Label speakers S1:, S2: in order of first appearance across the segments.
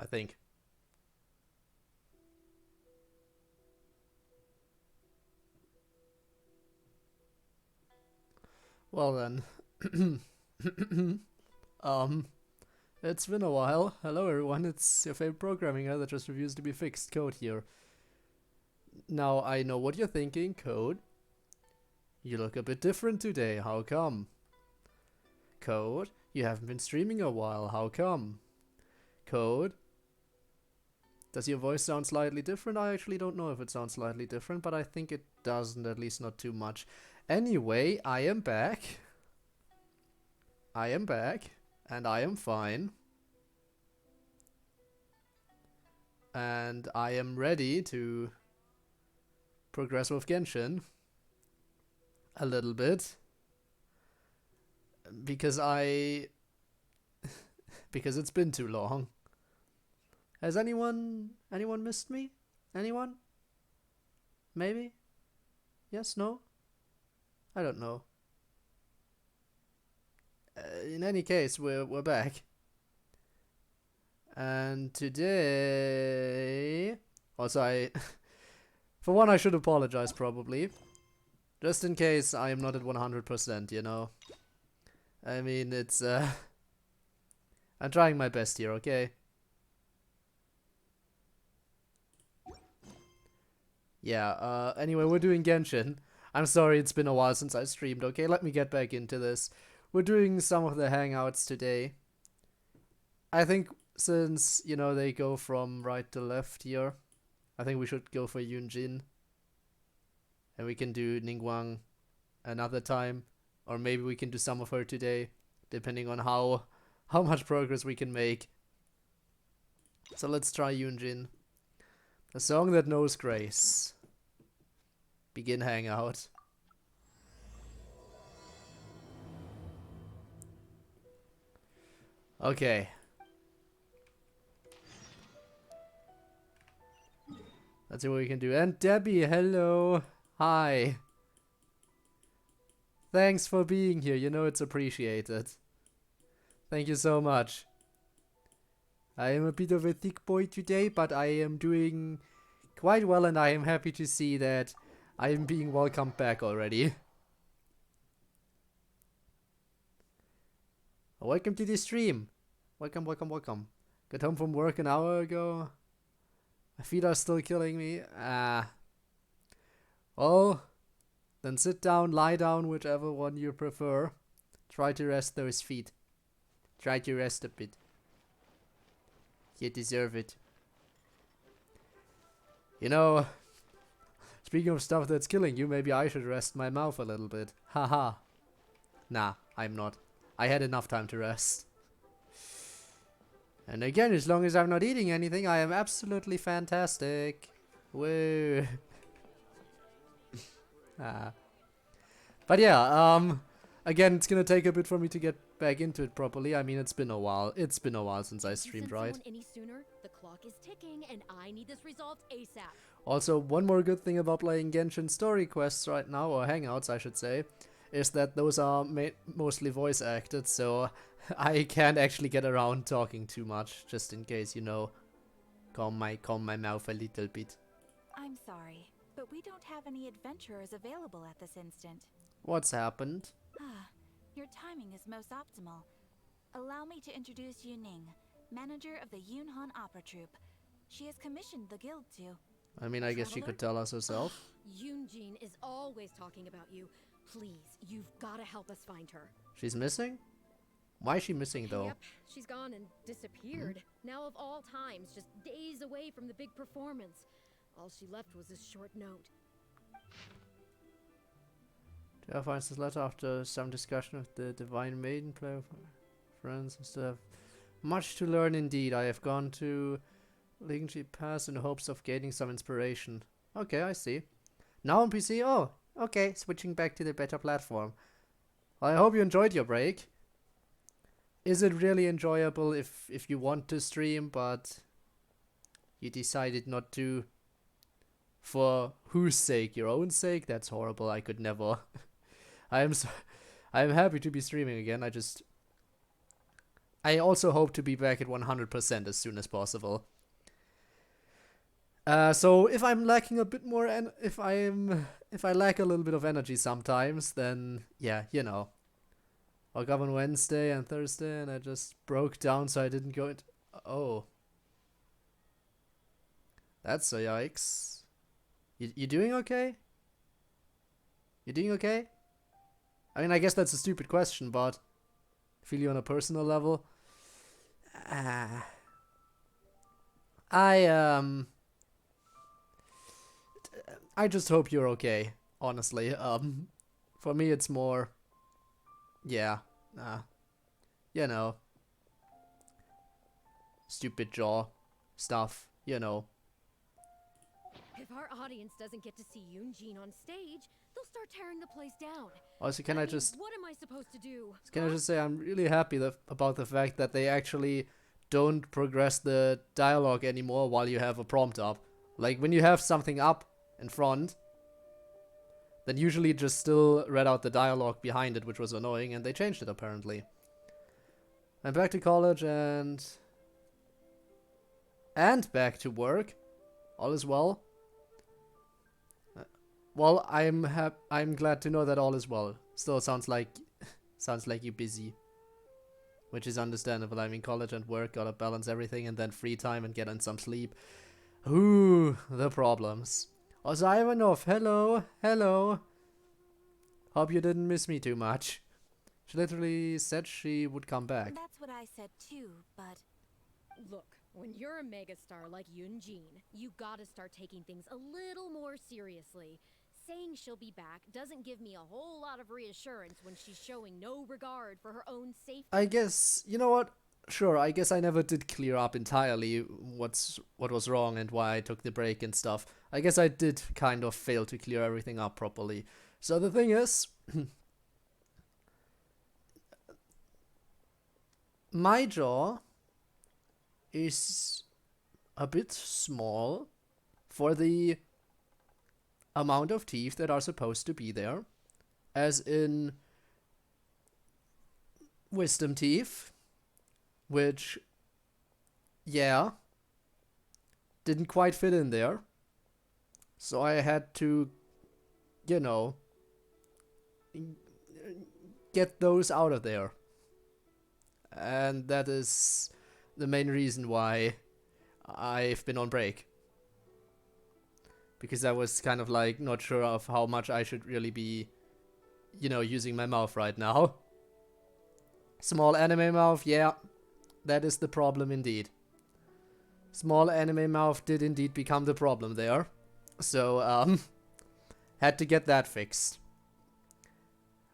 S1: I think. Well then. um, it's been a while. Hello everyone, it's your favorite programming that just refused to be fixed, Code here. Now I know what you're thinking, Code. You look a bit different today, how come? Code, you haven't been streaming a while, how come? Code, does your voice sound slightly different? I actually don't know if it sounds slightly different, but I think it doesn't, at least not too much. Anyway, I am back. I am back, and I am fine. And I am ready to progress with Genshin a little bit. Because because it's been too long. Has anyone missed me? Anyone? Maybe? Yes? No? I don't know. In any case, we're back. And today... Also, for one, I should apologize, probably. Just in case I am not at 100%, you know? I mean, it's, I'm trying my best here, okay? Yeah, anyway, we're doing Genshin. I'm sorry, it's been a while since I streamed, okay? Let me get back into this. We're doing some of the hangouts today. I think since, you know, they go from right to left here, I think we should go for Yunjin. And we can do Ningguang another time. Or maybe we can do some of her today, depending on how much progress we can make. So let's try Yunjin. A song that knows grace. Begin hangout. Okay. Let's see what we can do. And Debbie, hello. Hi. Thanks for being here. You know it's appreciated. Thank you so much. I am a bit of a thick boy today, but I am doing quite well, and I am happy to see that I am being welcomed back already. Welcome to the stream. Welcome, welcome, welcome. Got home from work an hour ago. My feet are still killing me. Well, then sit down, lie down, whichever one you prefer. Try to rest those feet. Try to rest a bit. You deserve it. You know, speaking of stuff that's killing you, maybe I should rest my mouth a little bit. Haha. Nah, I'm not. I had enough time to rest. And again, as long as I'm not eating anything, I am absolutely fantastic. Woo. But yeah, again, it's gonna take a bit for me to get back into it properly. I mean, it's been a while. It's been a while since I streamed, right?
S2: Any sooner, the clock is ticking, and I need this resolved ASAP.
S1: Also, one more good thing about playing Genshin story quests right now, or hangouts, I should say, is that those are mostly voice acted, so I can't actually get around talking too much, just in case, you know, calm my mouth a little bit.
S3: I'm sorry, but we don't have any adventurers available at this instant.
S1: What's happened?
S3: Your timing is most optimal. Allow me to introduce Yuning, manager of the Yunhan Opera Troupe. She has commissioned the guild to...
S1: I mean, I guess she could tell us herself.
S2: Yunjin is always talking about you. Please, you've got to help us find her.
S1: She's missing? Why is she missing, though?
S2: Yep, she's gone and disappeared. Now of all times, just days away from the big performance. All she left was a short note.
S1: Tara finds this letter after some discussion with the Divine Maiden player friends and stuff. Much to learn indeed. I have gone to Lingji Pass in hopes of gaining some inspiration. Okay, I see. Now on PC? Oh, okay, switching back to the better platform. Well, I hope you enjoyed your break. Is it really enjoyable if you want to stream, but you decided not to? For whose sake? Your own sake? That's horrible. I could never. I am happy to be streaming again. I just I also hope to be back at 100% as soon as possible. So if I'm lacking a bit more, and if I lack a little bit of energy sometimes, then yeah, you know. Woke up on Wednesday and Thursday, and I just broke down, so I didn't go into. Oh, that's a yikes. You doing okay? You doing okay? I mean, I guess that's a stupid question, but I feel you on a personal level. Ah, I I just hope you're okay. Honestly, for me it's more, yeah, uh, you know, stupid jaw stuff, you know.
S2: If our audience doesn't get to see Yoonjin on stage, they'll start tearing the place down.
S1: Also,
S2: I mean, what am I supposed to do?
S1: can I just say I'm really happy about the fact that they actually don't progress the dialogue anymore while you have a prompt up. Like when you have something up in front, then usually just still read out the dialogue behind it, which was annoying, and they changed it apparently. I'm back to college and back to work. All is well. Well, I'm glad to know that all is well. Still sounds like you're busy, which is understandable. I mean, college and work gotta balance everything, and then free time and get in some sleep. Ooh, the problems. Also, Ivanov, hello. Hope you didn't miss me too much. She literally said she would come back.
S3: That's what I said too, but
S2: Look, when you're a megastar like Yoonjin, you gotta start taking things a little more seriously. Saying she'll be back doesn't give me a whole lot of reassurance when she's showing no regard for her own safety.
S1: I guess, you know what? Sure, I guess I never did clear up entirely what was wrong and why I took the break and stuff. I guess I did kind of fail to clear everything up properly. So the thing is, my jaw is a bit small for the amount of teeth that are supposed to be there. As in wisdom teeth, which, yeah, didn't quite fit in there. So I had to, you know, get those out of there. And that is the main reason why I've been on break. Because I was kind of like not sure of how much I should really be, you know, using my mouth right now. Small anime mouth, yeah, that is the problem indeed. Small anime mouth did indeed become the problem there. So, had to get that fixed.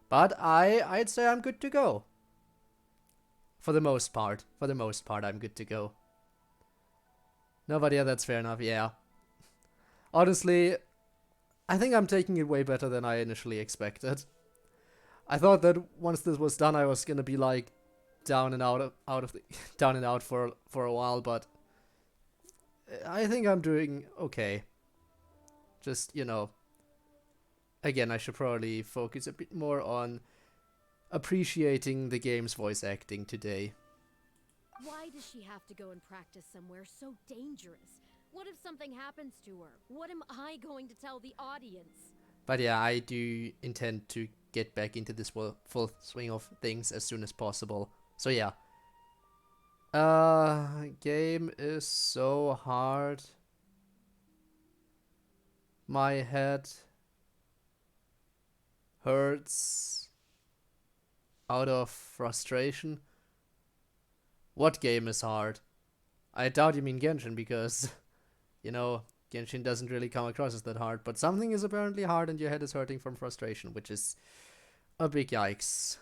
S1: But I'd say I'm good to go. For the most part. For the most part, I'm good to go. No, but yeah, that's fair enough, yeah. Honestly, I think I'm taking it way better than I initially expected. I thought that once this was done, I was gonna be like down and out of the down and out for a while, but I think I'm doing okay. Just, you know, again, I should probably focus a bit more on appreciating the game's voice acting today.
S2: Why does she have to go and practice somewhere so dangerous? What if something happens to her? What am I going to tell the audience?
S1: But yeah, I do intend to get back into this full swing of things as soon as possible. So yeah. Game is so hard. My head hurts out of frustration. What game is hard? I doubt you mean Genshin because, you know, Genshin doesn't really come across as that hard, but something is apparently hard and your head is hurting from frustration, which is a big yikes.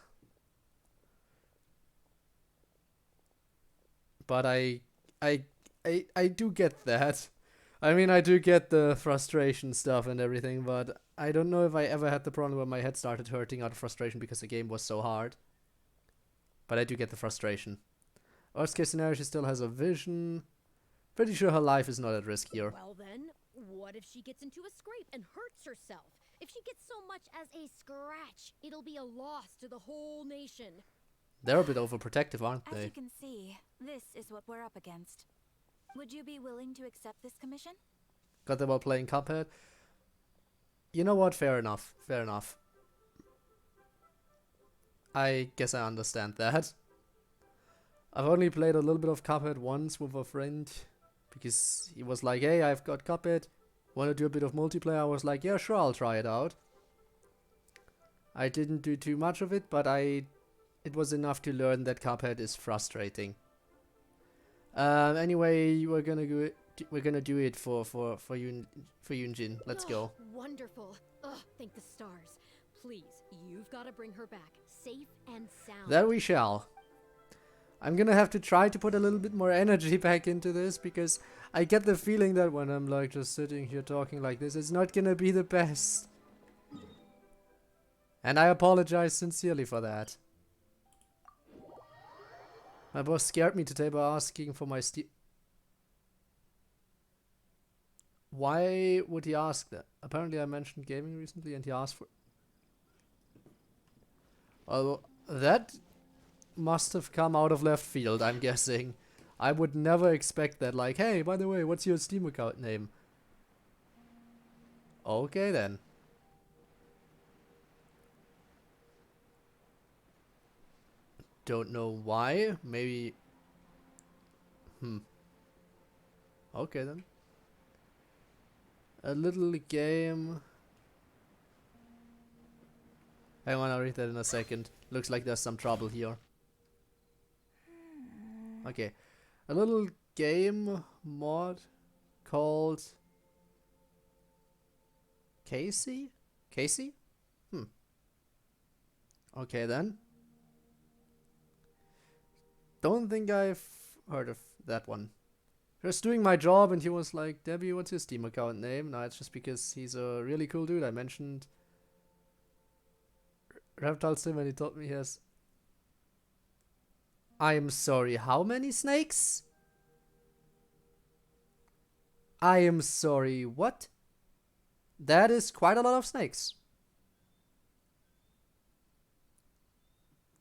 S1: But I do get that. I mean, I do get the frustration stuff and everything, but I don't know if I ever had the problem where my head started hurting out of frustration because the game was so hard. But I do get the frustration. Worst case scenario, she still has a vision. Pretty sure her life is not at risk here.
S2: Well then, what if she gets into a scrape and hurts herself? If she gets so much as a scratch, it'll be a loss to the whole nation.
S1: They're a bit overprotective, aren't
S3: As you
S1: they?
S3: can see, this is what we're up against. Would you be willing to accept this commission?
S1: Got them all playing Cuphead. You know what? Fair enough. Fair enough. I guess I understand that. I've only played a little bit of Cuphead once with a friend because he was like, hey, I've got Cuphead. Want to do a bit of multiplayer? I was like, yeah, sure, I'll try it out. I didn't do too much of it, but it was enough to learn that Cuphead is frustrating. Anyway, we're gonna do it for Yunjin. Let's go.
S2: Wonderful. Ugh, thank the stars. Please, you've got to bring her back, safe and sound.
S1: That we shall. I'm gonna have to try to put a little bit more energy back into this because I get the feeling that when I'm like just sitting here talking like this, it's not gonna be the best. And I apologize sincerely for that. My boss scared me today by asking for my Steam. Why would he ask that? Apparently I mentioned gaming recently and he asked for... Well, that must have come out of left field, I'm guessing. I would never expect that, like, hey, by the way, what's your Steam account name? Okay then. Don't know why. Maybe... Okay then. A little game... Hang on, I'll read that in a second. Looks like there's some trouble here. Okay. A little game mod called... Casey? Casey? Okay then. Don't think I've heard of that one. Just doing my job and he was like, Debbie, what's your Steam account name? No, it's just because he's a really cool dude. I mentioned Reptile Sim and he told me he has... I'm sorry, how many snakes? I am sorry, what? That is quite a lot of snakes.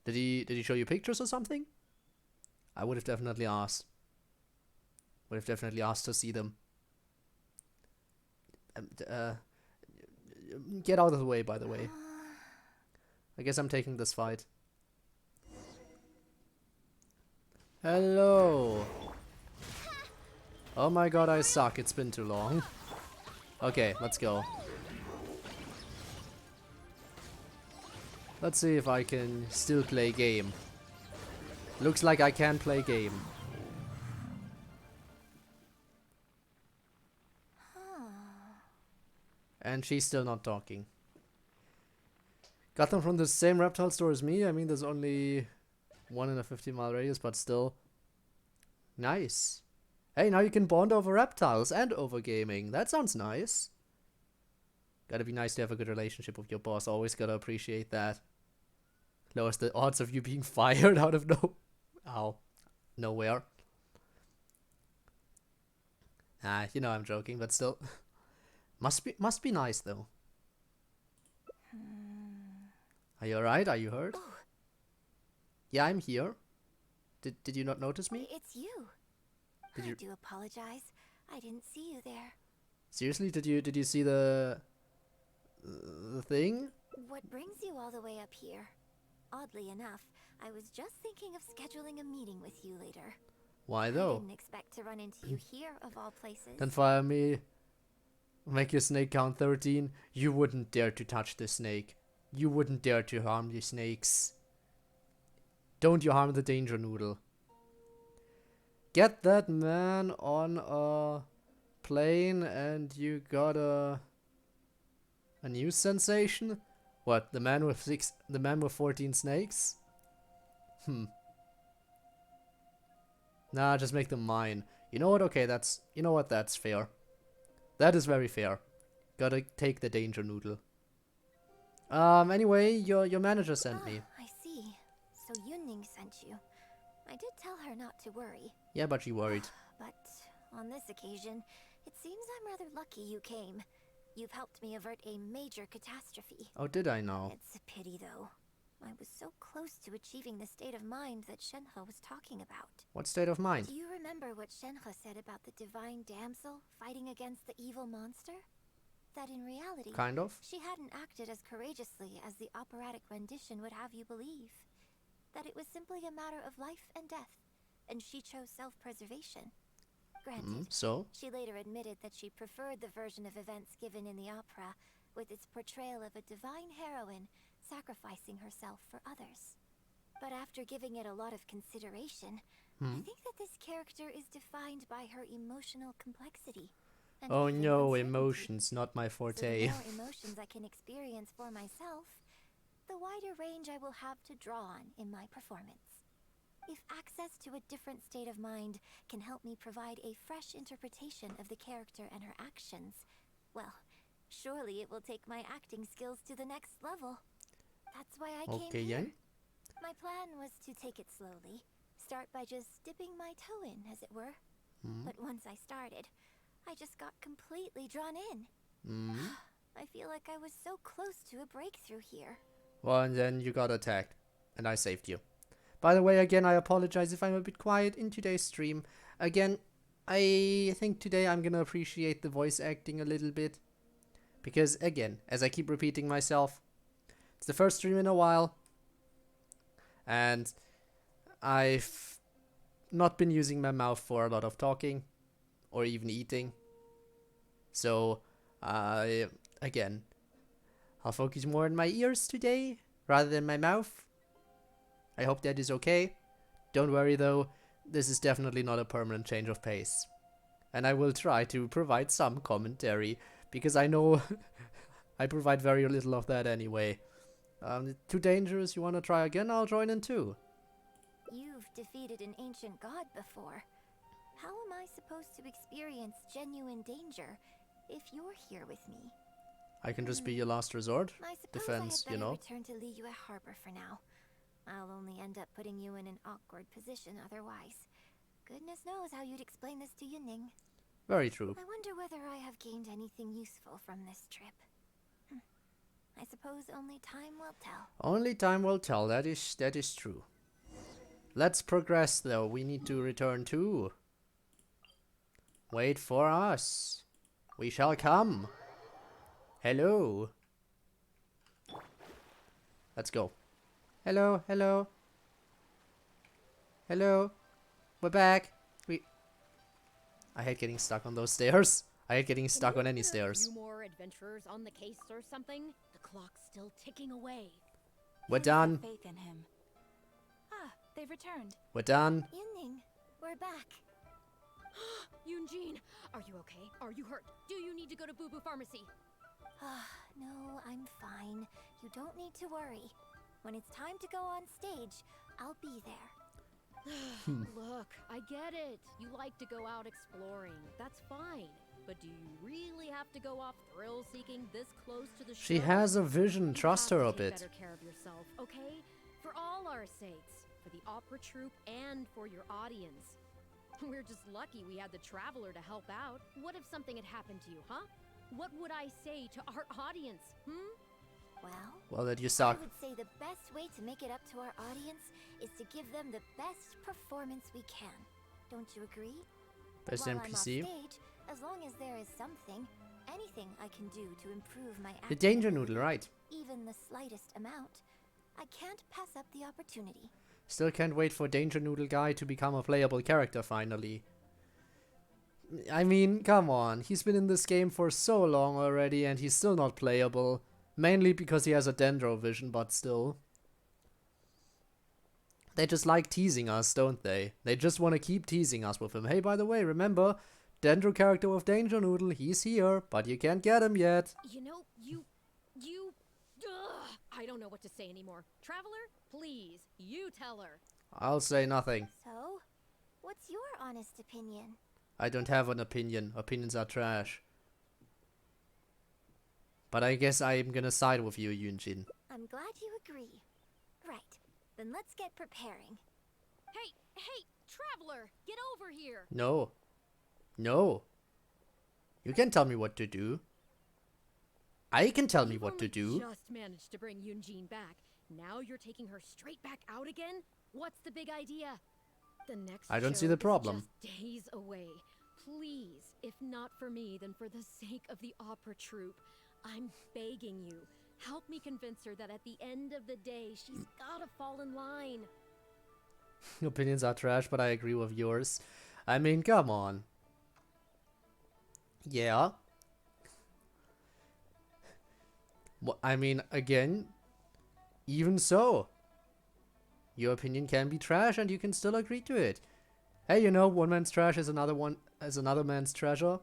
S1: Did he show you pictures or something? I would have definitely asked. Would have definitely asked to see them. Get out of the way, by the way. I guess I'm taking this fight. Hello. Oh my god, I suck. It's been too long. Okay, let's go. Let's see if I can still play game. Looks like I can play game. And she's still not talking. Got them from the same reptile store as me. I mean, there's only one in a 50-mile radius, but still. Nice. Hey, now you can bond over reptiles and over gaming. That sounds nice. Gotta be nice to have a good relationship with your boss. Always gotta appreciate that. Lowers the odds of you being fired out of nowhere. Ah, you know I'm joking, but still. Must be nice though. Are you alright? Are you hurt?
S3: Oh.
S1: Yeah, I'm here. Did you not notice me?
S3: It's you.
S1: Did
S3: I
S1: you
S3: do apologize. I didn't see you there.
S1: seriously? Did you see the thing?
S3: What brings you all the way up here? Oddly enough, I was just thinking of scheduling a meeting with you later.
S1: Why
S3: I
S1: though?
S3: didn't expect to run into you here, of all places.
S1: Then fire me. Make your snake count 13. You wouldn't dare to touch the snake. You wouldn't dare to harm the snakes. Don't you harm the danger noodle. Get that man on a plane and you got a new sensation? What, the man with 14 snakes? Nah, just make them mine. You know what? Okay, that's fair. That is very fair. Gotta take the danger noodle. Anyway, your manager sent me.
S3: I see. So Yunning sent you. I did tell her not to worry.
S1: Yeah, but she worried.
S3: But on this occasion, it seems I'm rather lucky you came. You've helped me avert a major catastrophe.
S1: Oh, did I now?
S3: It's a pity, though.
S4: I was so close to achieving the state of mind that Shenhe was talking about.
S1: What state of mind?
S4: Do you remember what Shenhe said about the divine damsel fighting against the evil monster? That in reality,
S1: Kind of.
S4: she hadn't acted as courageously as the operatic rendition would have you believe. That it was simply a matter of life and death, and she chose self-preservation. Granted,
S1: So?
S4: she later admitted that she preferred the version of events given in the opera, with its portrayal of a divine heroine sacrificing herself for others. But after giving it a lot of consideration, I think that this character is defined by her emotional complexity. And
S1: Oh
S4: even
S1: no,
S4: uncertainty.
S1: emotions, not my
S4: So the
S1: forte.
S4: more emotions I can experience for myself, the wider range I will have to draw on in my performance. If access to a different state of mind can help me provide a fresh interpretation of the character and her actions, well, surely it will take my acting skills to the next level. That's why I
S1: Okay,
S4: came here.
S1: yeah.
S4: My plan was to take it slowly, start by just dipping my toe in, as it were. But once I started, I just got completely drawn in. I feel like I was so close to a breakthrough here.
S1: Well, and then you got attacked, and I saved you. By the way, again, I apologize if I'm a bit quiet in today's stream. Again, I think today I'm gonna appreciate the voice acting a little bit. Because, again, as I keep repeating myself, it's the first stream in a while. And I've not been using my mouth for a lot of talking. Or even eating. So, again, I'll focus more on my ears today, rather than my mouth. I hope that is okay. Don't worry though, this is definitely not a permanent change of pace. And I will try to provide some commentary, because I know I provide very little of that anyway. Too dangerous, you wanna try again? I'll join in too.
S4: You've defeated an ancient god before. How am I supposed to experience genuine danger if you're here with me?
S1: I can just be your last resort.
S4: I suppose
S1: Defense,
S4: I had
S1: you
S4: better
S1: know.
S4: return to Liyue Harbor for now. I'll only end up putting you in an awkward position otherwise. Goodness knows how you'd explain this to Yuning.
S1: Very true.
S4: I wonder whether I have gained anything useful from this trip. I suppose only time will tell.
S1: Only time will tell, that is true. Let's progress though, we need to return to... Wait for us. We shall come. Hello. Let's go. Hello, hello. Hello. We're back. I hate getting stuck on those stairs. I hate getting stuck on any
S2: A
S1: stairs.
S2: few more adventurers on the case or something? The clock's still ticking away.
S1: We're
S3: Please have
S1: done.
S3: faith in him. Ah, they've returned.
S1: We're done.
S4: Yuning, we're back.
S2: Yunjin, are you okay? Are you hurt? Do you need to go to Boo Boo Pharmacy?
S4: No, I'm fine. You don't need to worry. When it's time to go on stage, I'll be there.
S2: Look, I get it. You like to go out exploring. That's fine. But do you really have to go off thrill-seeking this close to the show?
S1: She has a vision.
S2: You
S1: Trust
S2: have
S1: her
S2: to
S1: a
S2: take
S1: bit.
S2: better care of yourself, okay? For all our sakes. For the opera troupe and for your audience. We're just lucky we had the Traveler to help out. What if something had happened to you, huh? What would I say to our audience,
S1: Well, that you
S4: I
S1: suck.
S4: would say the best way to make it up to our audience is to give them the best performance we can. Don't you agree?
S1: Best
S4: While I'm off
S1: NPC.
S4: stage, as long as there is something, anything I can do to improve my acting
S1: The danger
S4: ability,
S1: noodle, right.
S4: even the slightest amount, I can't pass up the opportunity.
S1: Still can't wait for Danger Noodle Guy to become a playable character finally. I mean, come on. He's been in this game for so long already and he's still not playable. Mainly because he has a Dendro vision, but still. They just like teasing us, don't they? They just want to keep teasing us with him. Hey, by the way, remember, Dendro character of Danger Noodle, he's here, but you can't get him yet.
S2: You know, Ugh, I don't know what to say anymore. Traveler, please, you tell her.
S1: I'll say nothing.
S4: So, what's your honest opinion?
S1: I don't have an opinion. Opinions are trash. But I guess I'm gonna side with you, Yunjin.
S4: I'm glad you agree. Right, then let's get preparing.
S2: Hey, Traveler, get over here.
S1: No. No. You can tell me what to do. I can tell me
S2: You've
S1: what to
S2: only
S1: do.
S2: Just managed to bring Yunjin back. Now you're taking her straight back out again? What's the big idea? The next
S1: I don't see
S2: show
S1: the
S2: is
S1: problem.
S2: just days away. Please, if not for me, then for the sake of the opera troupe, I'm begging you, help me convince her that at the end of the day, she's gotta fall in line.
S1: Opinions are trash, but I agree with yours. I mean, come on. Yeah. I mean, again, even so, your opinion can be trash and you can still agree to it. Hey, you know, one man's trash is another man's treasure.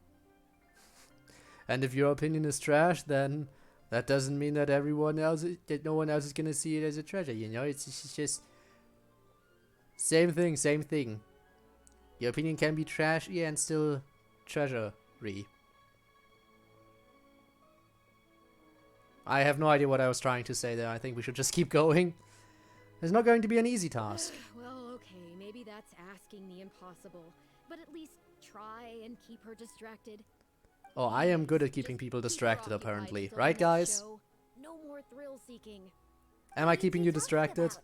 S1: And if your opinion is trash, then that doesn't mean that that no one else is gonna see it as a treasure, you know? It's just same thing. Your opinion can be trashy and still treasury. I have no idea what I was trying to say there. I think we should just keep going. It's not going to be an easy task.
S2: Well, okay, maybe that's asking the impossible, but at least try and keep her distracted.
S1: Oh, I am good at
S2: Just
S1: keeping people
S2: keep her
S1: distracted,
S2: occupied
S1: apparently.
S2: until
S1: Right,
S2: the next
S1: guys?
S2: show. No more thrill seeking.
S1: Am I
S4: What are
S1: keeping you
S4: talking
S1: distracted?
S4: about?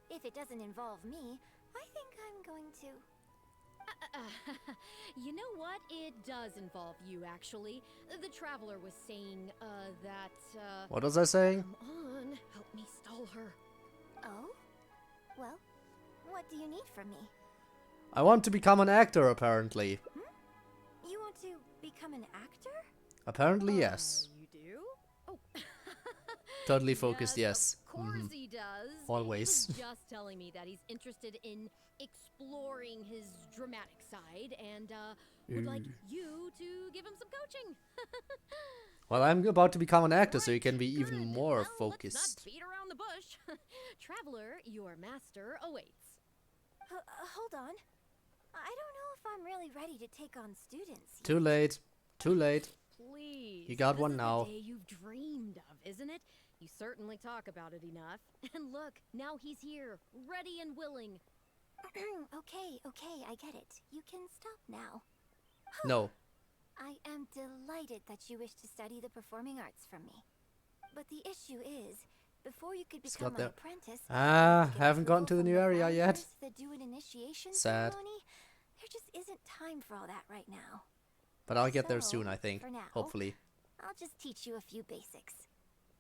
S4: If it doesn't involve me, I think I'm going to...
S2: You know what? It does involve you, actually. The traveler was saying,
S1: What was I saying?
S2: Come on, help me stall her.
S4: Oh? Well, what do you need from me?
S1: I want to become an actor, apparently.
S4: You want to become an actor?
S1: Apparently, yes.
S2: You do? Oh.
S1: Totally focused, yes.
S2: Of course he does.
S1: Always.
S2: He was just telling me that he's interested in exploring his dramatic side and would like you to give him some coaching.
S1: Well, I'm about to become an actor, so you can be even
S2: Good.
S1: more
S2: Well,
S1: focused.
S2: Let's not beat around the bush. Traveler, your master awaits.
S4: Hold on. I don't know if I'm really ready to take on students yet.
S1: Too late. Too late.
S2: Please.
S1: You got
S2: this
S1: one
S2: is
S1: now.
S2: The day you've dreamed of, isn't it? You certainly talk about it enough. And look, now he's here, ready and willing.
S4: Okay, I get it. You can stop now.
S1: No.
S4: I am delighted that you wish to study the performing arts from me. But the issue is, before you could
S1: Just
S4: become
S1: got
S4: my
S1: there.
S4: apprentice,
S1: Ah,
S4: you have to get
S1: haven't gotten
S4: approval
S1: to the
S4: from
S1: new area
S4: founders
S1: yet.
S4: that do an initiation
S1: Sad.
S4: ceremony. There just isn't time for all that right now.
S1: But I'll get there
S4: So,
S1: soon, I think.
S4: for now,
S1: Hopefully.
S4: I'll just teach you a few basics.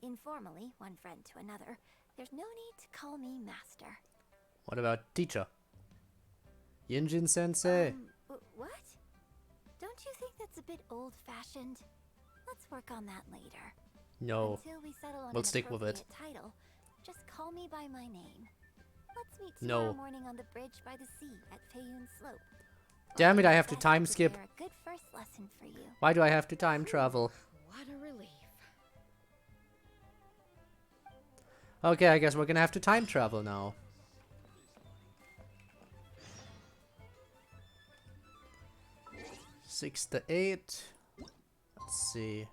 S4: Informally, one friend to another. There's no need to call me master.
S1: What about teacher? Yinjin sensei.
S4: What? Don't you think that's a bit old-fashioned? Let's work on that later.
S1: No.
S4: Until we settle on
S1: We'll
S4: an
S1: stick with it.
S4: appropriate title, just call me by my name. Let's meet
S1: No.
S4: tomorrow morning on the bridge by the sea at Feiyun Slope.
S1: Damn it, I
S4: I'll do
S1: have
S4: my
S1: to
S4: best
S1: time skip.
S4: prepare a good first lesson for you.
S1: Why do I have to time travel?
S2: What a relief.
S1: Okay, I guess we're gonna have to time travel now. Six to 8. Let's see.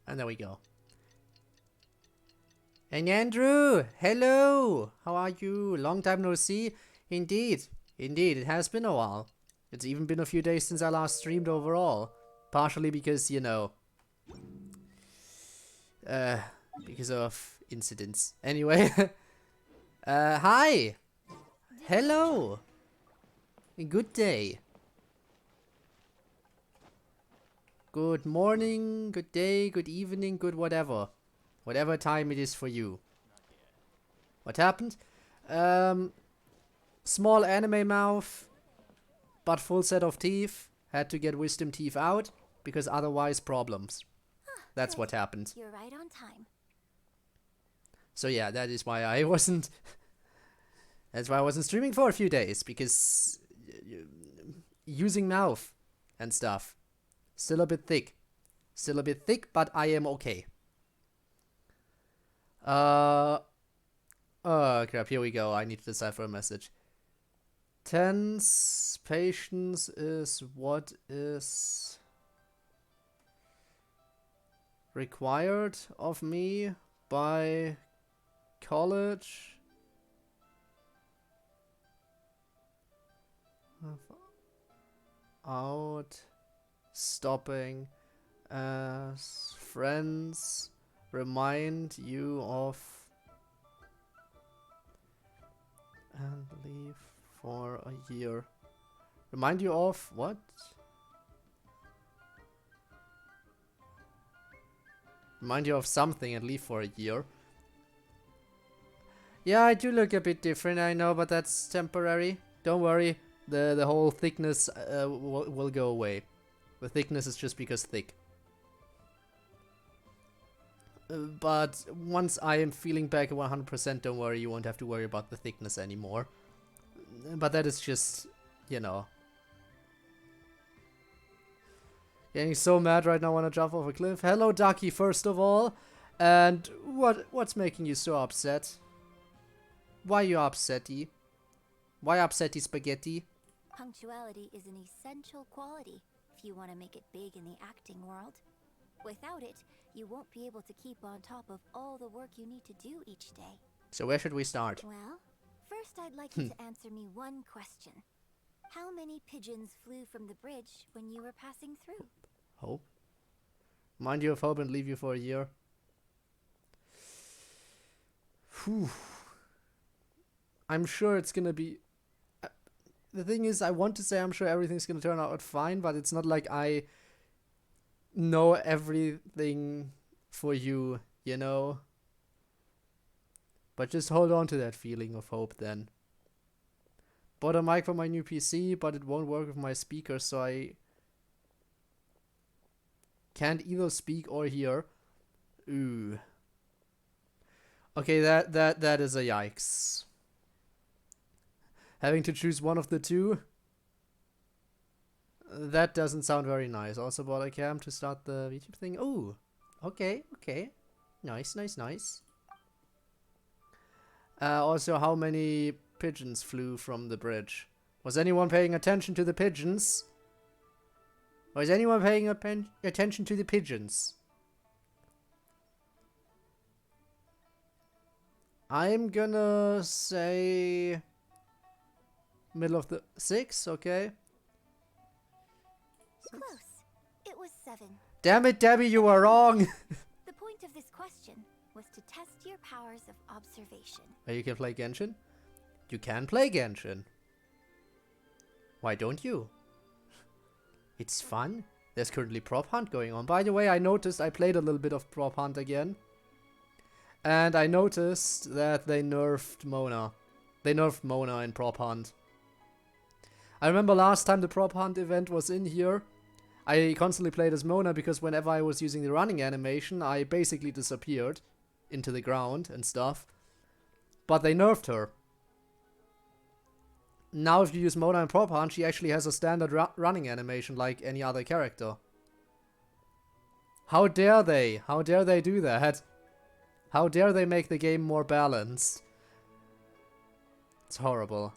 S1: And there we go. And Andrew, hello. How are you? Long time no see. Indeed, it has been a while. It's even been a few days since I last streamed overall. Partially because, you know, because of incidents. Anyway, hi. Hello. Good day. Good morning, good day, good evening, good whatever. Whatever time it is for you. What happened? Small anime mouth, but full set of teeth. Had to get wisdom teeth out, because otherwise problems. That's
S4: Good.
S1: what happened.
S4: You're right on time.
S1: So yeah, that is why I wasn't... That's why I wasn't streaming for a few days, because... using mouth and stuff. Still a bit thick. Still a bit thick, but I am okay. Oh crap, here we go. I need to decipher a message. Tense patience is what is required of me by college. Out stopping Friends remind you of and leave for a year. Remind you of what? Remind you of something and leave for a year. Yeah, I do look a bit different, I know, but that's temporary. Don't worry, the whole thickness will go away. The thickness is just because thick. But once I am feeling back at 100%, don't worry, you won't have to worry about the thickness anymore. But that is just, you know. Getting so mad right now, I want to jump off a cliff. Hello, Ducky, first of all. And what's making you so upset? Why are you upsetty? Why upsetty spaghetti?
S4: Punctuality is an essential quality if you want to make it big in the acting world. Without it, you won't be able to keep on top of all the work you need to do each day.
S1: So where should we start?
S4: Well, first I'd like you to answer me one question. How many pigeons flew from the bridge when you were passing through?
S1: Hope. Mind you of hope and leave you for a year. Whew. I'm sure it's gonna be... the thing is, I want to say I'm sure everything's gonna turn out fine, but it's not like I know everything for you, you know? But just hold on to that feeling of hope then. Bought a mic for my new PC, but it won't work with my speakers, so I can't either speak or hear. Ooh. Okay, that is a yikes. Having to choose one of the two? That doesn't sound very nice. Also bought a cam to start the YouTube thing. Oh, okay, okay. Nice, nice, nice. Also, how many pigeons flew from the bridge? Was anyone paying attention to the pigeons? Was anyone paying attention to the pigeons? I'm gonna say middle of the 6, okay?
S4: Close. It was 7.
S1: Damn it, Debbie, you were wrong!
S4: The point of this question was to test your powers of observation.
S1: Oh, you can play Genshin? You can play Genshin. Why don't you? It's fun. There's currently Prop Hunt going on. By the way, I noticed I played a little bit of Prop Hunt again. And I noticed that they nerfed Mona. They nerfed Mona in Prop Hunt. I remember last time the Prop Hunt event was in here, I constantly played as Mona because whenever I was using the running animation, I basically disappeared into the ground and stuff. But they nerfed her. Now if you use Mona in Prop Hunt, she actually has a standard running animation like any other character. How dare they? How dare they do that? How dare they make the game more balanced? It's horrible.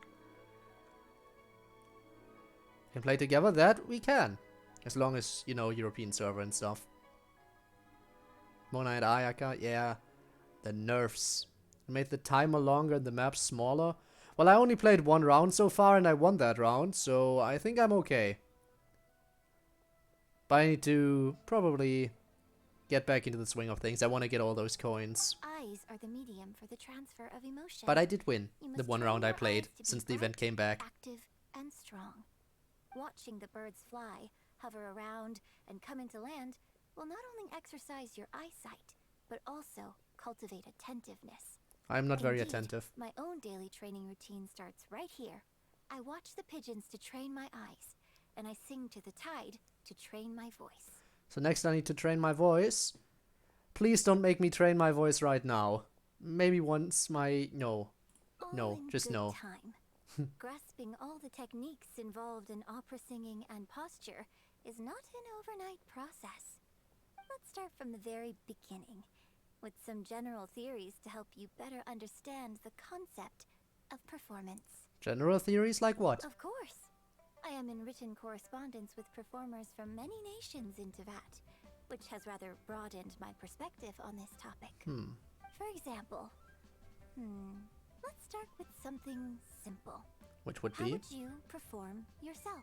S1: Can play together? That we can. As long as, you know, European server and stuff. Mona and Ayaka, yeah. The nerfs. Made the timer longer and the map smaller. Well, I only played one round so far and I won that round, so I think I'm okay. But I need to probably get back into the swing of things. I want to get all those coins.
S4: Eyes are the medium for the transfer of emotion.
S1: But I did win
S4: You
S1: the
S4: must
S1: one
S4: train
S1: round I
S4: your
S1: played
S4: eyes to be
S1: since the
S4: bright,
S1: event came back.
S4: active, and strong. Watching the birds fly, hover around, and come into land will not only exercise your eyesight, but also cultivate attentiveness.
S1: I'm not very
S4: Indeed,
S1: attentive.
S4: My own daily training routine starts right here. I watch the pigeons to train my eyes, and I sing to the tide to train my voice.
S1: So next I need to train my voice. Please don't make me train my voice right now. Maybe once my... No.
S4: All
S1: No,
S4: in
S1: just
S4: good
S1: no.
S4: Time. Grasping all the techniques involved in opera singing and posture is not an overnight process. Let's start from the very beginning, with some general theories to help you better understand the concept of performance.
S1: General theories like what?
S4: Of course. I am in written correspondence with performers from many nations in Teyvat, which has rather broadened my perspective on this topic. For example, let's start with something simple.
S1: Which would
S4: How
S1: be?
S4: would you perform yourself?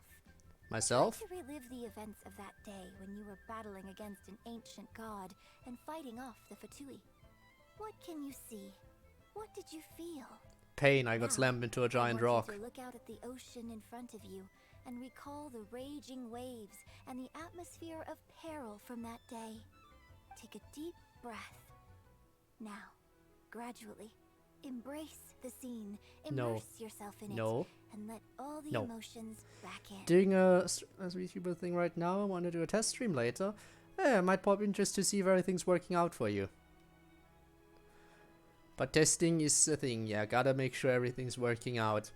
S1: Myself?
S4: Try to relive the events of that day when you were battling against an ancient god and fighting off the Fatui. What can you see? What did you feel?
S1: Pain, I got
S4: Now,
S1: slammed into a giant
S4: I want
S1: rock.
S4: you to look out at the ocean in front of you and recall the raging waves and the atmosphere of peril from that day. Take a deep breath. Now, gradually, embrace the scene, immerse yourself in it, and let all the emotions back in.
S1: Doing a YouTuber thing right now. I want to do a test stream later. Yeah, I might pop in just to see if everything's working out for you. But testing is a thing, yeah, gotta make sure everything's working out.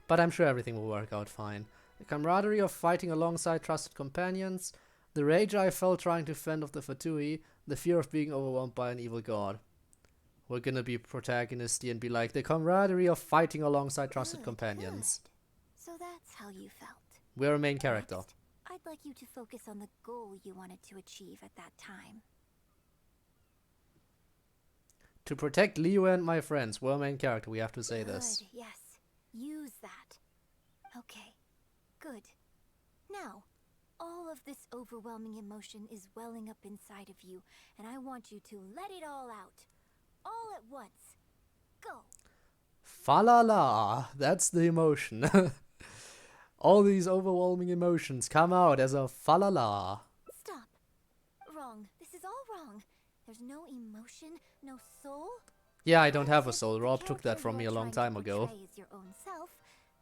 S1: But I'm sure everything will work out fine. The camaraderie of fighting alongside trusted companions, the rage I felt trying to fend off the Fatui, the fear of being overwhelmed by an evil god. We're gonna be protagonisty and be like, the camaraderie of fighting alongside trusted companions.
S4: Good. So that's how you felt.
S1: We're a main character.
S4: Next, I'd like you to focus on the goal you wanted to achieve at that time.
S1: To protect Liyue and my friends. We're a main character, we have to say this.
S4: Good, yes. Use that. Okay, good. Now, all of this overwhelming emotion is welling up inside of you, and I want you to let it all out. All at once. Go.
S1: Fa-la-la, that's the emotion. All these overwhelming emotions come out as a fa-la-la.
S4: Stop. Wrong. This is all wrong. There's no emotion, no soul.
S1: Yeah, I don't have a soul. Rob took that from me a long time ago.
S4: Is your own self,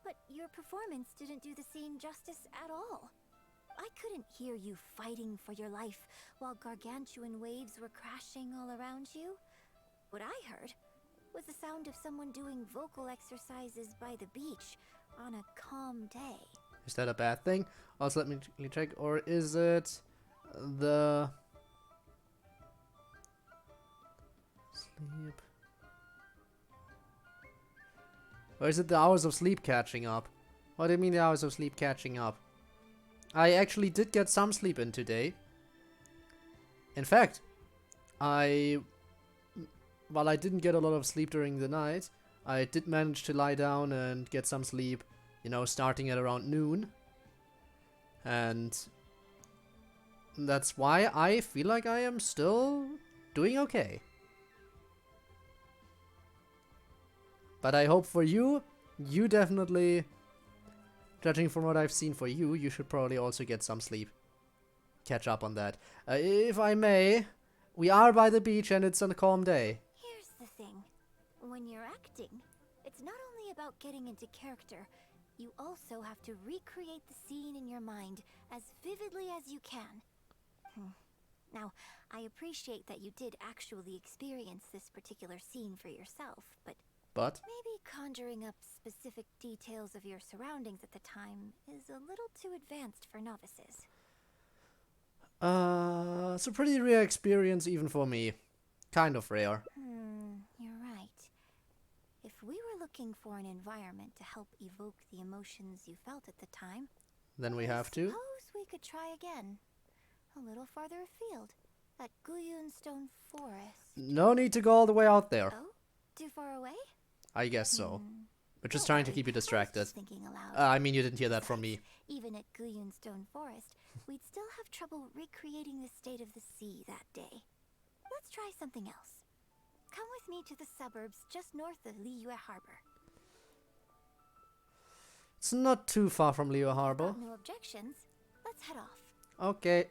S4: but your performance didn't do the scene justice at all. I couldn't hear you fighting for your life while gargantuan waves were crashing all around you. What I heard was the sound of someone doing vocal exercises by the beach on a calm day.
S1: Is that a bad thing? Also, let me check. Or is it the... Sleep... Or is it the hours of sleep catching up? What do you mean the hours of sleep catching up? I actually did get some sleep in today. In fact, while I didn't get a lot of sleep during the night, I did manage to lie down and get some sleep, you know, starting at around noon. And that's why I feel like I am still doing okay. But I hope for you, you definitely, judging from what I've seen for you, you should probably also get some sleep. Catch up on that. If I may, we are by the beach and it's a calm day.
S4: Here's the thing. When you're acting, it's not only about getting into character, you also have to recreate the scene in your mind as vividly as you can. Now, I appreciate that you did actually experience this particular scene for yourself, but maybe conjuring up specific details of your surroundings at the time is a little too advanced for novices.
S1: It's a pretty rare experience even for me. Kind of rare.
S4: You're right. If we were looking for an environment to help evoke the emotions you felt at the time,
S1: Then we have to.
S4: Suppose we could try again. A little farther afield, at Guyun Stone Forest.
S1: No need to go all the way out there.
S4: Oh? Too far away?
S1: I guess so. We're just
S4: Don't
S1: trying to
S4: worry,
S1: keep you
S4: I was
S1: distracted.
S4: just thinking aloud.
S1: I mean, you didn't hear that from me.
S4: Even at Guyun Stone Forest, we'd still have trouble recreating the state of the sea that day. Let's try something else. Come with me to the suburbs just north of Liyue Harbor.
S1: It's not too far from Liyue Harbor.
S4: No objections. Let's head off.
S1: Okay.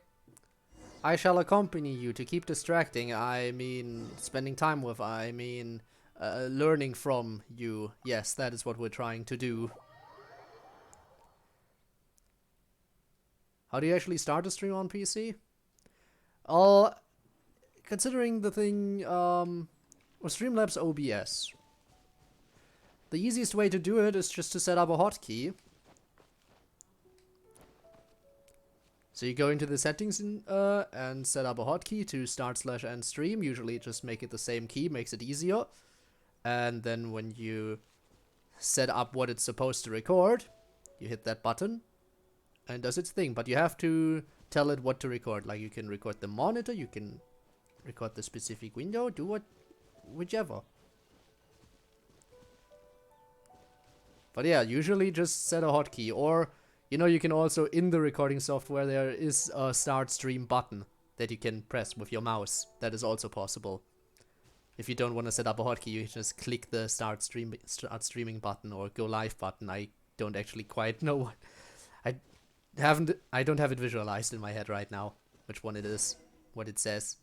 S1: I shall accompany you to keep distracting. I mean, spending time with. I mean, learning from you. Yes, that is what we're trying to do. How do you actually start a stream on PC? Considering the thing, with Streamlabs OBS, the easiest way to do it is just to set up a hotkey. So you go into the settings and set up a hotkey to start/end stream. Usually just make it the same key, makes it easier. And then when you set up what it's supposed to record, you hit that button and it does its thing. But you have to tell it what to record. Like you can record the monitor, you can record the specific window, do whichever. But yeah, usually just set a hotkey, or you know, you can also, in the recording software, there is a start stream button that you can press with your mouse. That is also possible. If you don't want to set up a hotkey, you just click the start streaming button or go live button. I don't actually quite know what I don't have it visualized in my head right now, which one it is, what it says.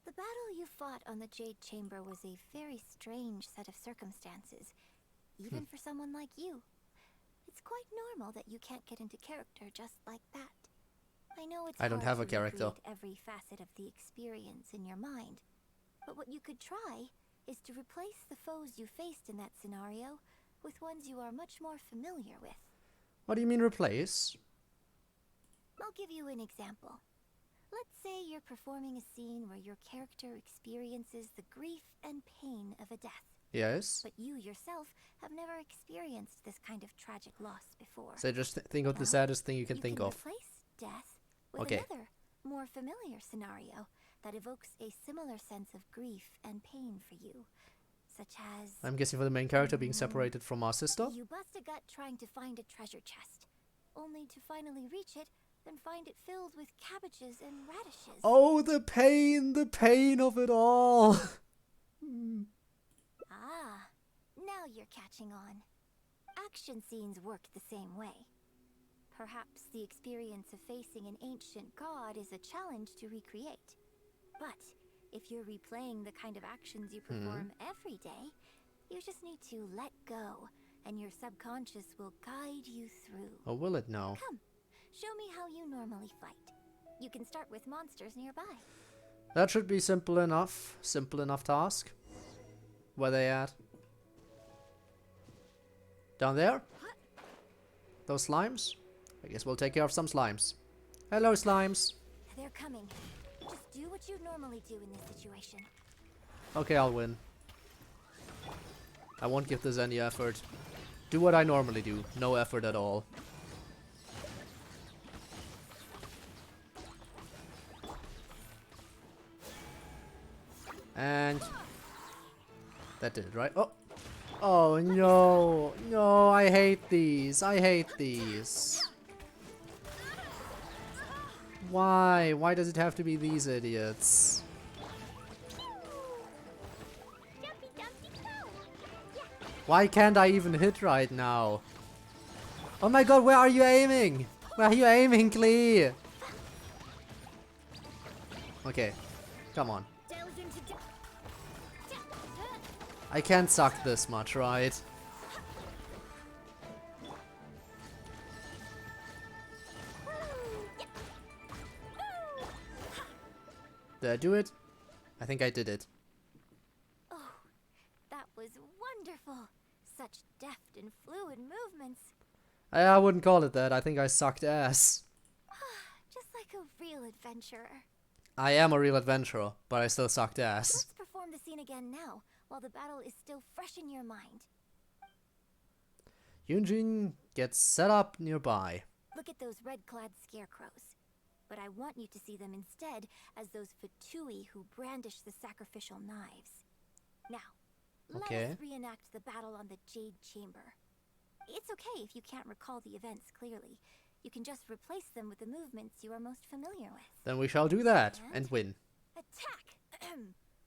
S4: The battle you fought on the Jade Chamber was a very strange set of circumstances, even for someone like you. It's quite normal that you can't get into character just like that. I know it's
S1: I don't
S4: hard
S1: have a
S4: to
S1: character.
S4: recreate every facet of the experience in your mind, but what you could try is to replace the foes you faced in that scenario with ones you are much more familiar with.
S1: What do you mean replace?
S4: I'll give you an example. Let's say you're performing a scene where your character experiences the grief and pain of a death.
S1: Yes.
S4: But you yourself have never experienced this kind of tragic loss before.
S1: So just think of the saddest thing you can think of.
S4: Replace death with
S1: Okay.
S4: another, more familiar scenario that evokes a similar sense of grief and pain for you, such as...
S1: I'm guessing for the main character being separated from our sister.
S4: You bust a gut trying to find a treasure chest, only to finally reach it and find it filled with cabbages and radishes.
S1: Oh, the pain of it all.
S4: Ah, now you're catching on. Action scenes work the same way. Perhaps the experience of facing an ancient god is a challenge to recreate. But if you're replaying the kind of actions you perform every day, you just need to let go, and your subconscious will guide you through.
S1: Or will it now?
S4: Come, show me how you normally fight. You can start with monsters nearby.
S1: That should be simple enough. Simple enough task. Where they at? Down there? Those slimes? I guess we'll take care of some slimes. Hello, slimes.
S4: They're coming. Just do what you normally do in this situation.
S1: Okay, I'll win. I won't give this any effort. Do what I normally do. No effort at all. And that did it, right? Oh! Oh no! No, I hate these. I hate these. Why? Why does it have to be these idiots? Why can't I even hit right now? Oh my god, where are you aiming? Where are you aiming, Klee? Okay, come on. I can't suck this much, right? Did I do it? I think I did it.
S4: Oh, that was wonderful. Such deft and fluid movements.
S1: I wouldn't call it that. I think I sucked ass.
S4: Just like a real adventurer.
S1: I am a real adventurer, but I still sucked ass.
S4: Let's perform the scene again now, while the battle is still fresh in your mind.
S1: Yunjin gets set up nearby.
S4: Look at those red-clad scarecrows. But I want you to see them instead as those Fatui who brandish the sacrificial knives. Now, let us reenact the battle on the Jade Chamber. It's okay if you can't recall the events clearly. You can just replace them with the movements you are most familiar with.
S1: Then we shall do that and win.
S4: Attack!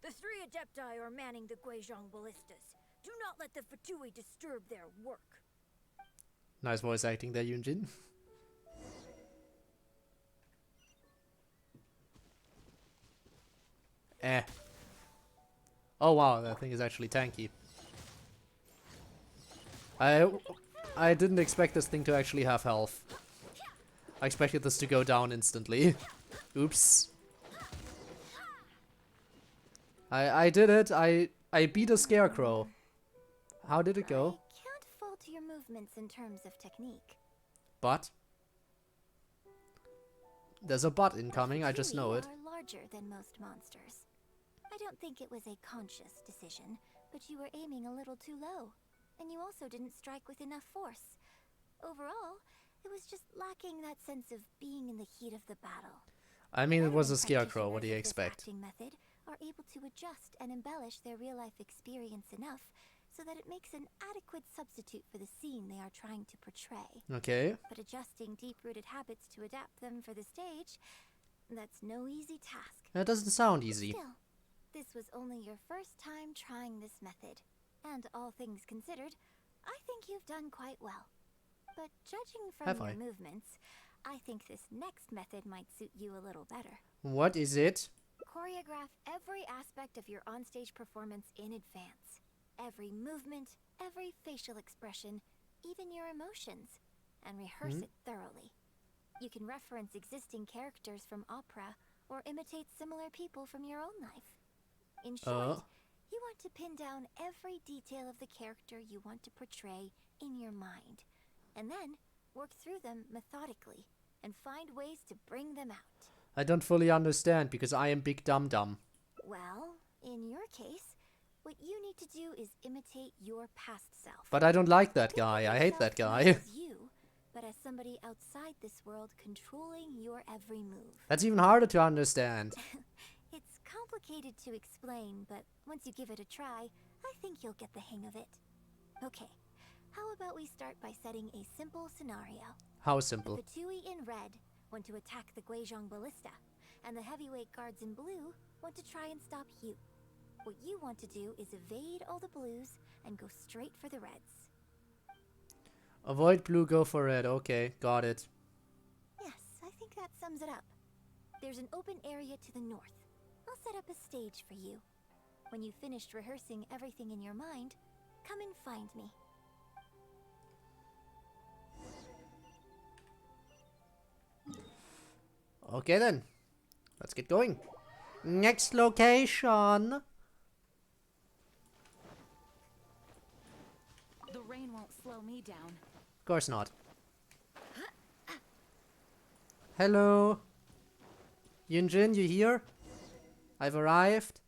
S2: The three Adepti are manning the Guizhong ballistas. Do not let the Fatui disturb their work.
S1: Nice voice acting there, Yunjin. Eh. Oh wow, that thing is actually tanky. I didn't expect this thing to actually have health. I expected this to go down instantly. Oops. I did it. I beat a scarecrow. How did it go?
S4: I can't fault your movements in terms of technique.
S1: But there's a but incoming, I just know it.
S4: Fatui are larger than most monsters. I don't think it was a conscious decision, but you were aiming a little too low. And you also didn't strike with enough force. Overall, it was just lacking that sense of being in the heat of the battle.
S1: I mean, it was a
S4: Veteran
S1: scarecrow, what do you
S4: practitioners of this
S1: expect?
S4: acting method are able to adjust and embellish their real-life experience enough so that it makes an adequate substitute for the scene they are trying to portray.
S1: Okay.
S4: But adjusting deep-rooted habits to adapt them for the stage, that's no easy task.
S1: That doesn't sound easy.
S4: Still, this was only your first time trying this method, and all things considered, I think you've done quite well. But judging from your movements, I think this next method might suit you a little better.
S1: What is it?
S4: Choreograph every aspect of your onstage performance in advance. Every movement, every facial expression, even your emotions, and rehearse it thoroughly. You can reference existing characters from opera or imitate similar people from your own life. In short, you want to pin down every detail of the character you want to portray in your mind, and then work through them methodically and find ways to bring them out.
S1: I don't fully understand because I am big dum-dum.
S4: Well, in your case, what you need to do is imitate your past self.
S1: But I don't like that guy. I hate that guy.
S4: Not as you, but as somebody outside this world controlling your every move.
S1: That's even harder to understand.
S4: It's complicated to explain, but once you give it a try, I think you'll get the hang of it. Okay, how about we start by setting a simple scenario?
S1: How simple?
S4: The Patui in red want to attack the Guizhong ballista, and the heavyweight guards in blue want to try and stop you. What you want to do is evade all the blues and go straight for the reds.
S1: Avoid blue, go for red. Okay, got it.
S4: Yes, I think that sums it up. There's an open area to the north. I'll set up a stage for you. When you've finished rehearsing everything in your mind, come and find me.
S1: Okay then. Let's get going. Next location.
S3: The rain won't slow me down.
S1: Of course not. Hello. Yunjin, you here? I've arrived.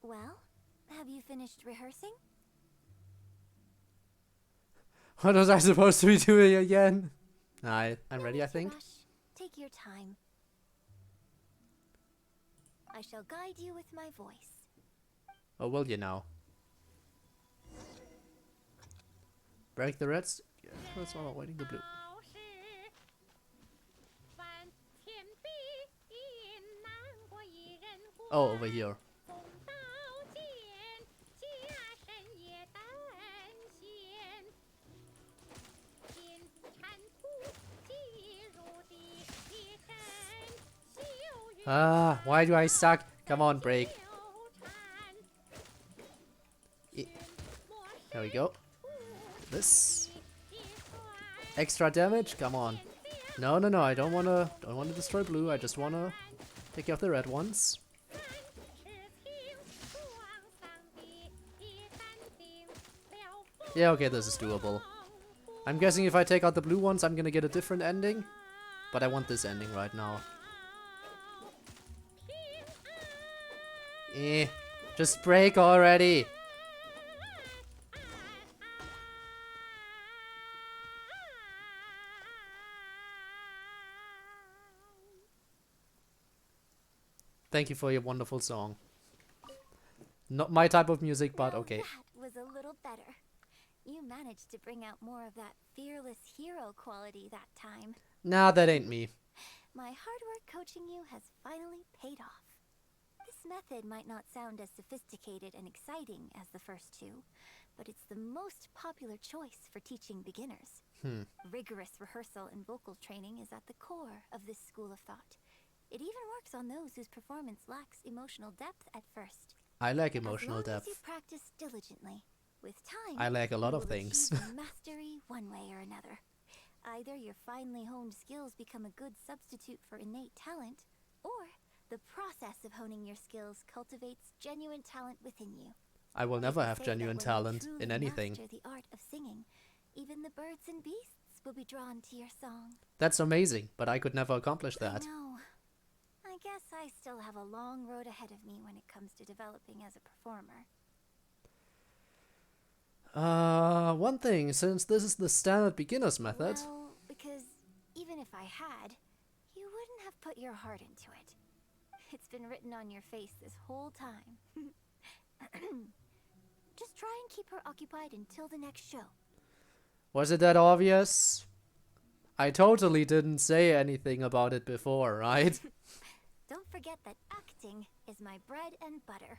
S4: Well, have you finished rehearsing?
S1: What was I supposed to be doing again? I'm ready, I think.
S4: Rush. Take your time. I shall guide you with my voice.
S1: Oh, will you now? Break the reds. Yeah, that's all avoiding the blue. Oh, over here. Ah, why do I suck? Come on, break. There we go. This extra damage. Come on. No, no, no. I don't wanna destroy blue. I just wanna take out the red ones. Yeah, okay, this is doable. I'm guessing if I take out the blue ones, I'm gonna get a different ending. But I want this ending right now. Just break already. Thank you for your wonderful song. Not my type of music, but okay.
S4: That was a little better. You managed to bring out more of that fearless hero quality that time.
S1: Nah, that ain't me.
S4: My hard work coaching you has finally paid off. This method might not sound as sophisticated and exciting as the first two, but it's the most popular choice for teaching beginners. Rigorous rehearsal and vocal training is at the core of this school of thought. It even works on those whose performance lacks emotional depth at first.
S1: I lack emotional depth.
S4: As you practice diligently, with time,
S1: I lack a lot
S4: you
S1: of
S4: will
S1: things.
S4: achieve mastery one way or another. Either your finely honed skills become a good substitute for innate talent, or the process of honing your skills cultivates genuine talent within you.
S1: I will never have
S4: Say
S1: genuine
S4: that when you
S1: talent
S4: truly
S1: in anything.
S4: master the art of singing, even the birds and beasts will be drawn to your song.
S1: That's amazing, but I could never accomplish that.
S4: No. I guess I still have a long road ahead of me when it comes to developing as a performer.
S1: One thing, since this is the standard beginner's method.
S4: Well, because even if I had, you wouldn't have put your heart into it. It's been written on your face this whole time. Just try and keep her occupied until the next show.
S1: Was it that obvious? I totally didn't say anything about it before, right?
S4: Don't forget that acting is my bread and butter.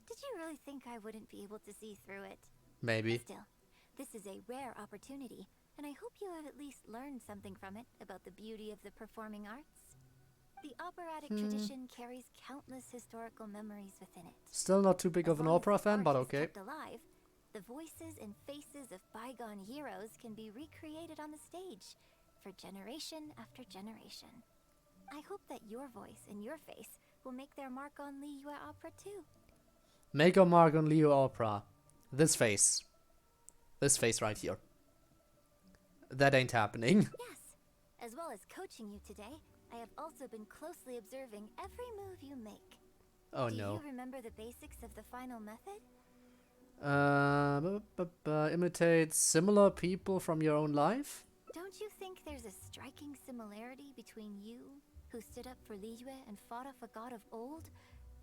S4: Did you really think I wouldn't be able to see through it?
S1: Maybe.
S4: Still, this is a rare opportunity, and I hope you have at least learned something from it about the beauty of the performing arts. The operatic tradition carries countless historical memories within it.
S1: Still not too big of an opera fan, but okay.
S4: Kept alive, the voices and faces of bygone heroes can be recreated on the stage for generation after generation. I hope that your voice and your face will make their mark on Liyue opera too.
S1: Make a mark on Liyue opera. This face. This face right here. That ain't happening.
S4: Yes. As well as coaching you today, I have also been closely observing every move you make.
S1: Oh
S4: Do
S1: no.
S4: you remember the basics of the final method?
S1: Imitate similar people from your own life?
S4: Don't you think there's a striking similarity between you, who stood up for Liyue and fought off a god of old,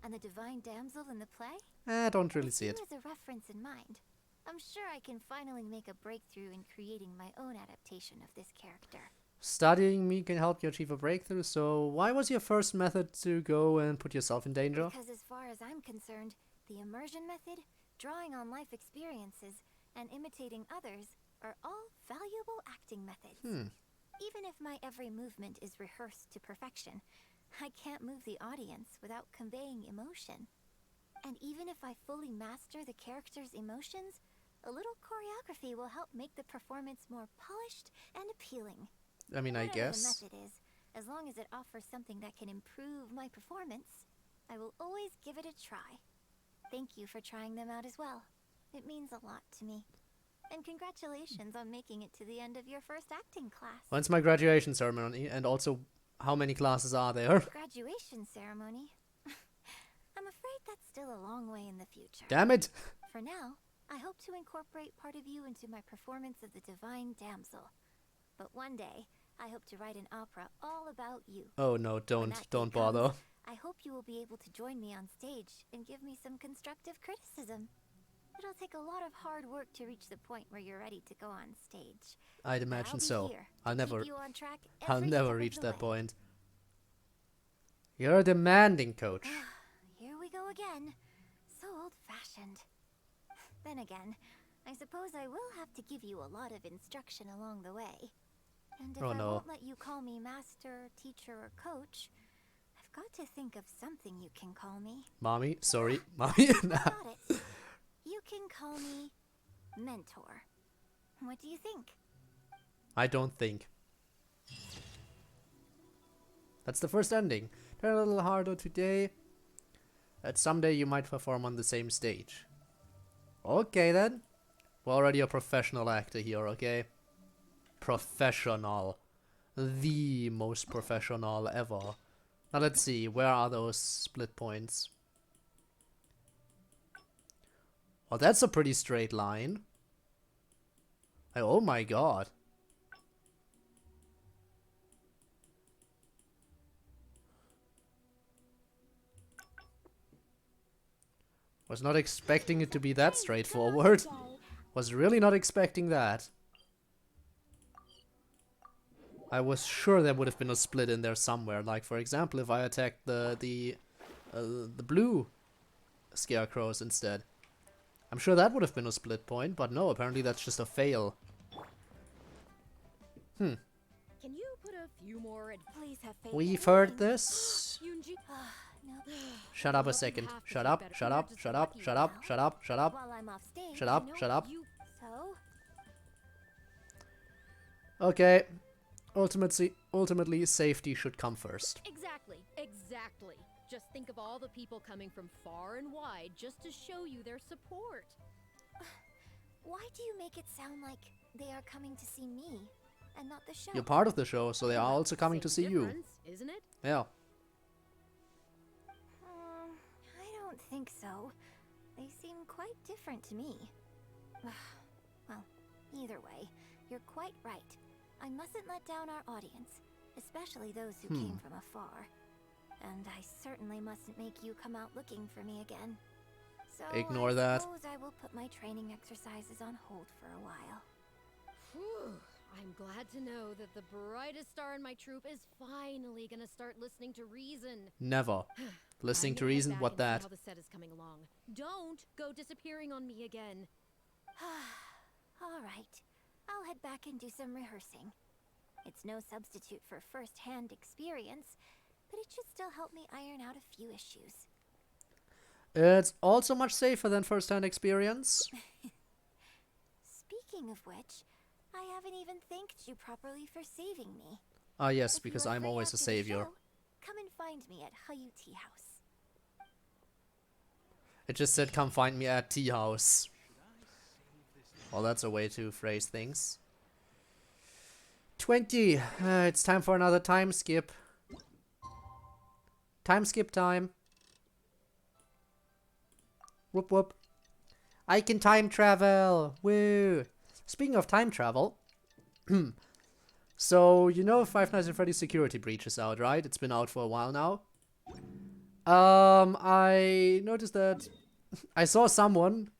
S4: and the divine damsel in the play?
S1: I don't really see
S4: With
S1: it.
S4: you as a reference in mind, I'm sure I can finally make a breakthrough in creating my own adaptation of this character.
S1: Studying me can help you achieve a breakthrough, so why was your first method to go and put yourself in danger?
S4: Because as far as I'm concerned, the immersion method, drawing on life experiences, and imitating others are all valuable acting methods. Even if my every movement is rehearsed to perfection, I can't move the audience without conveying emotion. And even if I fully master the character's emotions, a little choreography will help make the performance more polished and appealing.
S1: I mean, I
S4: Whatever
S1: guess.
S4: the method is, as long as it offers something that can improve my performance, I will always give it a try. Thank you for trying them out as well. It means a lot to me. And congratulations on making it to the end of your first acting class.
S1: When's my graduation ceremony? And also, how many classes are there?
S4: Graduation ceremony? I'm afraid that's still a long way in the future.
S1: Damn it!
S4: For now, I hope to incorporate part of you into my performance of the Divine Damsel. But one day, I hope to write an opera all about you.
S1: Oh no,
S4: When
S1: don't
S4: that day
S1: don't
S4: comes,
S1: bother.
S4: I hope you will be able to join me on stage and give me some constructive criticism. It'll take a lot of hard work to reach the point where you're ready to go on stage.
S1: I'd
S4: But
S1: imagine
S4: I'll be
S1: so.
S4: here
S1: I'll
S4: to
S1: never
S4: keep you on track
S1: I'll
S4: every
S1: never
S4: step of
S1: reach
S4: the
S1: that
S4: way.
S1: point. You're a demanding coach.
S4: Here we go again. So old-fashioned. Then again, I suppose I will have to give you a lot of instruction along the way. And if
S1: Oh,
S4: I
S1: no.
S4: won't let you call me master, teacher, or coach, I've got to think of something you can call me.
S1: Mommy, sorry. Mommy.
S4: Got it. You can call me mentor. What do you think?
S1: I don't think. That's the first ending. Try a little harder today. That someday you might perform on the same stage. Okay then. We're already a professional actor here, okay? Professional. The most professional ever. Now let's see, where are those split points? Oh, that's a pretty straight line. Oh my god. Was not expecting it to be that straightforward. Was really not expecting that. I was sure there would have been a split in there somewhere. Like, for example, if I attacked the blue scarecrows instead. I'm sure that would have been a split point, but no, apparently that's just a fail.
S2: Can you put a few more
S3: Please have faith.
S1: We've heard this.
S2: Yunji?
S4: No.
S1: Shut up a
S2: Well, you
S1: second.
S2: have to
S1: Shut
S2: do
S1: up,
S2: better.
S1: shut
S2: You're
S1: up,
S2: just
S1: shut up,
S2: lucky
S1: shut up,
S2: now.
S1: shut up, shut up.
S4: While I'm off stage,
S1: Shut up,
S4: you know,
S1: shut up.
S4: So,
S1: Okay. Ultimately, safety should come first.
S2: Exactly. Just think of all the people coming from far and wide just to show you their support.
S4: why do you make it sound like they are coming to see me and not the show?
S1: You're part of the show, so they are also coming to see
S2: Same
S1: you.
S2: difference, isn't it?
S1: Yeah.
S4: I don't think so. They seem quite different to me. Well, either way, you're quite right. I mustn't let down our audience, especially those who came from afar. And I certainly mustn't make you come out looking for me again. So
S1: Ignore
S4: I
S1: that.
S4: suppose I will put my training exercises on hold for a while.
S2: Whew. I'm glad to know that the brightest star in my troop is finally gonna start listening to reason.
S1: Never. Listening
S2: I'm
S1: to
S2: gonna head
S1: reason,
S2: back
S1: what
S2: and see
S1: that?
S2: how the set is coming along. Don't go disappearing on me again.
S4: All right. I'll head back and do some rehearsing. It's no substitute for first-hand experience, but it should still help me iron out a few issues.
S1: It's also much safer than first-hand experience.
S4: Speaking of which, I haven't even thanked you properly for saving me.
S1: Ah yes,
S4: If you
S1: because
S4: are
S1: I'm
S4: free
S1: always a
S4: after the
S1: savior.
S4: show, come and find me at Hayu Tea House.
S1: It just said come find me at tea house. Well, that's a way to phrase things. 20. It's time for another time skip. Time skip time. Whoop whoop. I can time travel. Woo. Speaking of time travel. So, you know Five Nights at Freddy's Security Breach is out, right? It's been out for a while now. I noticed that I saw someone.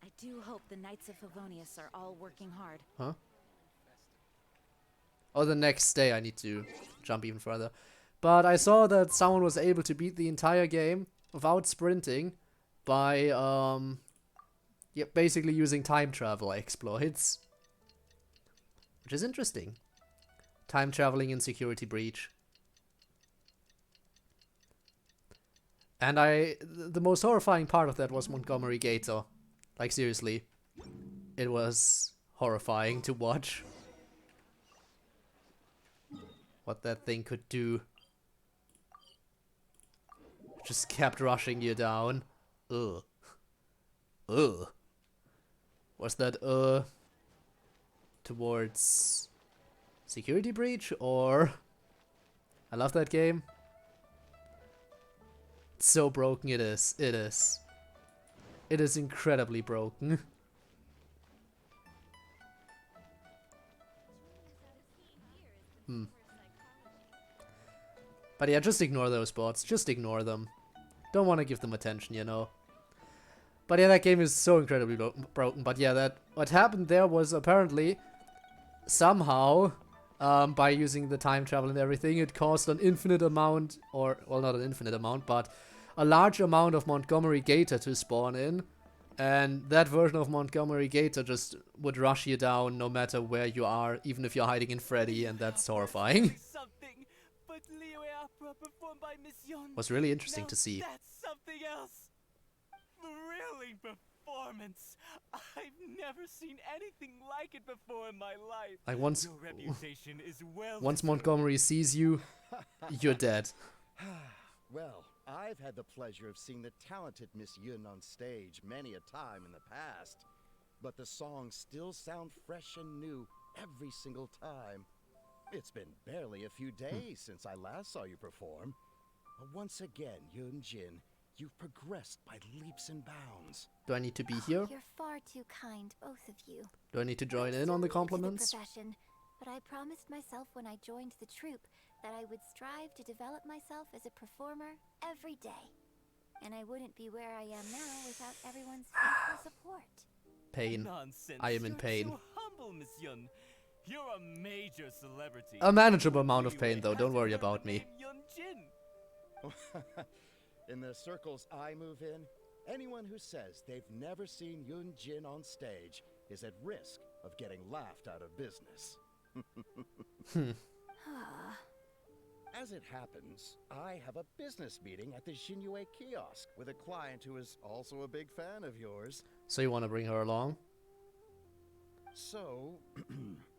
S3: I do hope the Knights of Favonius are all working hard.
S1: Huh? Oh, the next day I need to jump even further. But I saw that someone was able to beat the entire game without sprinting by, yeah, basically using time travel exploits. Which is interesting. Time traveling in Security Breach. And the most horrifying part of that was Montgomery Gator. Like, seriously. It was horrifying to watch. What that thing could do. Just kept rushing you down. Ugh. Ugh. Was that, towards Security Breach, or... I love that game. It's so broken, it is. It is. It is incredibly broken. But yeah, just ignore those bots. Just ignore them. Don't want to give them attention, you know. But yeah, that game is so incredibly broken. But yeah, what happened there was apparently somehow, by using the time travel and everything, it caused an infinite amount, or, well, not an infinite amount, but a large amount of Montgomery Gator to spawn in. And that version of Montgomery Gator just would rush you down no matter where you are, even if you're hiding in Freddy, and that's horrifying.
S5: But Liyue opera performed by Miss Yun.
S1: Was really interesting
S5: Now
S1: to see.
S5: That's something else. Thrilling performance. I've never seen anything like it before in my life.
S1: Like
S5: Your reputation is well
S1: once
S5: deserved.
S1: Montgomery sees you, you're dead.
S6: Well, I've had the pleasure of seeing the talented Miss Yun on stage many a time in the past. But the songs still sound fresh and new every single time. It's been barely a few days since I last saw you perform. But once again, Yun Jin, you've progressed by leaps and bounds.
S1: Do I need to be here?
S4: You're far too kind, both of you.
S1: Do I need to join
S4: I'm
S1: in on the
S4: still new to
S1: compliments?
S4: profession, but I promised myself when I joined the troupe that I would strive to develop myself as a performer every day. And I wouldn't be where I am now without everyone's faithful support.
S1: Pain.
S5: Nonsense.
S1: I am in
S5: You're
S1: pain.
S5: so humble, Miss Yun. You're a major celebrity.
S1: A manageable amount of
S5: Liyue
S1: pain, though. Don't
S5: hasn't
S1: worry
S5: heard
S1: about
S5: the
S1: me.
S5: name Yun Jin.
S6: In the circles I move in, anyone who says they've never seen Yun Jin on stage is at risk of getting laughed out of business. As it happens, I have a business meeting at the Liyue kiosk with a client who is also a big fan of yours.
S1: So you want to bring her along?
S6: So,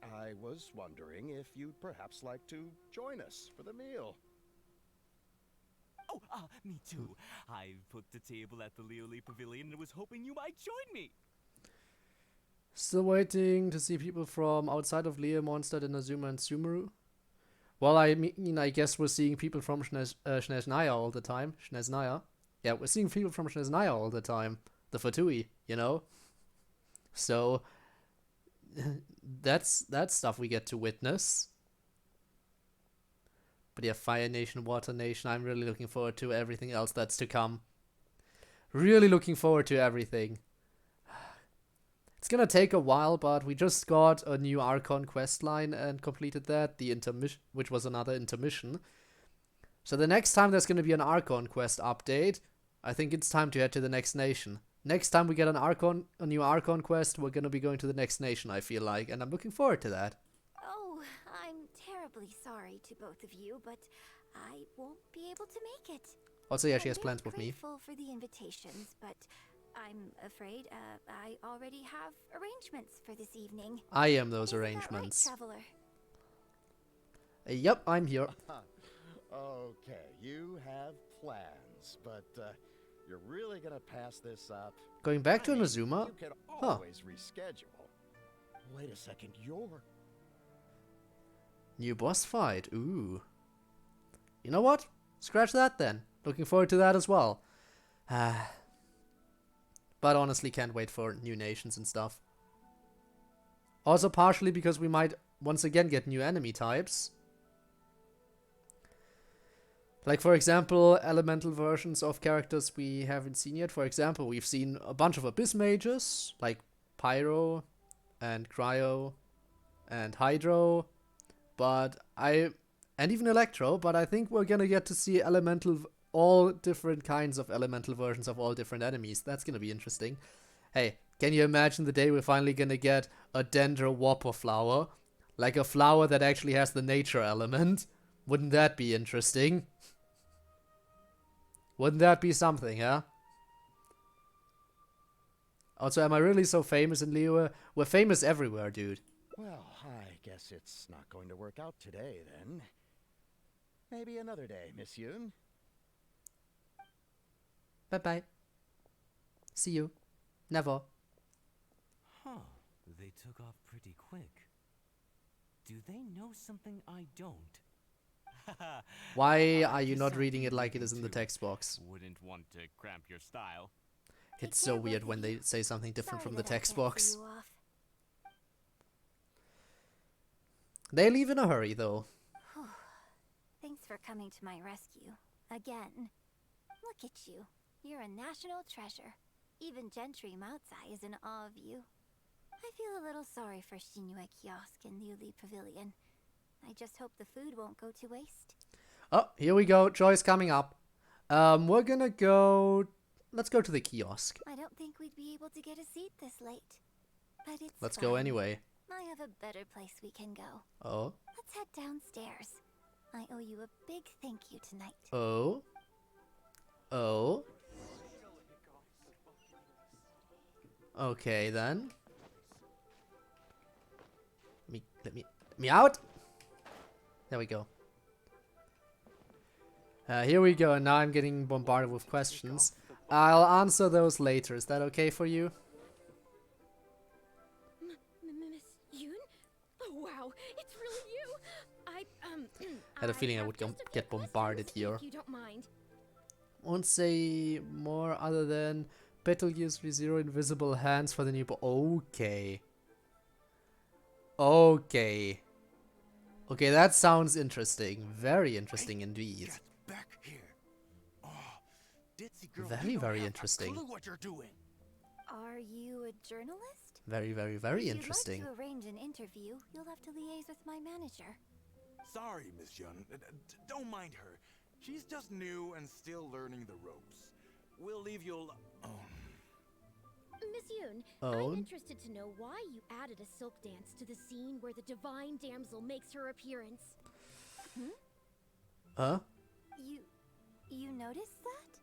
S6: I was wondering if you'd perhaps like to join us for the meal.
S5: Oh, me too. I put the table at the Liyue Pavilion and was hoping you might join me.
S1: Still waiting to see people from outside of Liyue, Mondstadt, Inazuma, and Sumeru. Well, I mean, I guess we're seeing people from Snezhnaya all the time. Snezhnaya. Yeah, we're seeing people from Snezhnaya all the time. The Fatui, you know? So, that's stuff we get to witness. But yeah, Fire Nation, Water Nation, I'm really looking forward to everything else that's to come. Really looking forward to everything. It's gonna take a while, but we just got a new Archon quest line and completed that, the intermission, which was another intermission. So the next time there's gonna be an Archon quest update, I think it's time to head to the next nation. Next time we get a new Archon quest, we're gonna be going to the next nation, I feel like, and I'm looking forward to that.
S4: Oh, I'm terribly sorry to both of you, but I won't be able to make it.
S1: Also, yeah, she
S4: I'm
S1: has plans with
S4: very
S1: me.
S4: grateful for the invitations, but I'm afraid I already have arrangements for this evening.
S1: I am those
S4: Isn't that right,
S1: arrangements.
S4: traveler?
S1: Yep, I'm here.
S6: Okay, you have plans, but you're really gonna pass this up?
S1: Going back to
S6: I mean,
S1: Inazuma?
S6: You can
S1: Huh.
S6: always reschedule. Wait a second, you're...
S1: New boss fight. Ooh. You know what? Scratch that then. Looking forward to that as well. But honestly, can't wait for new nations and stuff. Also partially because we might once again get new enemy types. Like, for example, elemental versions of characters we haven't seen yet. For example, we've seen a bunch of Abyss Mages, like Pyro and Cryo and Hydro, and even Electro, but I think we're gonna get to see all different kinds of elemental versions of all different enemies. That's gonna be interesting. Hey, can you imagine the day we're finally gonna get a Dendro Whopper flower? Like a flower that actually has the nature element? Wouldn't that be interesting? Wouldn't that be something, huh? Also, am I really so famous in Liyue? We're famous everywhere, dude.
S6: Well, I guess it's not going to work out today, then. Maybe another day, Miss Yoon.
S1: Bye-bye. See you. Never.
S5: Huh. They took off pretty quick. Do they know something I don't?
S1: Why
S5: I
S1: are you
S5: just
S1: not
S5: have
S1: reading
S5: to
S1: it like it
S5: look
S1: is in the
S5: into
S1: text box?
S5: Wouldn't want to cramp your style.
S1: It's
S4: Take
S1: so
S4: care,
S1: weird
S4: both
S1: when
S4: of
S1: they
S4: you.
S1: say something different
S4: Sorry
S1: from the
S4: that I
S1: text
S4: can't
S1: box.
S4: see you off.
S1: They leave in a hurry, though.
S4: Thanks for coming to my rescue. Again. Look at you. You're a national treasure. Even Gentry Moutsai is in awe of you. I feel a little sorry for Shinue Kiosk and Liyue Pavilion. I just hope the food won't go to waste.
S1: Oh, here we go. Joy's coming up. We're gonna go... Let's go to the kiosk.
S4: I don't think we'd be able to get a seat this late. But it's
S1: Let's go
S4: fine.
S1: anyway.
S4: I have a better place we can go.
S1: Oh.
S4: Let's head downstairs. I owe you a big thank you tonight.
S1: Oh. Oh. Okay, then. Let me out. There we go. Here we go, and now I'm getting bombarded with questions. I'll answer those later. Is that okay for you?
S2: Miss Yoon? Oh wow, it's really you.
S1: Had a feeling I would
S2: have just a few
S1: get bombarded
S2: questions,
S1: here.
S2: If you don't mind.
S1: Won't say more other than Betelgeuse with 0 invisible hands for the new Okay. Okay. Okay, that sounds interesting. Very interesting indeed.
S6: Get back here. Oh, ditzy girl,
S1: Very,
S6: you don't
S1: very
S6: have
S1: interesting.
S6: A clue what you're doing.
S4: Are you a journalist?
S1: Very, very, very
S4: If
S1: interesting.
S4: you'd like to arrange an interview, you'll have to liaise with my manager.
S7: Sorry, Miss Young. Don't mind her. She's just new and still learning the ropes. We'll leave you alone.
S2: Miss Yoon,
S1: Oh.
S2: I'm interested to know why you added a silk dance to the scene where the divine damsel makes her appearance.
S1: Huh?
S4: You noticed that?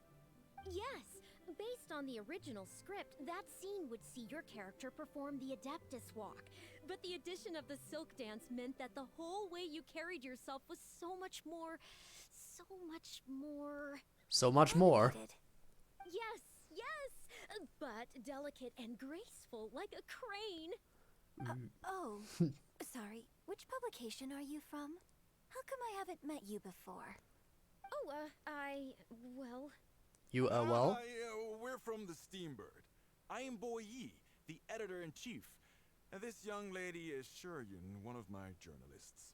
S2: Yes, based on the original script, that scene would see your character perform the Adeptus Walk. But the addition of the silk dance meant that the whole way you carried yourself was so much more...
S1: So much more.
S4: Animated.
S2: Yes, but delicate and graceful, like a crane.
S4: Oh, sorry. Which publication are you from? How come I haven't met you before?
S2: Oh, well...
S1: You, well?
S7: We're from the Steambird. I am Boy Yi, the editor-in-chief. And this young lady is Shuryun, one of my journalists.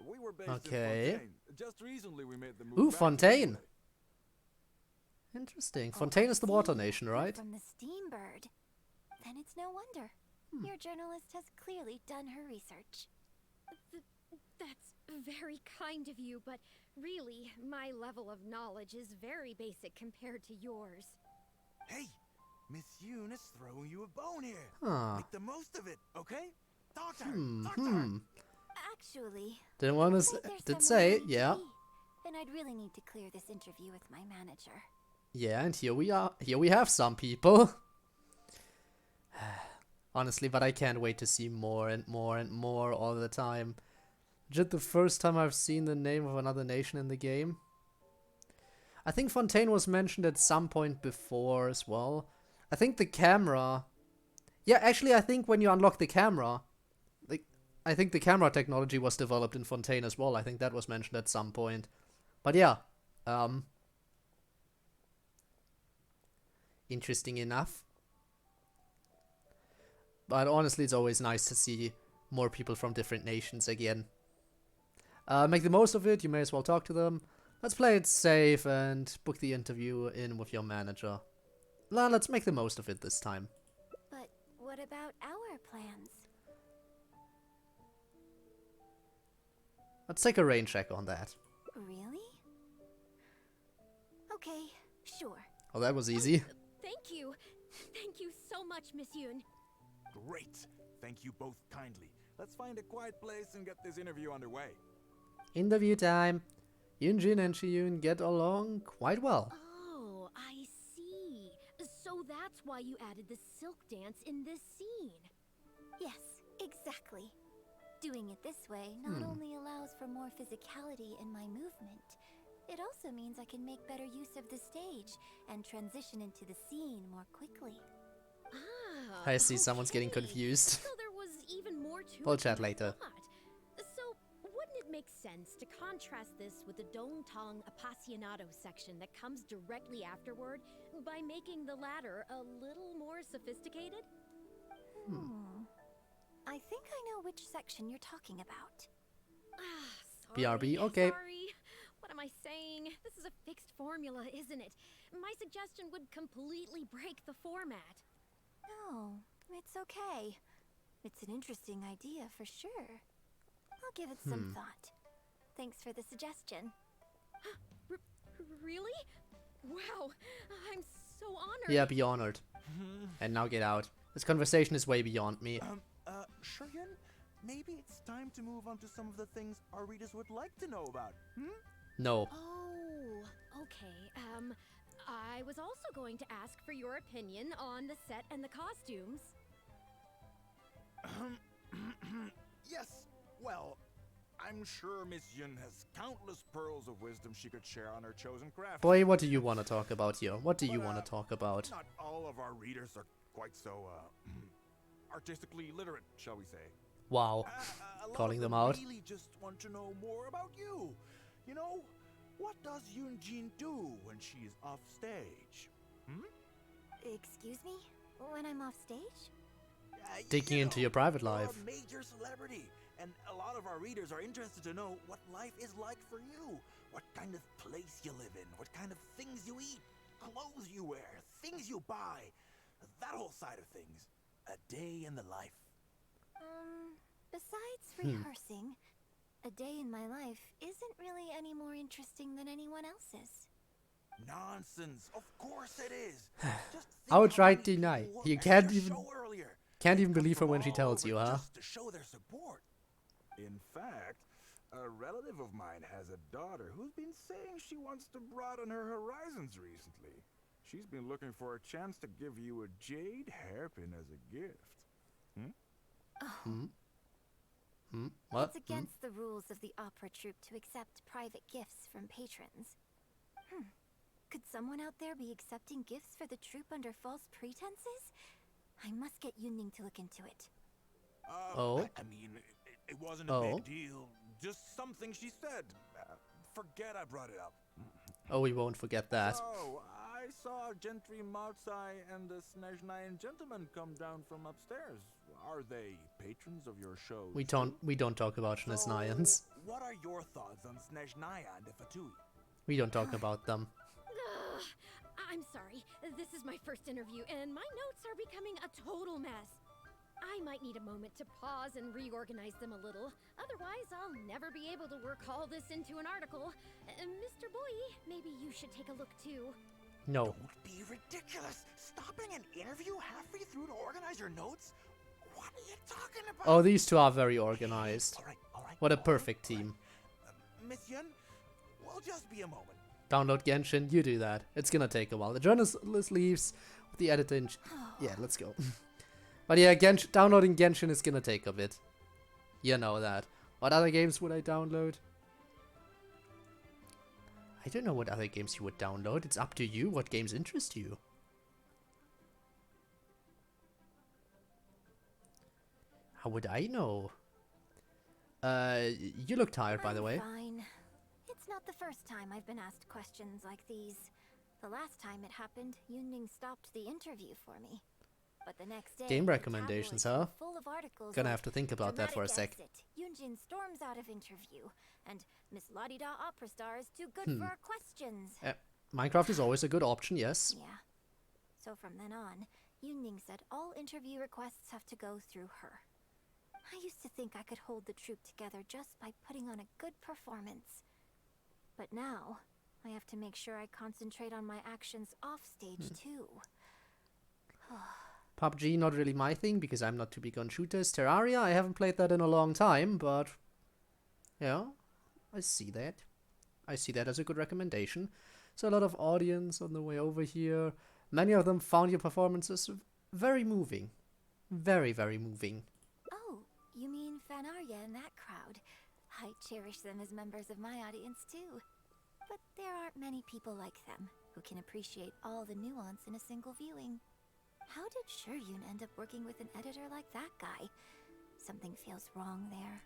S7: We were based
S1: Okay.
S7: in Fontaine. Just recently we made the move
S1: Ooh,
S7: back to
S1: Fontaine.
S7: Liyue.
S1: Interesting.
S4: Oh,
S1: Fontaine
S4: I
S1: is the water
S4: see.
S1: nation,
S4: You're
S1: right?
S4: from the Steambird. Then it's no wonder. Your journalist has clearly done her research.
S2: That's very kind of you, but really, my level of knowledge is very basic compared to yours.
S7: Hey, Miss Yoon is throwing you a bone here.
S1: Huh.
S7: Make the most of it, okay? Talk to her. Talk to her.
S4: Actually,
S1: Didn't want
S4: looks
S1: to
S4: like there's
S1: did
S4: somewhere I
S1: say,
S4: need to
S1: yeah.
S4: be. Then I'd really need to clear this interview with my manager.
S1: Yeah, and here we are. Here we have some people. Honestly, but I can't wait to see more and more and more all the time. Just the first time I've seen the name of another nation in the game. I think Fontaine was mentioned at some point before as well. I think the camera... Yeah, actually, I think when you unlock the camera... I think the camera technology was developed in Fontaine as well. I think that was mentioned at some point. But yeah. Interesting enough. But honestly, it's always nice to see more people from different nations again. Make the most of it. You may as well talk to them. Let's play it safe and book the interview in with your manager. Let's make the most of it this time.
S4: But what about our plans?
S1: Let's take a rain check on that.
S4: Really? Okay, sure.
S1: Oh, that was easy.
S2: Thank you. Thank you so much, Miss Yoon.
S7: Great. Thank you both kindly. Let's find a quiet place and get this interview underway.
S1: Interview time. Yunjin and Shiyun get along quite well.
S2: Oh, I see. So that's why you added the silk dance in this scene.
S4: Yes, exactly. Doing it this way not only allows for more physicality in my movement, it also means I can make better use of the stage and transition into the scene more quickly.
S2: Ah,
S1: I see someone's getting
S2: okay.
S1: confused.
S2: So there was even more to
S1: We'll
S2: it
S1: chat
S2: than I
S1: later.
S2: thought. So wouldn't it make sense to contrast this with the Dongtong Appassionato section that comes directly afterward by making the latter a little more sophisticated?
S4: I think I know which section you're talking about.
S1: BRB, okay.
S2: Sorry. What am I saying? This is a fixed formula, isn't it? My suggestion would completely break the format.
S4: No, it's okay. It's an interesting idea for sure. I'll give it some thought. Thanks for the suggestion.
S2: Really? Wow, I'm so honored.
S1: Yeah, be honored. And now get out. This conversation is way beyond me.
S7: Shuryun, maybe it's time to move on to some of the things our readers would like to know about.
S1: No.
S2: Oh, okay. I was also going to ask for your opinion on the set and the costumes.
S7: Yes, well, I'm sure Miss Yun has countless pearls of wisdom she could share on her chosen craft.
S1: Boy, what do you want to talk about here? What do you want to talk about?
S7: Not all of our readers are quite so, artistically literate, shall we say.
S1: Wow.
S7: A lot
S1: Calling
S7: of
S1: them out.
S7: really just want to know more about you. You know, what does Yoonjin do when she is off stage?
S4: Excuse me? When I'm off stage?
S1: Digging into your private life.
S7: You're a major celebrity, and a lot of our readers are interested to know what life is like for you. What kind of place you live in, what kind of things you eat, clothes you wear, things you buy. That whole side of things. A day in the life.
S4: Besides rehearsing, a day in my life isn't really any more interesting than anyone else's.
S7: Nonsense. Of course it is. Just think
S1: Outright
S7: how many
S1: deny.
S7: people were
S1: You
S7: at
S1: can't
S7: your
S1: even-
S7: show earlier.
S1: Can't
S7: They
S1: even
S7: come
S1: believe her
S7: from
S1: when she
S7: all
S1: tells
S7: over
S1: you, huh?
S7: Just to show their support. In fact, a relative of mine has a daughter who's been saying she wants to broaden her horizons recently. She's been looking for a chance to give you a jade hairpin as a gift.
S1: What?
S4: It's against the rules of the opera troupe to accept private gifts from patrons. Could someone out there be accepting gifts for the troupe under false pretenses? I must get Yunning to look into it.
S1: Oh.
S7: I mean, it wasn't a
S1: Oh.
S7: big deal. Just something she said. Forget I brought it up.
S1: Oh, we won't forget that.
S7: So, I saw Gentry Maltsai and the Snezhnayan gentleman come down from upstairs. Are they patrons of your show?
S1: We don't talk about Shnesnayans.
S7: What are your thoughts on Snezhnaya and the Fatui?
S1: We don't talk about them.
S2: I'm sorry. This is my first interview, and my notes are becoming a total mess. I might need a moment to pause and reorganize them a little. Otherwise, I'll never be able to work all this into an article. Mr. Boye, maybe you should take a look too.
S1: No.
S7: Don't be ridiculous. Stopping an interview halfway through to organize your notes? What are you talking about?
S1: Oh, these two are very organized.
S7: All right, all right.
S1: What a
S7: all
S1: perfect
S7: right.
S1: team.
S7: Miss Yun, we'll just be a moment.
S1: Download Genshin, you do that. It's gonna take a while. The journalist leaves with the editor in... Yeah, let's go. But yeah, downloading Genshin is gonna take a bit. You know that. What other games would I download? I don't know what other games you would download. It's up to you what games interest you. How would I know? You look tired, by the way.
S4: Fine. It's not the first time I've been asked questions like these. The last time it happened, Yunning stopped the interview for me. But the next day,
S1: Game
S4: the
S1: recommendations,
S4: tabloids
S1: huh?
S4: were full of articles
S1: Gonna
S4: like,
S1: have to think about that for a sec.
S4: "Dramatic exit, Yunjin storms out of interview, and Miss Ladida opera star is too good for our questions."
S1: Minecraft is always a good option, yes.
S4: Yeah. So from then on, Yunning said all interview requests have to go through her. I used to think I could hold the troupe together just by putting on a good performance. But now, I have to make sure I concentrate on my actions off stage too.
S1: PUBG, not really my thing, because I'm not too big on shooters. Terraria, I haven't played that in a long time, but... yeah, I see that. I see that as a good recommendation. So a lot of audience on the way over here. Many of them found your performances very moving. Very, very moving.
S4: Oh, you mean Fanarya and that crowd. I cherish them as members of my audience too. But there aren't many people like them who can appreciate all the nuance in a single viewing. How did Shiryun end up working with an editor like that guy? Something feels wrong there.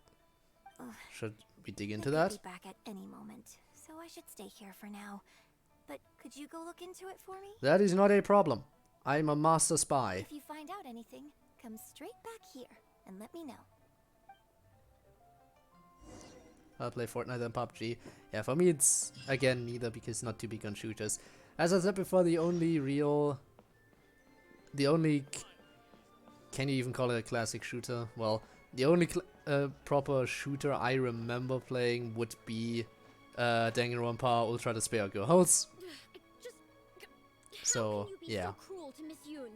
S4: Ugh.
S1: Should we dig into
S4: They
S1: that?
S4: could be back at any moment, so I should stay here for now. But could you go look into it for me?
S1: That is not a problem. I'm a master spy.
S4: If you find out anything, come straight back here and let me know.
S1: I'll play Fortnite and PUBG. Yeah, for me it's, again, neither, because not too big on shooters. As I said before, the only real... can you even call it a classic shooter? Well, the only proper shooter I remember playing would be Danganronpa Ultra Despair Girls. So,
S2: How can you be
S1: yeah.
S2: so cruel to Miss Yun?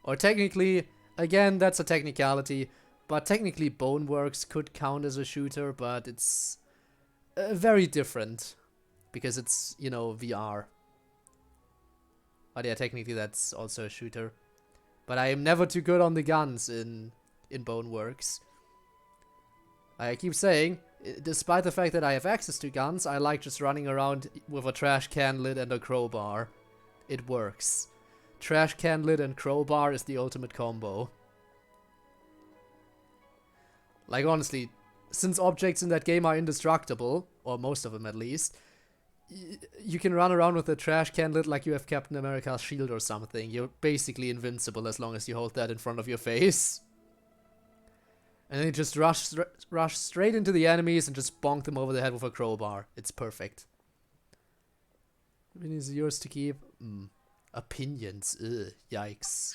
S1: Or technically, again, that's a technicality, but technically Boneworks could count as a shooter, but it's very different, because it's, you know, VR. But yeah, technically that's also a shooter. But I am never too good on the guns in Boneworks. I keep saying, despite the fact that I have access to guns, I like just running around with a trash can lid and a crowbar. It works. Trash can lid and crowbar is the ultimate combo. Like honestly, since objects in that game are indestructible, or most of them at least, you can run around with a trash can lid like you have Captain America's shield or something. You're basically invincible as long as you hold that in front of your face. And then you just rush straight into the enemies and just bonk them over the head with a crowbar. It's perfect. It is yours to keep. Opinions. Ugh, yikes.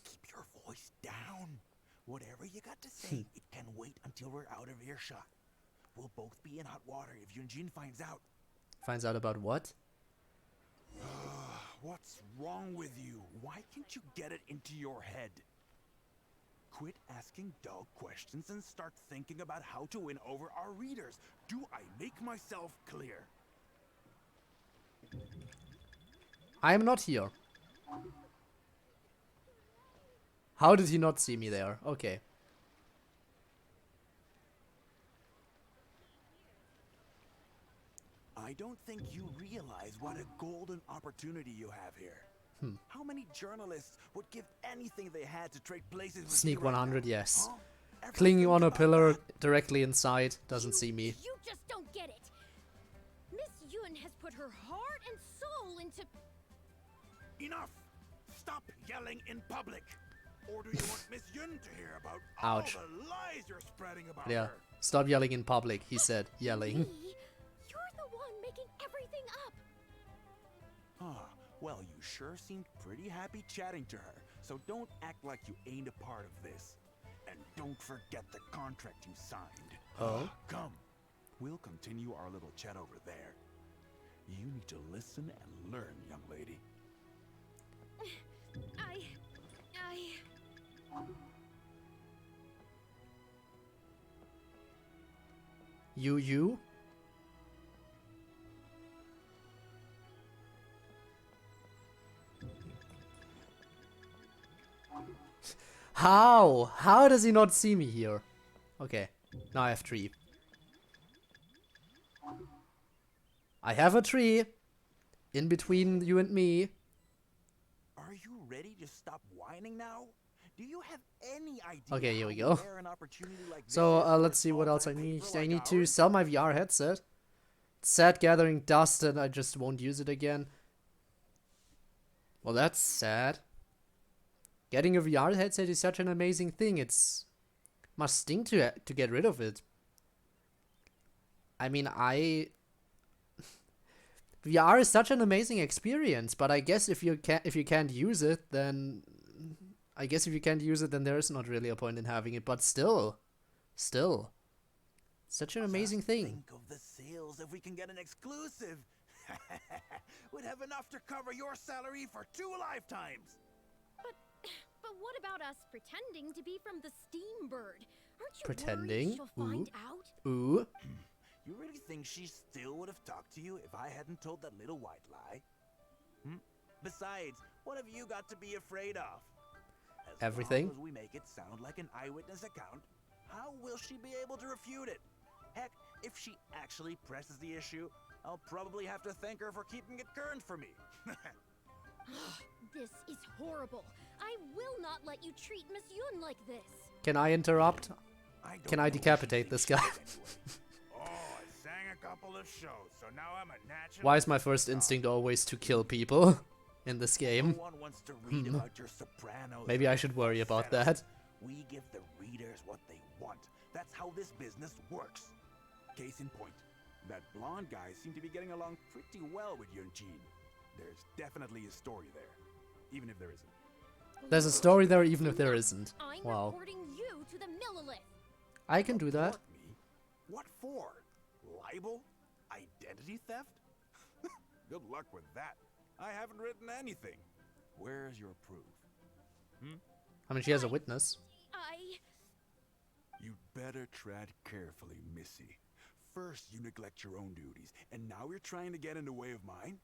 S7: Keep your voice down. Whatever you got to say, it can wait until we're out of earshot. We'll both be in hot water if Yunjin finds out.
S1: Finds out about what?
S7: What's wrong with you? Why can't you get it into your head? Quit asking dog questions and start thinking about how to win over our readers. Do I make myself clear?
S1: I am not here. How did he not see me there? Okay.
S7: I don't think you realize what a golden opportunity you have here. How many journalists would give anything they had to trade places with
S1: Sneak
S7: you right
S1: 100,
S7: now?
S1: yes.
S7: Huh? Ever
S1: Clinging
S7: think
S1: on a
S7: about
S1: pillar
S7: that?
S1: directly inside, doesn't see me.
S2: You just don't get it. Miss Yun has put her heart and soul into...
S7: Enough! Stop yelling in public! Or do you want Miss Yun to hear about
S1: Ouch.
S7: all the lies you're spreading about
S1: Yeah.
S7: her?
S1: Stop yelling in public, he said. Yelling.
S2: Me? You're the one making everything up.
S7: Well, you sure seemed pretty happy chatting to her, so don't act like you ain't a part of this. And don't forget the contract you signed.
S1: Oh?
S7: Come, we'll continue our little chat over there. You need to listen and learn, young lady.
S1: You? How? How does he not see me here? Okay, now I have tree. I have a tree in between you and me.
S7: Are you ready to stop whining now? Do you have any idea?
S1: Okay, here we
S7: how
S1: go.
S7: rare an opportunity like this
S1: So
S7: is for a
S1: let's see what else I
S7: small-time
S1: need.
S7: paper
S1: I
S7: like
S1: need to
S7: ours?
S1: sell my VR headset. It's sad gathering dust and I just won't use it again. Well, that's sad. Getting a VR headset is such an amazing thing. It's must sting to get rid of it. I mean, VR is such an amazing experience, but I guess if you can't use it, then there is not really a point in having it. But still, such an amazing
S7: Just
S1: thing.
S7: Think of the sales if we can get an exclusive. We'd have enough to cover your salary for 2 lifetimes.
S2: But what about us pretending to be from the Steam Bird? Aren't you
S1: Pretending?
S2: worried she'll find out?
S1: Ooh.
S7: You really think she still would have talked to you if I hadn't told that little white lie? Besides, what have you got to be afraid of? As
S1: Everything.
S7: long as we make it sound like an eyewitness account, how will she be able to refute it? Heck, if she actually presses the issue, I'll probably have to thank her for keeping it current for me.
S2: This is horrible. I will not let you treat Miss Yun like this.
S1: Can I interrupt? Can I
S7: know who she
S1: decapitate
S7: thinks
S1: this guy?
S7: she is anyway. Oh, I sang a couple of shows, so now I'm a natural.
S1: Why is my first instinct always to kill people in this game?
S7: No one wants to read about your Sopranos.
S1: Maybe I should worry about that.
S7: We give the readers what they want. That's how this business works. Case in point, that blonde guy seemed to be getting along pretty well with Yunjin. There's definitely a story there, even if there isn't.
S1: There's a story there even if there isn't.
S2: I'm
S1: Wow.
S2: reporting you to the Millilith.
S1: I can do that.
S7: Report me? What for? Libel? Identity theft? Good luck with that. I haven't written anything. Where's your proof?
S1: I mean, she has a witness.
S7: You'd better tread carefully, Missy. First, you neglect your own duties, and now you're trying to get in the way of mine?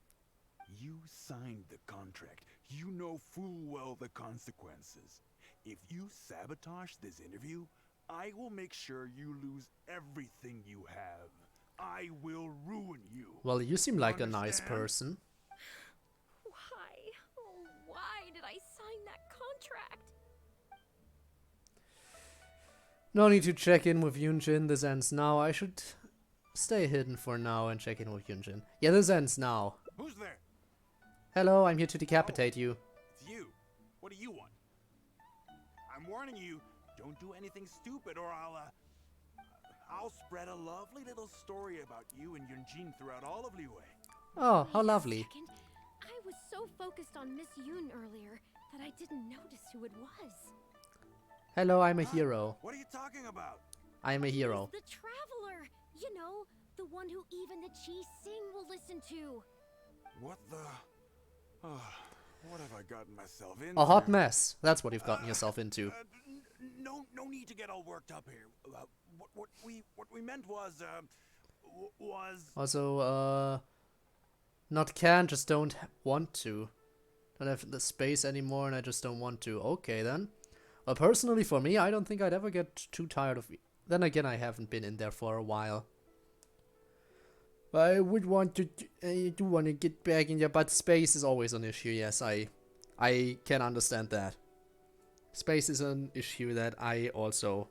S7: You signed the contract. You know full well the consequences. If you sabotage this interview, I will make sure you lose everything you have. I will ruin you.
S1: Well, you seem like a nice
S7: Understand?
S1: person.
S2: Why? Oh, why did I sign that contract?
S1: No need to check in with Yunjin. This ends now. I should stay hidden for now and check in with Yunjin. Yeah, this ends now.
S7: Who's there?
S1: Hello, I'm here to decapitate you.
S7: It's you. What do you want? I'm warning you, don't do anything stupid or I'll spread a lovely little story about you and Yunjin throughout all of Liyue.
S1: Oh, how
S2: Wait a
S1: lovely.
S2: second. I was so focused on Miss Yoon earlier that I didn't notice who it was.
S1: Hello, I'm a hero.
S7: What are you talking about?
S1: I'm a hero.
S2: The Traveler. You know, the one who even the Chi Sing will listen to.
S7: What the... Oh, what have I gotten myself into?
S1: A hot mess. That's what you've gotten yourself into.
S7: No need to get all worked up here. What we meant was
S1: Also, not can, just don't want to. Don't have the space anymore and I just don't want to. Okay then. Well, personally for me, I don't think I'd ever get too tired of... Then again, I haven't been in there for a while. I would want to... I do want to get back in there, but space is always an issue, yes, I can understand that. Space is an issue that I also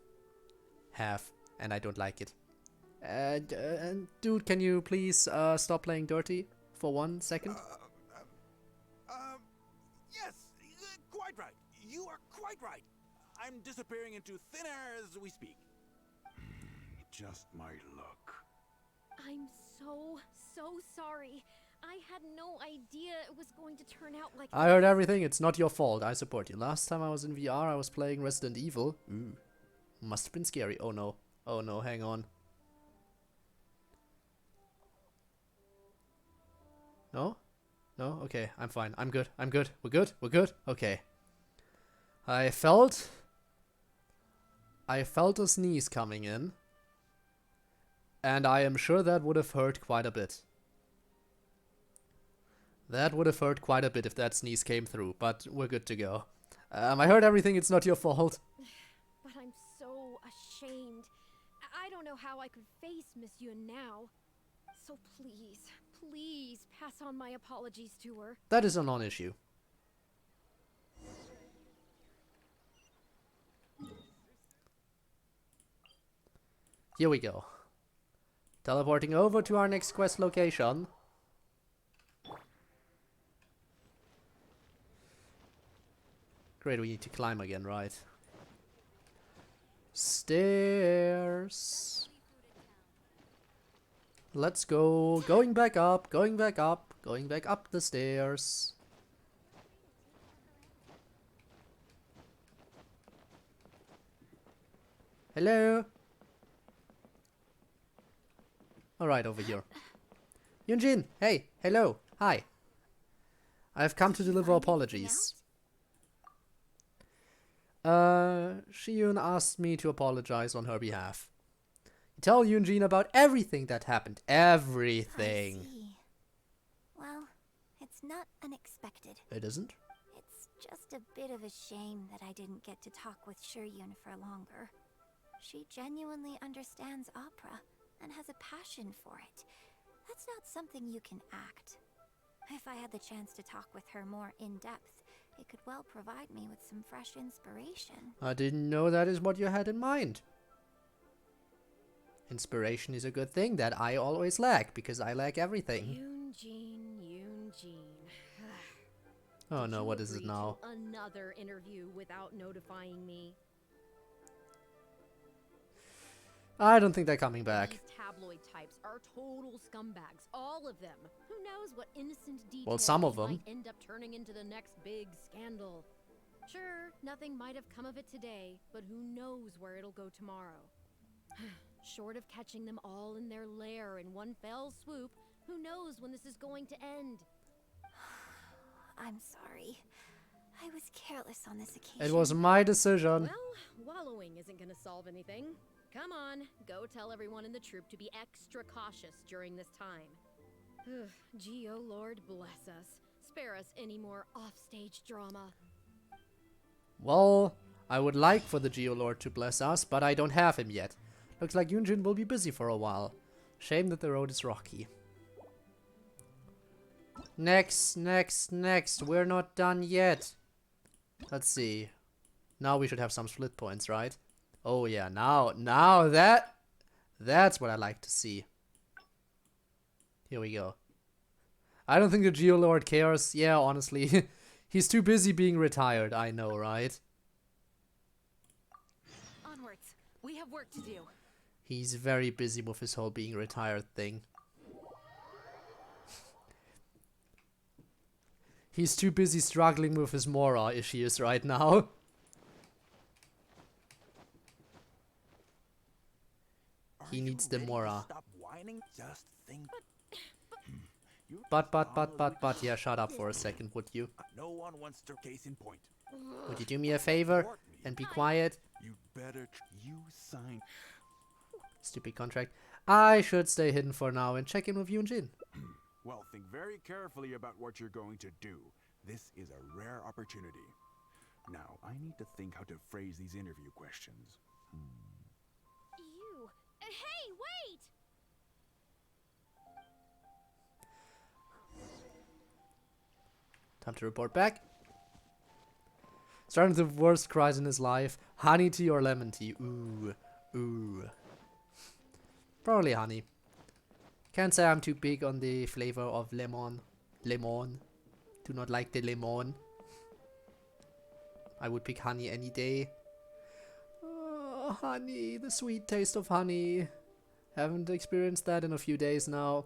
S1: have, and I don't like it. Dude, can you please stop playing dirty for 1 second?
S7: yes, quite right. You are quite right. I'm disappearing into thin air as we speak. Just my luck.
S2: I'm so sorry. I had no idea it was going to turn out like
S1: I heard everything. It's not your fault. I support you. Last time I was in VR, I was playing Resident Evil. Ooh. Must have been scary. Oh no. Oh no, hang on. No? No? Okay, I'm fine. I'm good. I'm good. We're good. We're good. Okay. I felt a sneeze coming in. And I am sure that would have hurt quite a bit. That would have hurt quite a bit if that sneeze came through, but we're good to go. I heard everything. It's not your fault.
S2: But I'm so ashamed. I don't know how I could face Miss Yun now. So please, please pass on my apologies to her.
S1: That is a non-issue. Here we go. Teleporting over to our next quest location. Great, we need to climb again, right? Stairs. Let's go. Going back up, going back up, going back up the stairs. Hello? Alright, over here. Yunjin, hey, hello, hi. I've come to deliver apologies. Shiyun asked me to apologize on her behalf. Tell Yunjin about everything that happened. Everything.
S4: I see. Well, it's not unexpected.
S1: It isn't?
S4: It's just a bit of a shame that I didn't get to talk with Shiryun for longer. She genuinely understands opera and has a passion for it. That's not something you can act. If I had the chance to talk with her more in depth, it could well provide me with some fresh inspiration.
S1: I didn't know that is what you had in mind. Inspiration is a good thing that I always lack, because I lack everything.
S2: Yunjin.
S1: Oh no, what is it now?
S2: Another interview without notifying me.
S1: I don't think they're coming back.
S2: These tabloid types are total scumbags, all of them. Who knows what innocent detail
S1: Well, some of them
S2: might end up turning into the next big scandal. Sure, nothing might have come of it today, but who knows where it'll go tomorrow. Short of catching them all in their lair in one fell swoop, who knows when this is going to end?
S4: I'm sorry. I was careless on this occasion.
S1: It was my decision.
S2: Well, wallowing isn't gonna solve anything. Come on, go tell everyone in the troop to be extra cautious during this time. Gee, oh Lord, bless us. Spare us any more offstage drama.
S1: Well, I would like for the Geolord to bless us, but I don't have him yet. Looks like Yunjin will be busy for a while. Shame that the road is rocky. Next. We're not done yet. Let's see. Now we should have some split points, right? Oh yeah, now that's what I like to see. Here we go. I don't think the Geolord cares. Yeah, honestly. He's too busy being retired, I know, right?
S3: Onwards. We have work to do.
S1: He's very busy with his whole being retired thing. He's too busy struggling with his Mora issues right now. He needs the Mora.
S7: Stop whining. Just think.
S1: But, yeah, shut up for a second, would you?
S7: No one wants to case in point.
S1: Would you do me a favor and be quiet?
S7: You better. You sign.
S1: Stupid contract. I should stay hidden for now and check in with Yunjin.
S7: Well, think very carefully about what you're going to do. This is a rare opportunity. Now, I need to think how to phrase these interview questions.
S2: You. Hey, wait!
S1: Time to report back. Starting the worst cries in his life. Honey tea or lemon tea? Ooh. Probably honey. Can't say I'm too big on the flavor of lemon. Do not like the lemon. I would pick honey any day. Oh, honey. The sweet taste of honey. Haven't experienced that in a few days now.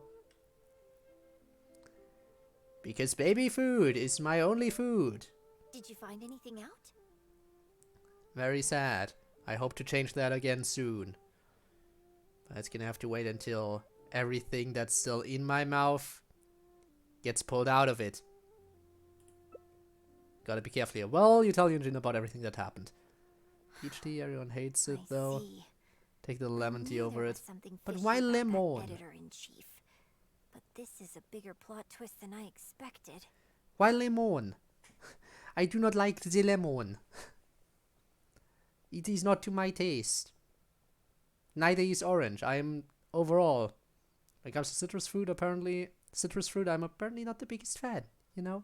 S1: Because baby food is my only food.
S4: Did you find anything out?
S1: Very sad. I hope to change that again soon. But it's gonna have to wait until everything that's still in my mouth gets pulled out of it. Gotta be careful here. Well, you tell Yunjin about everything that happened. Peach tea, everyone hates it though.
S4: See.
S1: Take the lemon tea over it. But
S4: But
S1: why lemon?
S4: Editor-in-chief. But this is a bigger plot twist than I expected.
S1: Why lemon? I do not like the lemon. It is not to my taste. Neither is orange. I am overall, when it comes to citrus fruit, I'm apparently not the biggest fan, you know?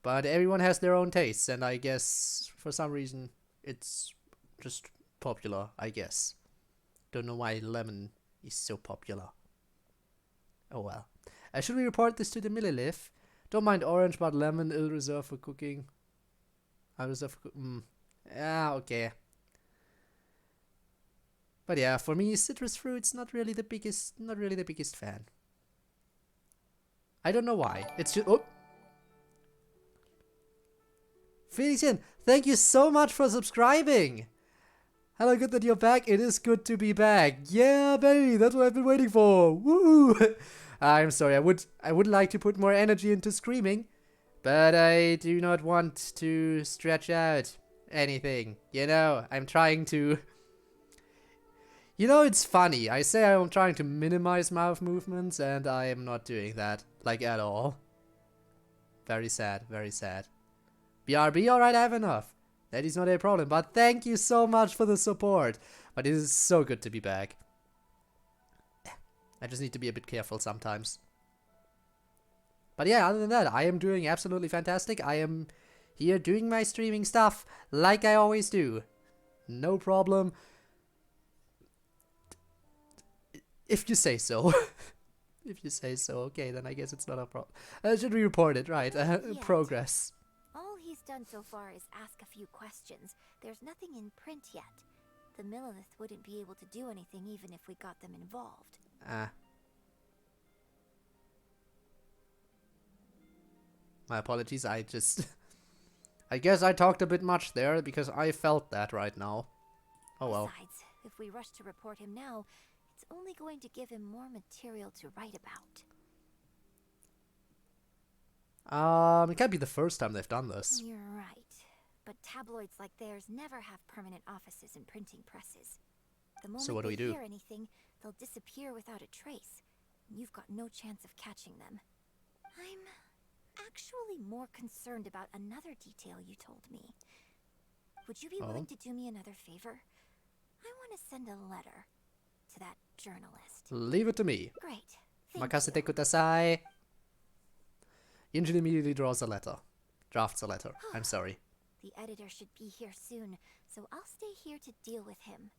S1: But everyone has their own tastes, and I guess for some reason it's just popular, I guess. Don't know why lemon is so popular. Oh well. Should we report this to the Millilith? Don't mind orange, but lemon ill reserved for cooking. I reserve for yeah, okay. But yeah, for me, citrus fruit's not really the biggest fan. I don't know why. It's just Felician, thank you so much for subscribing. Hello, good that you're back. It is good to be back. Yeah, baby, that's what I've been waiting for. Woo! I'm sorry. I would like to put more energy into screaming, but I do not want to stretch out anything. You know, I'm trying to. You know, it's funny. I say I'm trying to minimize mouth movements, and I am not doing that, like, at all. Very sad, very sad. BRB, alright, I have enough. That is not a problem, but thank you so much for the support. But it is so good to be back. I just need to be a bit careful sometimes. But yeah, other than that, I am doing absolutely fantastic. I am here doing my streaming stuff like I always do. No problem. If you say so. If you say so, okay, then I guess it's not a problem. Should we report it? Right, progress.
S4: All he's done so far is ask a few questions. There's nothing in print yet. The Millilith wouldn't be able to do anything even if we got them involved.
S1: My apologies, I guess I talked a bit much there because I felt that right now. Oh well.
S4: Besides, if we rush to report him now, it's only going to give him more material to write about.
S1: It can't be the first time they've done this.
S4: You're right. But tabloids like theirs never have permanent offices and printing presses. The moment
S1: So what do we
S4: they
S1: do?
S4: hear anything, they'll disappear without a trace. You've got no chance of catching them. I'm actually more concerned about another detail you told me. Would you be willing to do me another favor? I want to send a letter to that journalist.
S1: Leave it to me.
S4: Great. Thank
S1: Makasete
S4: you.
S1: kudasai. Yunjin immediately draws a letter. Drafts a letter. I'm sorry.
S4: The editor should be here soon, so I'll stay here to deal with him.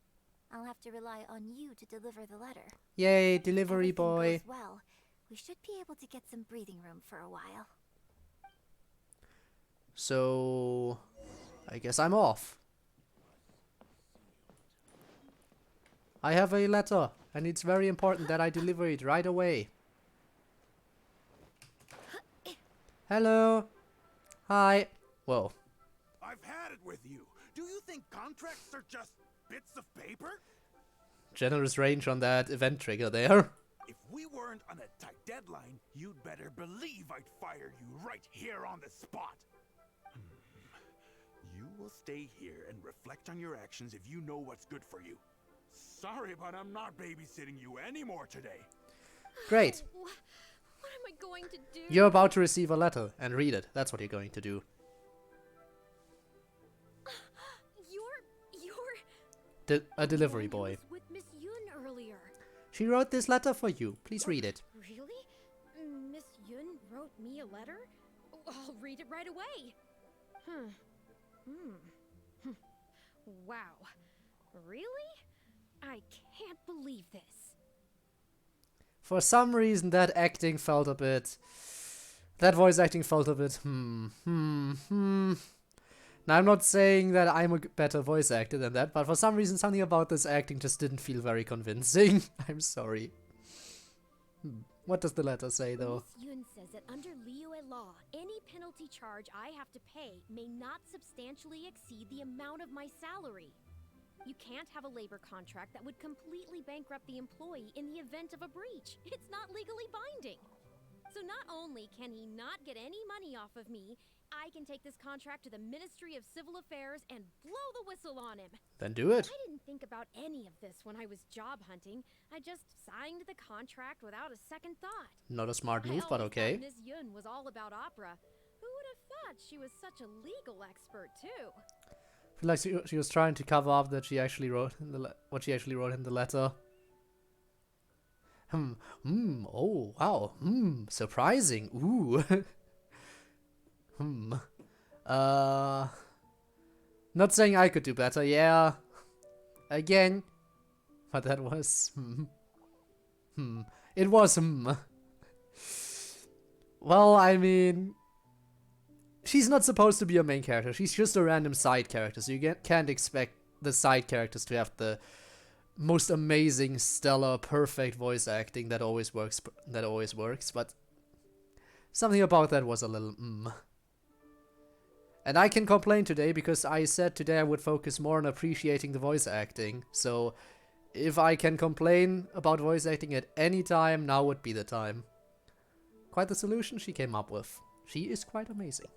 S4: I'll have to rely on you to deliver the letter.
S1: Yay,
S4: If
S1: delivery
S4: everything
S1: boy.
S4: goes well, we should be able to get some breathing room for a while.
S1: So, I guess I'm off. I have a letter, and it's very important that I deliver it right away. Hello. Hi. Whoa.
S7: I've had it with you. Do you think contracts are just bits of paper?
S1: Generous range on that event trigger there.
S7: If we weren't on a tight deadline, you'd better believe I'd fire you right here on the spot. You will stay here and reflect on your actions if you know what's good for you. Sorry, but I'm not babysitting you anymore today.
S1: Great.
S2: What am I going to do?
S1: You're about to receive a letter and read it. That's what you're going to do.
S2: You're
S1: A delivery
S2: the one
S1: boy.
S2: who was with Miss Yun earlier.
S1: She wrote this letter for you. Please read it.
S2: Really? Miss Yun wrote me a letter? I'll read it right away. Wow. Really? I can't believe this.
S1: For some reason, that acting felt a bit... That voice acting felt a bit... Not Now, I'm not saying that I'm a better voice actor than that, but for some reason, something about this acting just didn't feel very convincing. I'm sorry. What does the letter say, though?
S2: Miss Yun says that under Liyue law, any penalty charge I have to pay may not substantially exceed the amount of my salary. You can't have a labor contract that would completely bankrupt the employee in the event of a breach. It's not legally binding. So not only can he not get any money off of me, I can take this contract to the Ministry of Civil Affairs and blow the whistle on him.
S1: Then do it.
S2: I didn't think about any of this when I was job hunting. I just signed the contract without a second thought.
S1: Not a smart move,
S2: I
S1: but
S2: always
S1: okay.
S2: thought Miss Yun was all about opera. Who would have thought she was such a legal expert too?
S1: I feel like she was trying to cover up that she actually wrote in what she actually wrote in the letter. Oh, wow. Surprising. Ooh. Not saying I could do better, yeah. Again. But that was, It was, Well, I mean, she's not supposed to be a main character. She's just a random side character, so you can't expect the side characters to have the most amazing, stellar, perfect voice acting that always works. But something about that was a little And I can complain today because I said today I would focus more on appreciating the voice acting. So if I can complain about voice acting at any time, now would be the time. Quite the solution she came up with. She is quite amazing.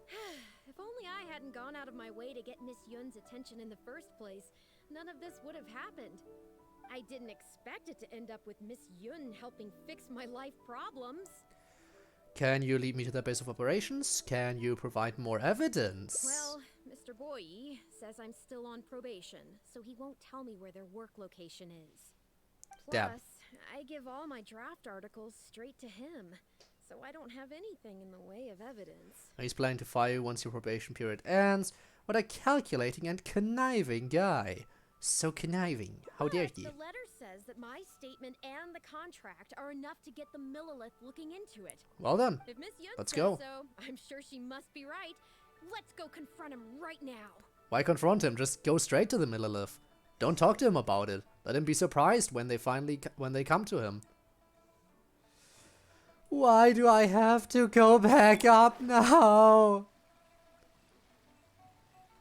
S2: If only I hadn't gone out of my way to get Miss Yun's attention in the first place, none of this would have happened. I didn't expect it to end up with Miss Yun helping fix my life problems.
S1: Can you lead me to the base of operations? Can you provide more evidence?
S2: Well, Mr. Boye says I'm still on probation, so he won't tell me where their work location is. Plus,
S1: Damn.
S2: I give all my draft articles straight to him, so I don't have anything in the way of evidence.
S1: He's planning to fire you once your probation period ends. What a calculating and conniving guy. So conniving. How dare he?
S2: The letter says that my statement and the contract are enough to get the Millilith looking into it.
S1: Well done.
S2: If Miss Yun
S1: Let's
S2: says
S1: go.
S2: so, I'm sure she must be right. Let's go confront him right now.
S1: Why confront him? Just go straight to the Millilith. Don't talk to him about it. Let him be surprised when they come to him. Why do I have to go back up now?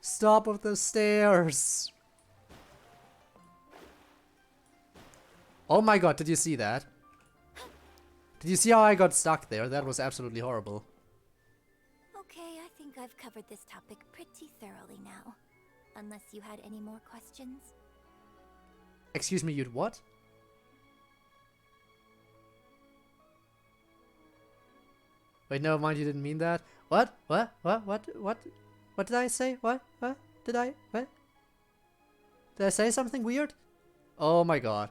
S1: Stop with the stairs. Oh my god, did you see that? Did you see how I got stuck there? That was absolutely horrible.
S4: Okay, I think I've covered this topic pretty thoroughly now. Unless you had any more questions?
S1: Excuse me, you'd what? Wait, never mind, you didn't mean that. What? What did I say? What? Did I say something weird? Oh my god.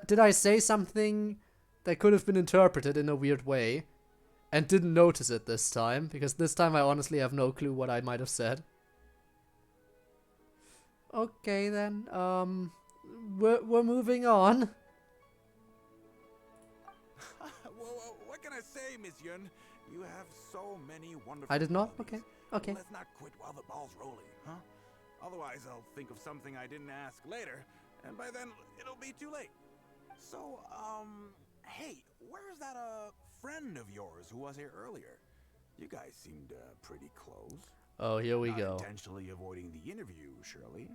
S1: Did I say something that could have been interpreted in a weird way and didn't notice it this time? Because this time I honestly have no clue what I might have said. Okay then, we're moving on.
S7: What can I say, Miss Yun? You have so many wonderful
S1: I did not?
S7: qualities.
S1: Okay.
S7: Let's not quit while the ball's rolling, huh? Otherwise, I'll think of something I didn't ask later, and by then, it'll be too late. So, hey, where's that, friend of yours who was here earlier? You guys seemed, pretty close.
S1: Oh, here we
S7: Not
S1: go.
S7: intentionally avoiding the interview, surely.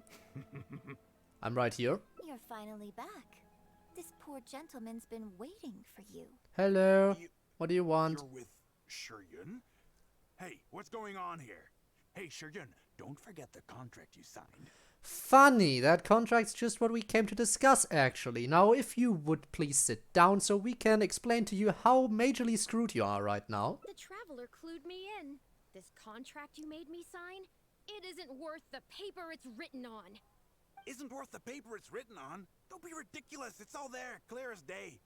S1: I'm right here.
S4: You're finally back. This poor gentleman's been waiting for you.
S1: Hello. What do you want?
S7: You're with Shiryun? Hey, what's going on here? Hey, Shiryun, don't forget the contract you signed.
S1: Funny, that contract's just what we came to discuss actually. Now, if you would please sit down so we can explain to you how majorly screwed you are right now.
S2: The Traveler clued me in. This contract you made me sign, it isn't worth the paper it's written on.
S7: Isn't worth the paper it's written on? Don't be ridiculous. It's all there, clear as day.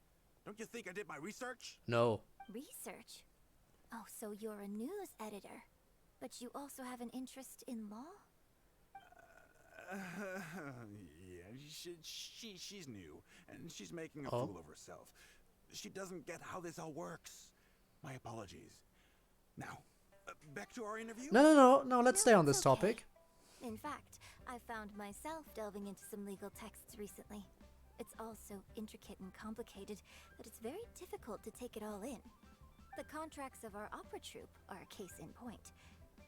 S7: Don't you think I did my research?
S1: No.
S4: Research? Oh, so you're a news editor. But you also have an interest in law?
S7: Yeah, she's new, and she's making a
S1: Oh.
S7: fool of herself. She doesn't get how this all works. My apologies. Now, Back to our interview?
S1: No, let's stay on
S4: it's
S1: this
S4: okay.
S1: topic.
S4: In fact, I found myself delving into some legal texts recently. It's all so intricate and complicated that it's very difficult to take it all in. The contracts of our opera troupe are a case in point.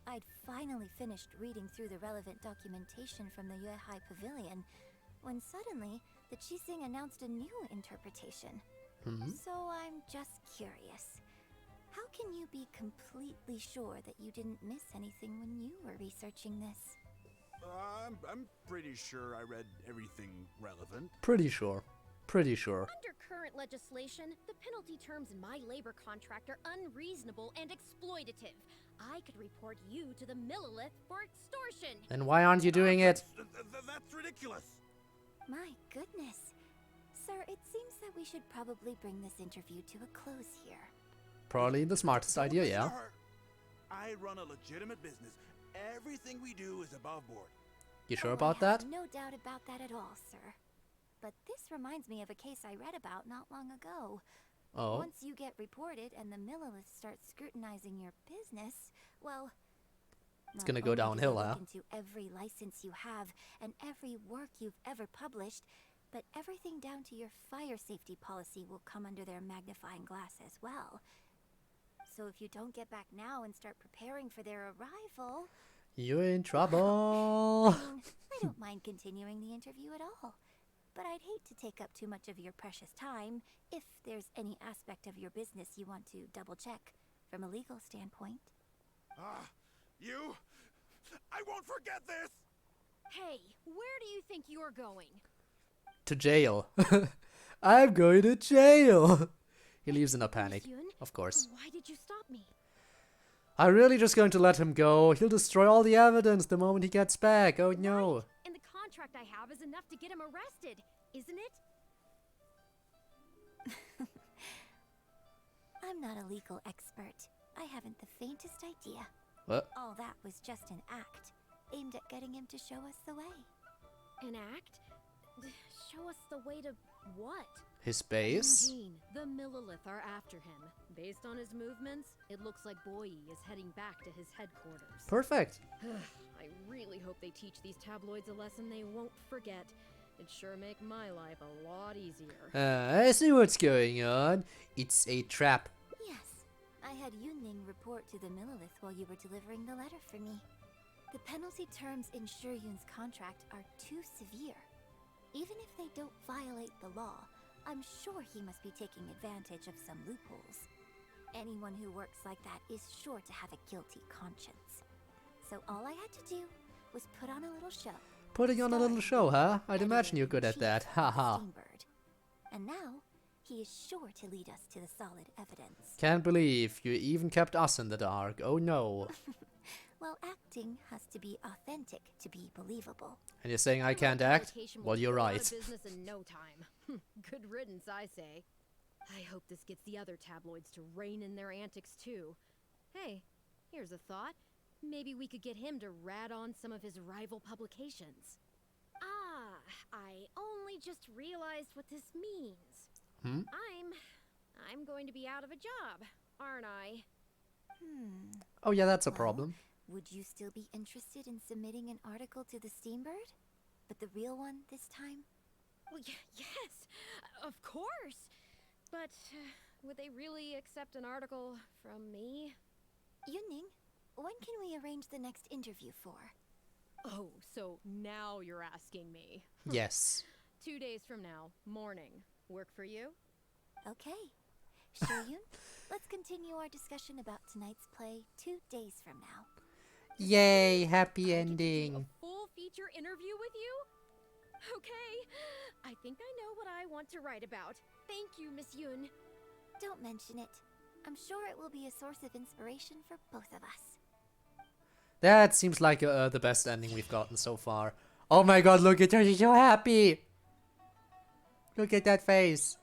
S4: I'd finally finished reading through the relevant documentation from the Liyue Pavilion when suddenly the Qixing announced a new interpretation. So I'm just curious. How can you be completely sure that you didn't miss anything when you were researching this?
S7: I'm pretty sure I read everything relevant.
S1: Pretty sure.
S2: Under current legislation, the penalty terms in my labor contract are unreasonable and exploitative. I could report you to the Millilith for extortion.
S1: Then why aren't you doing it?
S7: That's ridiculous.
S4: My goodness. Sir, it seems that we should probably bring this interview to a close here.
S1: Probably the smartest idea,
S7: Listen to
S1: yeah.
S7: her. I run a legitimate business. Everything we do is above board.
S1: You sure
S4: I
S1: about
S4: have
S1: that?
S4: No doubt about that at all, sir. But this reminds me of a case I read about not long ago.
S1: Oh.
S4: Once you get reported and the Millilith starts scrutinizing your business, well,
S1: It's
S4: not
S1: gonna go
S4: only do they
S1: downhill,
S4: look
S1: huh?
S4: into every license you have and every work you've ever published, but everything down to your fire safety policy will come under their magnifying glass as well. So if you don't get back now and start preparing for their arrival,
S1: You're in trouble.
S4: I don't mind continuing the interview at all. But I'd hate to take up too much of your precious time if there's any aspect of your business you want to double check from a legal standpoint.
S7: You? I won't forget this!
S2: Hey, where do you think you're going?
S1: To jail. I'm going to jail. He leaves in a panic,
S2: Miss Yun,
S1: of course.
S2: why did you stop me?
S1: I'm really just going to let him go. He'll destroy all the evidence the moment he gets back. Oh no.
S2: Right. And the contract I have is enough to get him arrested, isn't it?
S4: I'm not a legal expert. I haven't the faintest idea.
S1: What?
S4: All that was just an act, aimed at getting him to show us the way.
S2: An act? Show us the way to what?
S1: His base?
S2: Eugene, the Millilith are after him. Based on his movements, it looks like Boyi is heading back to his headquarters.
S1: Perfect.
S2: I really hope they teach these tabloids a lesson they won't forget. It'd sure make my life a lot easier.
S1: I see what's going on. It's a trap.
S4: Yes, I had Yunning report to the Millilith while you were delivering the letter for me. The penalty terms in Shuyun's contract are too severe. Even if they don't violate the law, I'm sure he must be taking advantage of some loopholes. Anyone who works like that is sure to have a guilty conscience. So all I had to do was put on a little show.
S1: Putting on a little show, huh? I'd imagine you're good at that. Haha.
S4: And now, he is sure to lead us to the solid evidence.
S1: Can't believe you even kept us in the dark. Oh no.
S4: Well, acting has to be authentic to be believable.
S1: And you're saying I can't act?
S2: Publication
S1: Well,
S2: will
S1: you're
S2: go out of
S1: right.
S2: business in no time. Good riddance, I say. I hope this gets the other tabloids to rein in their antics too. Hey, here's a thought. Maybe we could get him to rat on some of his rival publications. Ah, I only just realized what this means.
S1: Hmm?
S2: I'm going to be out of a job, aren't I?
S1: Oh yeah, that's a
S4: Well,
S1: problem.
S4: Would you still be interested in submitting an article to the Steambird? But the real one this time?
S2: Well, yes, of course. But would they really accept an article from me?
S4: Yunning, when can we arrange the next interview for?
S2: Oh, so now you're asking me.
S1: Yes.
S2: 2 days from now, morning. Work for you?
S4: Okay. Shoyun, let's continue our discussion about tonight's play 2 days from now.
S1: Yay, happy
S2: I get to do
S1: ending.
S2: a full feature interview with you? Okay. I think I know what I want to write about. Thank you, Miss Yun.
S4: Don't mention it. I'm sure it will be a source of inspiration for both of us.
S1: That seems like the best ending we've gotten so far. Oh my god, look at her, she's so happy! Look at that face.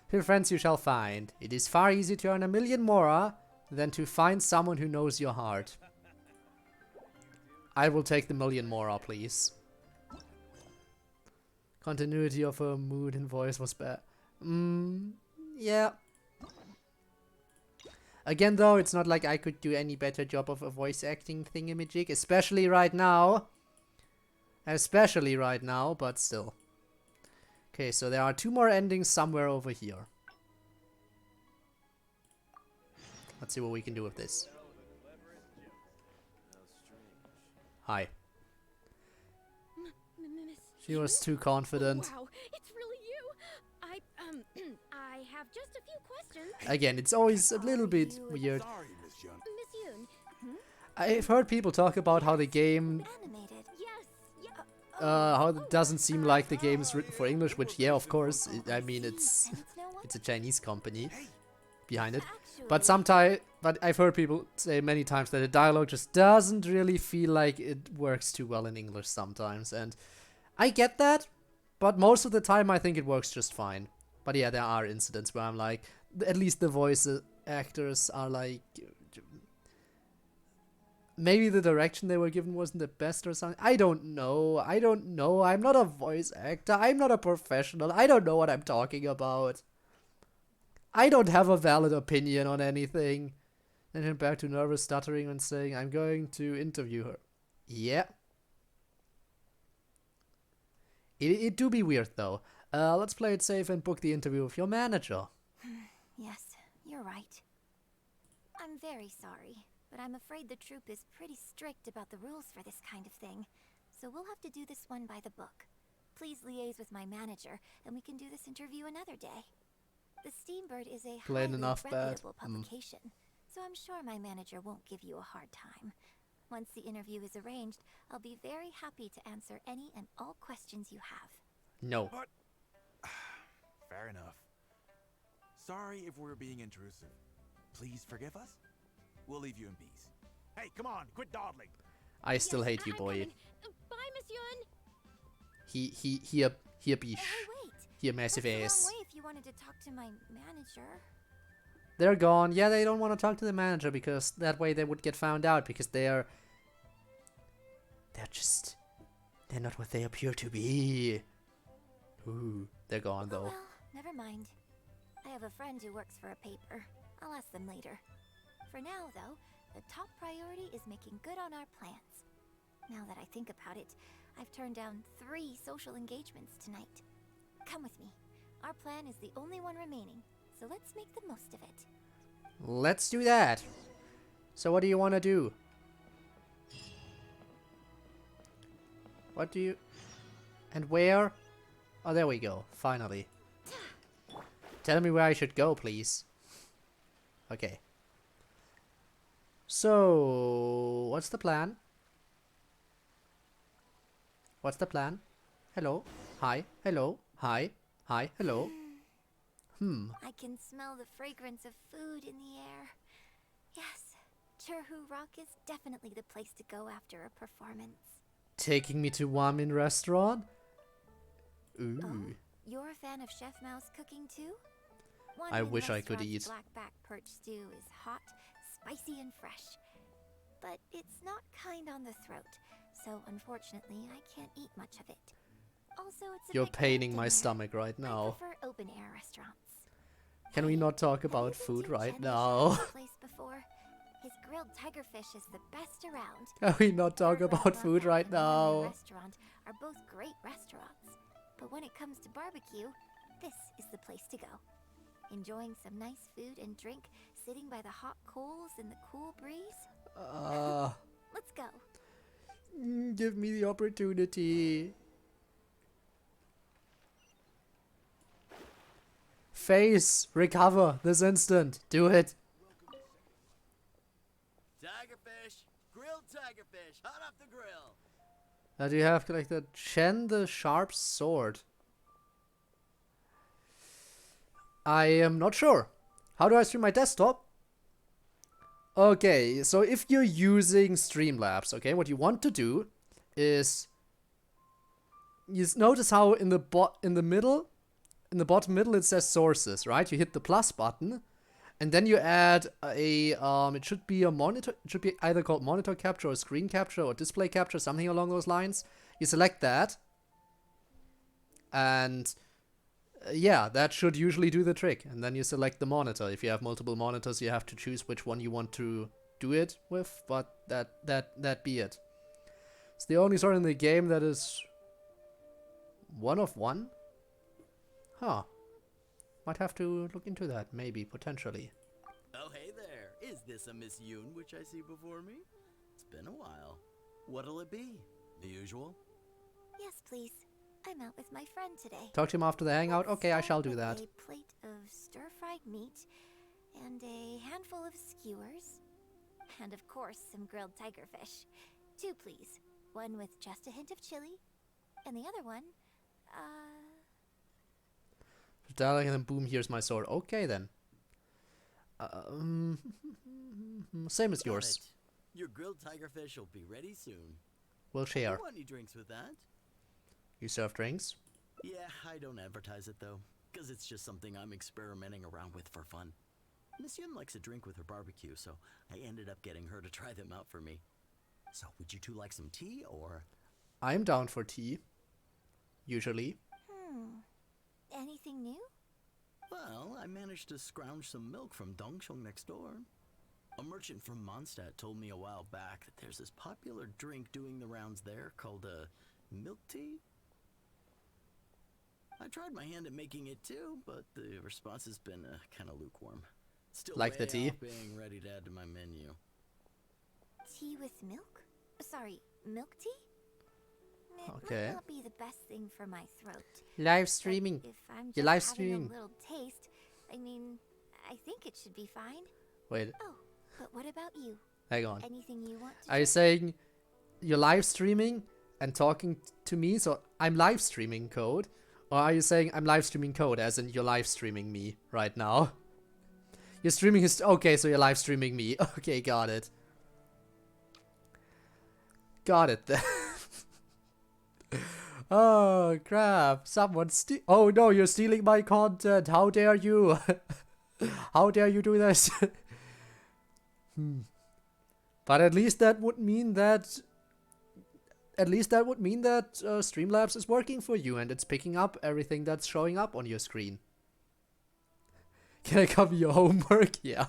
S1: Few friends you shall find. It is far easier to earn 1,000,000 mora than to find someone who knows your heart. I will take the 1,000,000 mora, please. Continuity of her mood and voice was bad. Yeah. Again, though, it's not like I could do any better job of a voice acting thingamajig, especially right now. Especially right now, but still. Okay, so there are 2 more endings somewhere over here. Let's see what we can do with this. Hi.
S2: Miss
S1: She was
S2: Yun?
S1: too confident.
S2: Wow, it's really you. I have just a few questions.
S1: Again, it's always a little bit
S4: you-
S1: weird.
S7: Sorry, Miss Yun.
S2: Miss Yoon.
S1: I've heard people talk about how the game,
S4: Animated.
S2: Yes. Yeah.
S1: how it doesn't seem like the game is written for English, which, yeah, of course, I mean, it's
S4: And no one
S1: it's a Chinese company
S7: Hey,
S1: behind it.
S4: actually.
S1: But I've heard people say many times that the dialogue just doesn't really feel like it works too well in English sometimes, and I get that, but most of the time I think it works just fine. But yeah, there are incidents where I'm like, at least the voice actors are like, maybe the direction they were given wasn't the best or something. I don't know. I'm not a voice actor. I'm not a professional. I don't know what I'm talking about. I don't have a valid opinion on anything. Then him back to nervous stuttering and saying, I'm going to interview her. Yeah. It do be weird though. Let's play it safe and book the interview with your manager.
S4: Yes, you're right. I'm very sorry, but I'm afraid the troop is pretty strict about the rules for this kind of thing. So we'll have to do this one by the book. Please liaise with my manager, and we can do this interview another day. The Steambird is a
S1: Plain
S4: highly
S1: enough bad.
S4: reputable publication, so I'm sure my manager won't give you a hard time. Once the interview is arranged, I'll be very happy to answer any and all questions you have.
S1: No.
S7: But fair enough. Sorry if we're being intrusive. Please forgive us. We'll leave you in peace. Hey, come on, quit dawdling.
S1: I still hate you,
S2: I'm
S1: boy.
S2: coming. Bye, Miss Yun.
S1: He a bish.
S4: Oh, wait!
S1: He a massive
S4: That's the
S1: ass.
S4: wrong way if you wanted to talk to my manager.
S1: They're gone. Yeah, they don't want to talk to the manager because that way they would get found out because they're not what they appear to be. Ooh, they're gone
S4: Oh,
S1: though.
S4: well, never mind. I have a friend who works for a paper. I'll ask them later. For now, though, the top priority is making good on our plans. Now that I think about it, I've turned down 3 social engagements tonight. Come with me. Our plan is the only one remaining, so let's make the most of it.
S1: Let's do that. So what do you want to do? What do you... And where? Oh, there we go. Finally. Tell me where I should go, please. Okay. So, what's the plan? What's the plan? Hello? Hi? Hello? Hi? Hi? Hello?
S4: I can smell the fragrance of food in the air. Yes, Churhu Rock is definitely the place to go after a performance.
S1: Taking me to Wamin restaurant? Ooh.
S4: Oh, you're a fan of Chef Mao's cooking too?
S1: I
S4: Wanmin
S1: wish I could
S4: Restaurant's
S1: eat.
S4: Blackback perch stew is hot, spicy, and fresh. But it's not kind on the throat, so unfortunately I can't eat much of it. Also, it's a
S1: You're
S4: bit
S1: paining
S4: cold
S1: my
S4: in there.
S1: stomach right
S4: I
S1: now.
S4: prefer open-air restaurants.
S1: Can we not talk
S4: Have
S1: about
S4: you been
S1: food
S4: to
S1: right
S4: Chen
S1: now?
S4: Yishan's place before? His grilled tigerfish is the best around.
S1: Can we not talk
S4: Our
S1: about
S4: restaurant
S1: food right
S4: and Wanmin
S1: now?
S4: Restaurant are both great restaurants, but when it comes to barbecue, this is the place to go. Enjoying some nice food and drink, sitting by the hot coals in the cool breeze. Let's go.
S1: Give me the opportunity. Face, recover this instant. Do it.
S8: Tigerfish, grilled tigerfish, hot off the grill.
S1: Now do you have like the Chen the Sharp Sword? I am not sure. How do I stream my desktop? Okay, so if you're using Streamlabs, okay, what you want to do is you notice how in the bottom middle it says sources, right? You hit the plus button and then you add a it should be a monitor, it should be either called monitor capture or screen capture or display capture, something along those lines. You select that and Yeah, that should usually do the trick. And then you select the monitor. If you have multiple monitors, you have to choose which one you want to do it with, but that be it. It's the only sword in the game that is one of one? Huh. Might have to look into that, maybe, potentially.
S8: Oh, hey there. Is this a Miss Yoon which I see before me? It's been a while. What'll it be? The usual?
S4: Yes, please. I'm out with my friend today.
S1: Talk to him after the hangout?
S4: Let's
S1: Okay, I
S4: start
S1: shall do
S4: with
S1: that.
S4: A plate of stir-fried meat, and a handful of skewers, and of course some grilled tigerfish. 2, please. One with just a hint of chili, and the other one,
S1: And then boom, here's my sword. Okay then. Same as
S8: Got
S1: yours.
S8: it. Your grilled tigerfish will be ready soon.
S1: We'll
S8: Do
S1: share.
S8: you want any drinks with that?
S1: You serve drinks?
S8: Yeah, I don't advertise it though, because it's just something I'm experimenting around with for fun. Miss Yun likes a drink with her barbecue, so I ended up getting her to try them out for me. So, would you two like some tea, or?
S1: I'm down for tea. Usually.
S4: anything new?
S8: Well, I managed to scrounge some milk from Dongsheng next door. A merchant from Mondstadt told me a while back that there's this popular drink doing the rounds there called milk tea. I tried my hand at making it too, but the response has been kind of lukewarm. Still
S1: Like the
S8: way
S1: tea?
S8: off being ready to add to my menu.
S4: Tea with milk? Sorry, milk tea? It
S1: Okay.
S4: might not be the best thing for my throat.
S1: Live
S4: but
S1: streaming.
S4: if I'm
S1: You're
S4: just
S1: live
S4: having
S1: streaming.
S4: a little taste, I mean, I think it should be fine.
S1: Wait,
S4: Oh, but what about you?
S1: hang on.
S4: Anything you want to
S1: Are you saying you're live streaming and talking to me? So I'm live streaming Code? Or are you saying I'm live streaming Code as in you're live streaming me right now? You're streaming his... Okay, so you're live streaming me. Okay, got it. Got it then. Oh, crap. Someone's oh, no, you're stealing my content. How dare you? How dare you do this? But at least that would mean that... At least that would mean that Streamlabs is working for you and it's picking up everything that's showing up on your screen. Can I copy your homework? Yeah.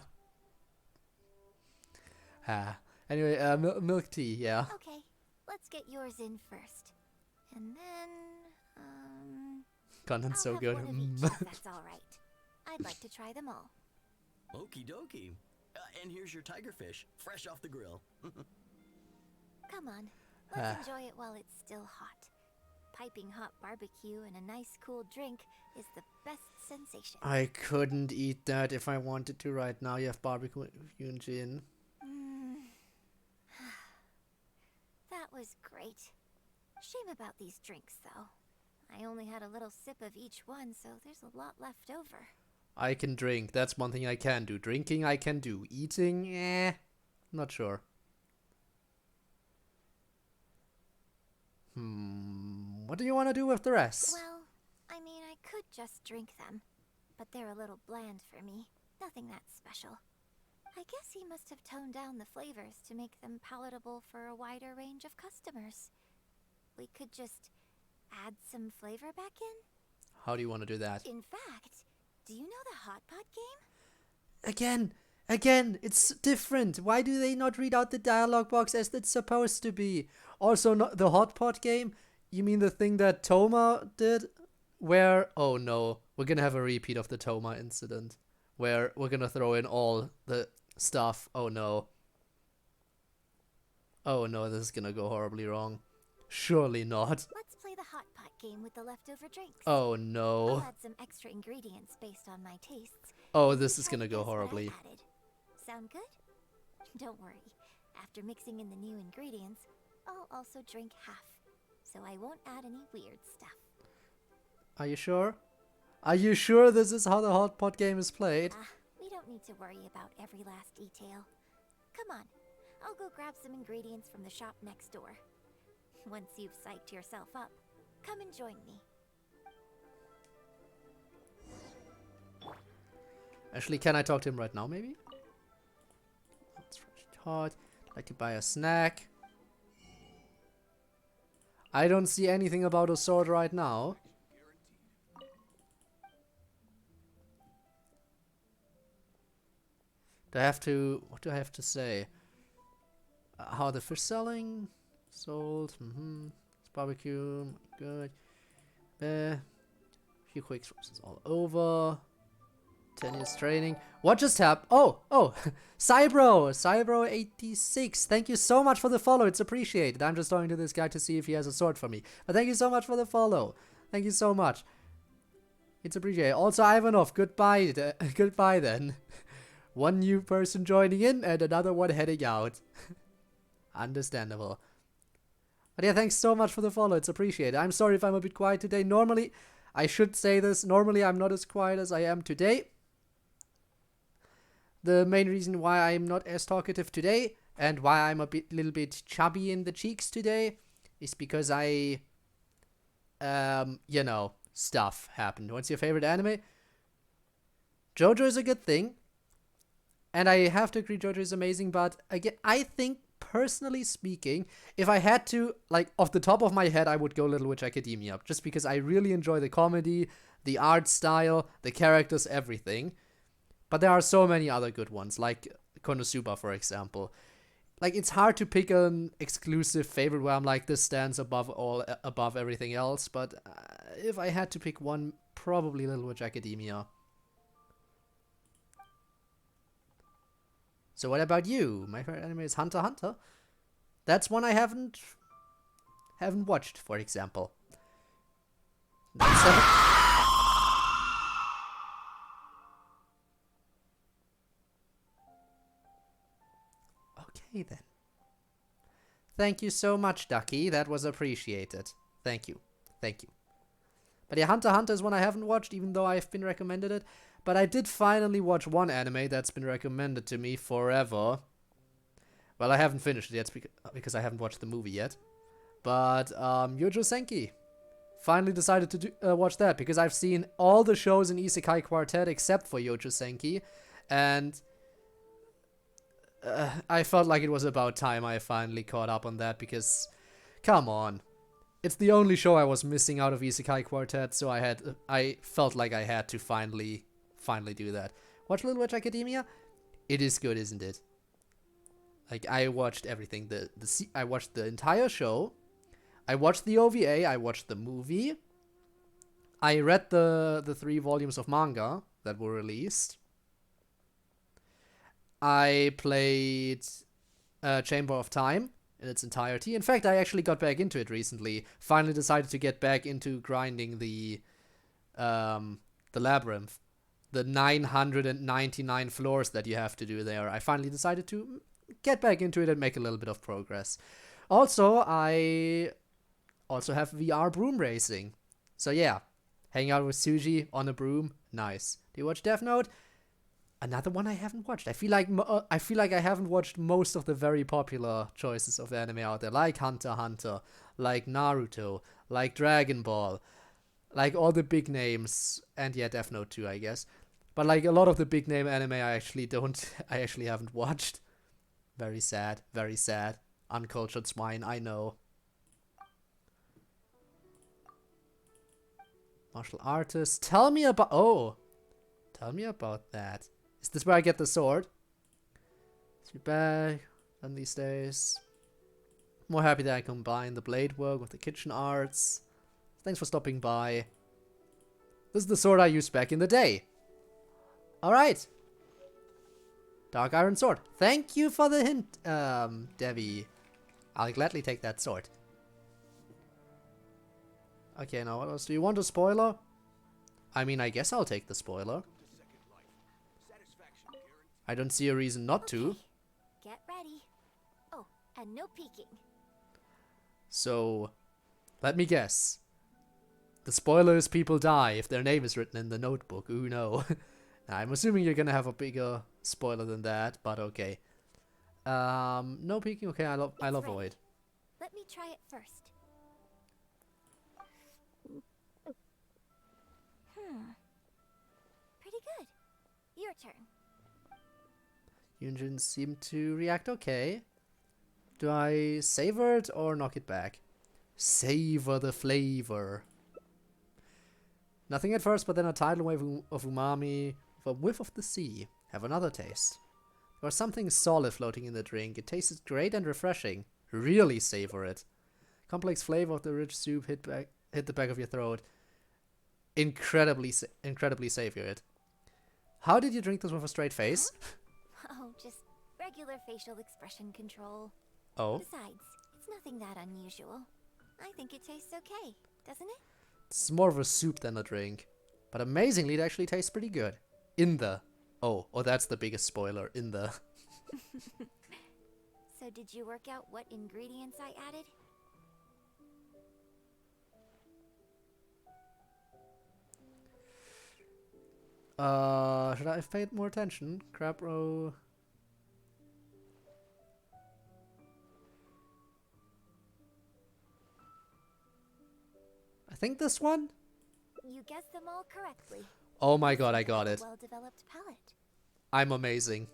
S1: Anyway, milk tea, yeah.
S4: Okay, let's get yours in first. And then,
S1: Content's so
S4: I'll have
S1: good.
S4: one of each, if that's all right. I'd like to try them all.
S8: Okie dokie. And here's your tigerfish, fresh off the grill.
S4: Come on, let's enjoy it while it's still hot. Piping hot barbecue and a nice cool drink is the best sensation.
S1: I couldn't eat that if I wanted to right now. You have barbecue and gin.
S4: That was great. Shame about these drinks, though. I only had a little sip of each one, so there's a lot left over.
S1: I can drink. That's one thing I can do. Drinking I can do. Eating, not sure. What do you want to do with the rest?
S4: Well, I mean, I could just drink them, but they're a little bland for me. Nothing that special. I guess he must have toned down the flavors to make them palatable for a wider range of customers. We could just add some flavor back in?
S1: How do you want to do that?
S4: In fact, do you know the Hot Pot game?
S1: Again, it's different. Why do they not read out the dialogue box as it's supposed to be? Also, not the hot pot game? You mean the thing that Toma did? Where, oh no, we're gonna have a repeat of the Toma incident. Where we're gonna throw in all the stuff. Oh no. Oh no, this is gonna go horribly wrong. Surely not.
S4: Let's play the Hot Pot game with the leftover drinks.
S1: Oh
S4: I'll
S1: no.
S4: add some extra ingredients based on my tastes.
S1: Oh,
S4: You
S1: this
S4: can
S1: is
S4: try
S1: gonna
S4: to
S1: go
S4: guess what I
S1: horribly.
S4: added. Sound good? Don't worry. After mixing in the new ingredients, I'll also drink half. So I won't add any weird stuff.
S1: Are you sure? Are you sure this is how the hot pot game is played?
S4: We don't need to worry about every last detail. Come on, I'll go grab some ingredients from the shop next door. Once you've psyched yourself up, come and join me.
S1: Actually, can I talk to him right now, maybe? It's fresh hot. I'd like to buy a snack. I don't see anything about a sword right now. Do I have to... What do I have to say? How are the fish selling? Sold. It's barbecue. Good. Few quick sources all over. 10 years training. What just happened? Oh, Cybro86. Thank you so much for the follow. It's appreciated. I'm just talking to this guy to see if he has a sword for me. But thank you so much for the follow. Thank you so much. It's appreciated. Also, Ivanov, goodbye. Goodbye then. One new person joining in and another one heading out. Understandable. But yeah, thanks so much for the follow. It's appreciated. I'm sorry if I'm a bit quiet today. Normally, I should say this. Normally, I'm not as quiet as I am today. The main reason why I'm not as talkative today and why I'm little bit chubby in the cheeks today is because you know, stuff happened. What's your favorite anime? JoJo is a good thing. And I have to agree JoJo is amazing, but again, I think personally speaking, if I had to, like, off the top of my head, I would go Little Witch Academia, just because I really enjoy the comedy, the art style, the characters, everything. But there are so many other good ones, like Konosuba, for example. Like, it's hard to pick an exclusive favorite where I'm like, this stands above everything else. But if I had to pick one, probably Little Witch Academia. So what about you? My favorite anime is Hunter x Hunter. That's one I haven't watched, for example. Okay, then. Thank you so much, Ducky. That was appreciated. Thank you. Thank you. But yeah, Hunter x Hunter is one I haven't watched, even though I've been recommended it. But I did finally watch one anime that's been recommended to me forever. Well, I haven't finished it yet because I haven't watched the movie yet. But Yojo Senki. Finally decided to watch that because I've seen all the shows in Isekai Quartet except for Yojo Senki. And I felt like it was about time I finally caught up on that because, come on. It's the only show I was missing out of Isekai Quartet, so I felt like I had to finally do that. Watch Little Witch Academia? It is good, isn't it? Like, I watched everything. I watched the entire show. I watched the OVA. I watched the movie. I read the 3 volumes of manga that were released. I played Chamber of Time in its entirety. In fact, I actually got back into it recently. Finally decided to get back into grinding the Labyrinth. The 999 floors that you have to do there. I finally decided to get back into it and make a little bit of progress. Also, I also have VR broom racing. So yeah, hang out with Suji on a broom. Nice. Do you watch Death Note? Another one I haven't watched. I feel like I haven't watched most of the very popular choices of anime out there, like Hunter x Hunter, like Naruto, like Dragon Ball, like all the big names, and yeah, Death Note too, I guess. But like a lot of the big name anime, I actually haven't watched. Very sad, very sad. Uncultured swine, I know. Martial artist. Tell me about that. Is this where I get the sword? Let's be back on these days. More happy that I combine the blade work with the kitchen arts. Thanks for stopping by. This is the sword I used back in the day. Alright. Dark Iron Sword. Thank you for the hint, Devi. I'll gladly take that sword. Okay, now what else? Do you want a spoiler? I mean, I guess I'll take the spoiler. I don't see a reason not to.
S4: Get ready. Oh, and no peeking.
S1: So, let me guess. The spoiler is people die if their name is written in the notebook. Ooh, no. I'm assuming you're gonna have a bigger spoiler than that, but okay. No peeking. Okay, I'll avoid.
S4: Let me try it first. Pretty good. Your turn.
S1: Yunjin seemed to react okay. Do I savor it or knock it back? Savor the flavor. Nothing at first, but then a tidal wave of umami with a whiff of the sea. Have another taste. There was something solid floating in the drink. It tasted great and refreshing. Really savor it. Complex flavor of the rich soup hit the back of your throat. Incredibly savor it. How did you drink this with a straight face?
S4: Oh, just regular facial expression control.
S1: Oh.
S4: Besides, it's nothing that unusual. I think it tastes okay, doesn't it?
S1: It's more of a soup than a drink. But amazingly, it actually tastes pretty good. In the... Oh, that's the biggest spoiler. In the...
S4: So did you work out what ingredients I added?
S1: Should I have paid more attention? Crab roe... I think this one?
S4: You guessed them all correctly.
S1: Oh my god, I got it.
S4: Well-developed palate.
S1: I'm amazing.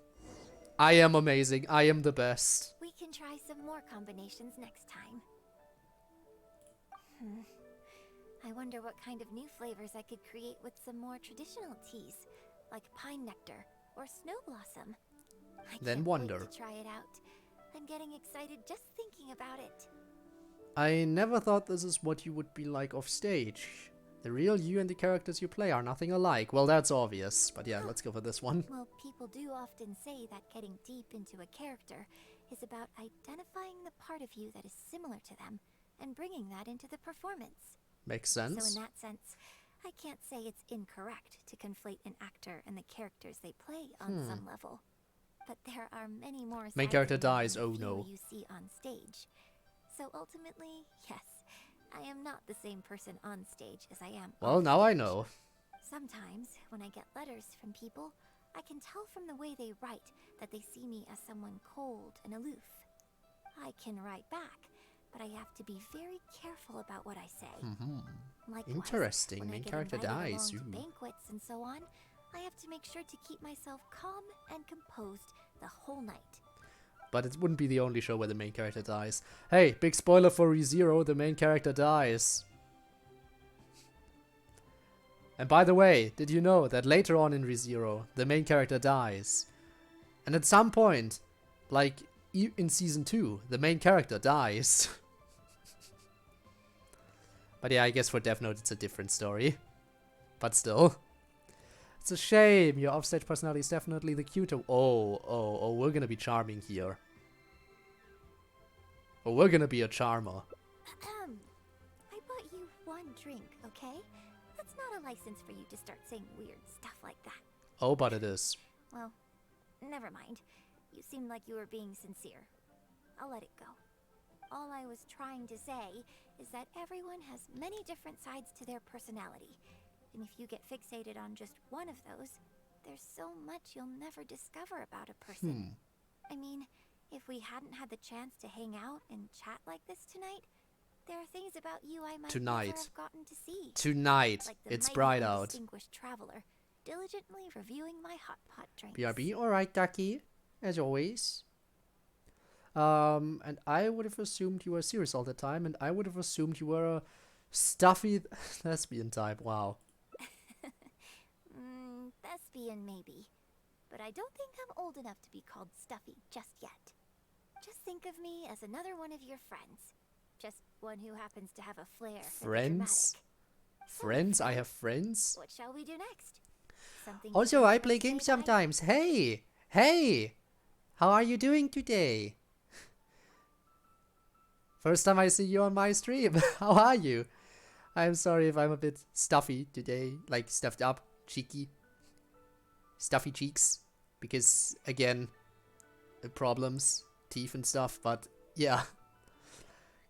S1: I am amazing. I am the best.
S4: We can try some more combinations next time. I wonder what kind of new flavors I could create with some more traditional teas, like pine nectar or snow blossom. I
S1: Then
S4: can't
S1: wonder.
S4: wait to try it out. I'm getting excited just thinking about it.
S1: I never thought this is what you would be like off stage. The real you and the characters you play are nothing alike. Well, that's obvious, but yeah, let's go for this one.
S4: Well, people do often say that getting deep into a character is about identifying the part of you that is similar to them and bringing that into the performance.
S1: Makes
S4: So
S1: sense.
S4: in that sense, I can't say it's incorrect to conflate an actor and the characters they play on some level. But there are many more
S1: Main
S4: sides
S1: character
S4: in them
S1: dies,
S4: than the
S1: oh
S4: few
S1: no.
S4: you see on stage. So ultimately, yes, I am not the same person on stage as I am
S1: Well,
S4: off
S1: now I
S4: stage.
S1: know.
S4: Sometimes, when I get letters from people, I can tell from the way they write that they see me as someone cold and aloof. I can write back, but I have to be very careful about what I say. Likewise,
S1: Interesting.
S4: when I
S1: Main
S4: get
S1: character
S4: invited
S1: dies.
S4: along to
S1: Ooh.
S4: banquets and so on, I have to make sure to keep myself calm and composed the whole night.
S1: But it wouldn't be the only show where the main character dies. Hey, big spoiler for ReZero, the main character dies. And by the way, did you know that later on in ReZero, the main character dies? And at some point, like in Season 2, the main character dies. But yeah, I guess for Death Note it's a different story. But still. It's a shame, your offstage personality is definitely the cuter. Oh, we're gonna be charming here. Oh, we're gonna be a charmer.
S4: I bought you one drink, okay? That's not a license for you to start saying weird stuff like that.
S1: Oh, but it is.
S4: Well, never mind. You seemed like you were being sincere. I'll let it go. All I was trying to say is that everyone has many different sides to their personality. And if you get fixated on just one of those, there's so much you'll never discover about a person. I mean, if we hadn't had the chance to hang out and chat like this tonight, there are things about you I might never have gotten to see.
S1: Tonight.
S4: Like the
S1: It's
S4: mighty
S1: bright
S4: and
S1: out.
S4: distinguished traveler, diligently reviewing my hot pot drinks.
S1: BRB, alright, Ducky. As always. And I would have assumed you were serious all the time, and I would have assumed you were a stuffy lesbian type. Wow.
S4: Thespian maybe. But I don't think I'm old enough to be called stuffy just yet. Just think of me as another one of your friends. Just one who happens to have a flair for the
S1: Friends?
S4: dramatic.
S1: Friends? I have friends?
S4: What shall we do next? Something
S1: Also,
S4: you
S1: I
S4: wanna
S1: play
S4: say
S1: games
S4: bye?
S1: sometimes. Hey! Hey! How are you doing today? First time I see you on my stream. How are you? I'm sorry if I'm a bit stuffy today. Like, stuffed up, cheeky. Stuffy cheeks. Because, again, problems, teeth and stuff. But, yeah.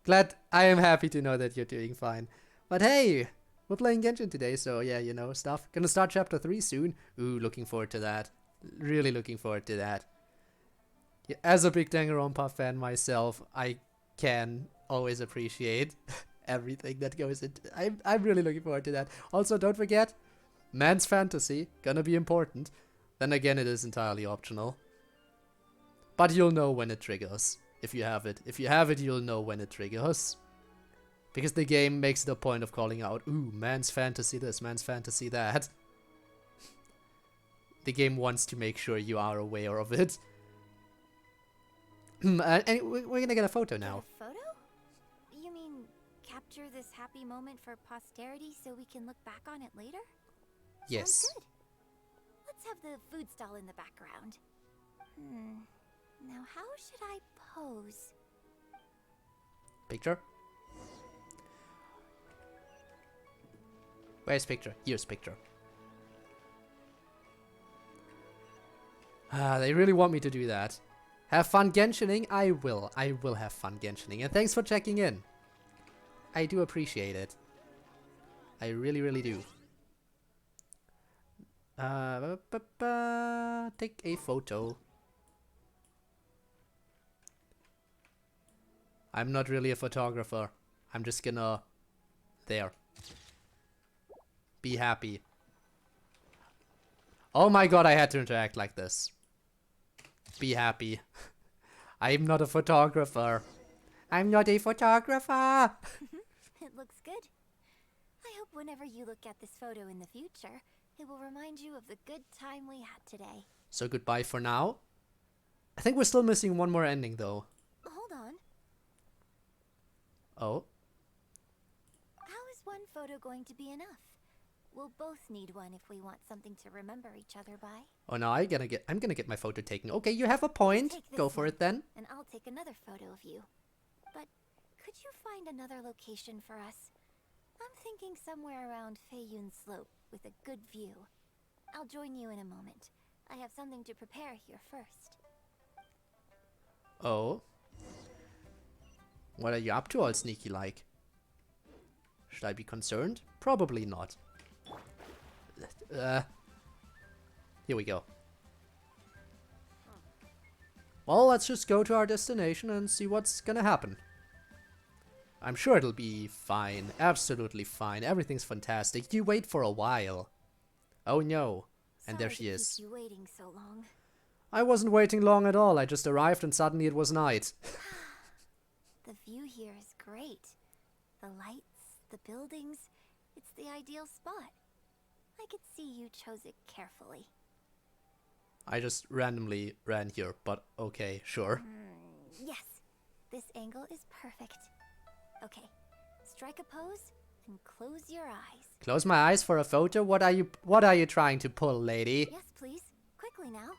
S1: I am happy to know that you're doing fine. But hey, we're playing Genshin today, so yeah, you know, stuff. Gonna start chapter 3 soon. Ooh, looking forward to that. Really looking forward to that. Yeah, as a big Danganronpa fan myself, I can always appreciate everything that goes into it. I'm really looking forward to that. Also, don't forget, man's fantasy, gonna be important. Then again, it is entirely optional. But you'll know when it triggers, if you have it. If you have it, you'll know when it triggers. Because the game makes it a point of calling out, ooh, man's fantasy this, man's fantasy that. The game wants to make sure you are aware of it. And we're gonna get a photo now.
S4: Get a photo? You mean capture this happy moment for posterity so we can look back on it later?
S1: Yes.
S4: Sounds good. Let's have the food stall in the background. Now how should I pose?
S1: Picture? Where's picture? Here's picture. They really want me to do that. Have fun Genshining? I will. I will have fun Genshining. And thanks for checking in. I do appreciate it. I really, really do. Take a photo. I'm not really a photographer. I'm just gonna... There. Be happy. Oh my god, I had to interact like this. Be happy. I'm not a photographer. I'm not a photographer.
S4: It looks good. I hope whenever you look at this photo in the future, it will remind you of the good time we had today.
S1: So goodbye for now. I think we're still missing one more ending though.
S4: Hold on.
S1: Oh.
S4: How is one photo going to be enough? We'll both need one if we want something to remember each other by.
S1: Oh no, I'm gonna get my photo taken. Okay, you have a point.
S4: Take this
S1: Go for
S4: one,
S1: it then.
S4: And I'll take another photo of you. But could you find another location for us? I'm thinking somewhere around Feiyun Slope with a good view. I'll join you in a moment. I have something to prepare here first.
S1: Oh. What are you up to all sneaky like? Should I be concerned? Probably not. Here we go. Well, let's just go to our destination and see what's gonna happen. I'm sure it'll be fine. Absolutely fine. Everything's fantastic. You wait for a while. Oh no. And there
S4: Sorry
S1: she
S4: to
S1: is.
S4: keep you waiting so long.
S1: I wasn't waiting long at all. I just arrived and suddenly it was night.
S4: The view here is great. The lights, the buildings, it's the ideal spot. I could see you chose it carefully.
S1: I just randomly ran here, but okay, sure.
S4: Yes, this angle is perfect. Okay, strike a pose and close your eyes.
S1: Close my eyes for a photo? What are you trying to pull, lady?
S4: Yes, please. Quickly now.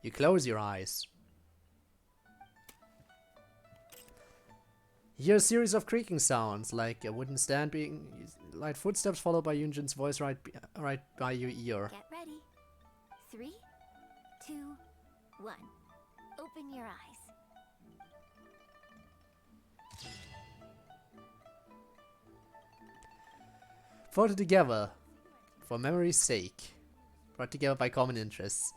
S1: You close your eyes. You hear a series of creaking sounds, like a wooden stand being light footsteps followed by Yunjin's voice right by your ear.
S4: Get ready. 3, 2, 1. Open your eyes.
S1: Photo together, for memory's sake. Brought together by common interests.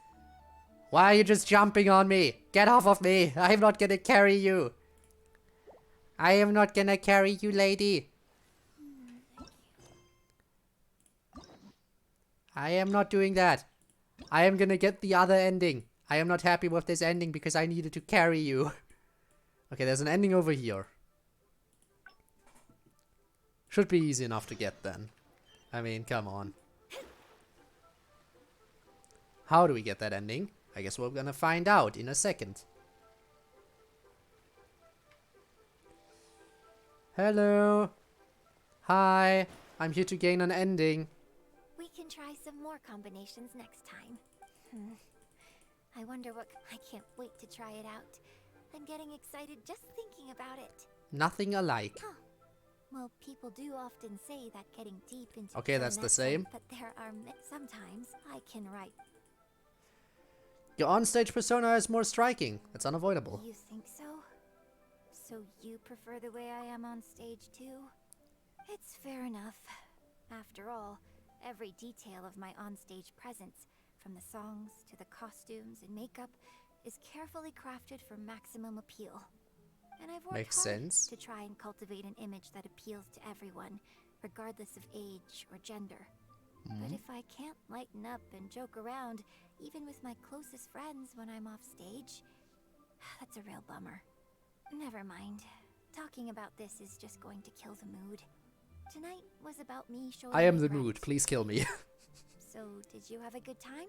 S1: Why are you just jumping on me? Get off of me! I'm not gonna carry you! I am not gonna carry you, lady! I am not doing that. I am gonna get the other ending. I am not happy with this ending because I needed to carry you. Okay, there's an ending over here. Should be easy enough to get then. I mean, come on. How do we get that ending? I guess we're gonna find out in a second. Hello. Hi. I'm here to gain an ending.
S4: We can try some more combinations next time. I wonder what... I can't wait to try it out. I'm getting excited just thinking about it.
S1: Nothing alike.
S4: Huh. Well, people do often say that getting deep into...
S1: Okay, that's the same.
S4: But there are... Sometimes I can write...
S1: Your onstage persona is more striking. It's unavoidable.
S4: You think so? So you prefer the way I am on stage too? It's fair enough. After all, every detail of my onstage presence, from the songs to the costumes and makeup, is carefully crafted for maximum appeal. And I've worked
S1: Makes
S4: hard
S1: sense.
S4: to try and cultivate an image that appeals to everyone, regardless of age or gender. But if I can't lighten up and joke around, even with my closest friends when I'm off stage, that's a real bummer. Never mind. Talking about this is just going to kill the mood. Tonight was about me showing
S1: I am
S4: my
S1: the
S4: friends.
S1: mood. Please kill me.
S4: So, did you have a good time?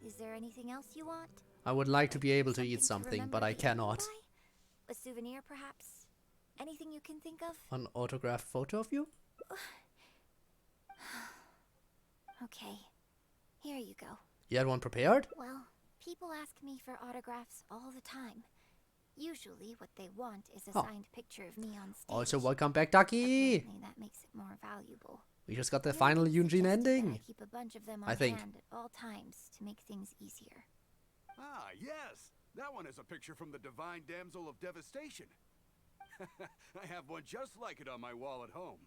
S4: Is there anything else you want?
S1: I would like to be able to eat
S4: Something to
S1: something, but
S4: remember
S1: I
S4: the evening
S1: cannot.
S4: by? A souvenir, perhaps? Anything you can think of?
S1: An autographed photo of you?
S4: Okay, here you go.
S1: You had one prepared?
S4: Well, people ask me for autographs all the time. Usually what they want is a
S1: Oh.
S4: signed picture of me on stage.
S1: Also, welcome back, Ducky!
S4: Apparently that makes it more valuable.
S1: We just got the
S4: Jurgen
S1: final Yunjin
S4: suggested that
S1: ending.
S4: I keep a bunch of them
S1: I
S4: on
S1: think.
S4: hand at all times to make things easier.
S9: Ah, yes. That one is a picture from the Divine Damsel of Devastation. I have one just like it on my wall at home.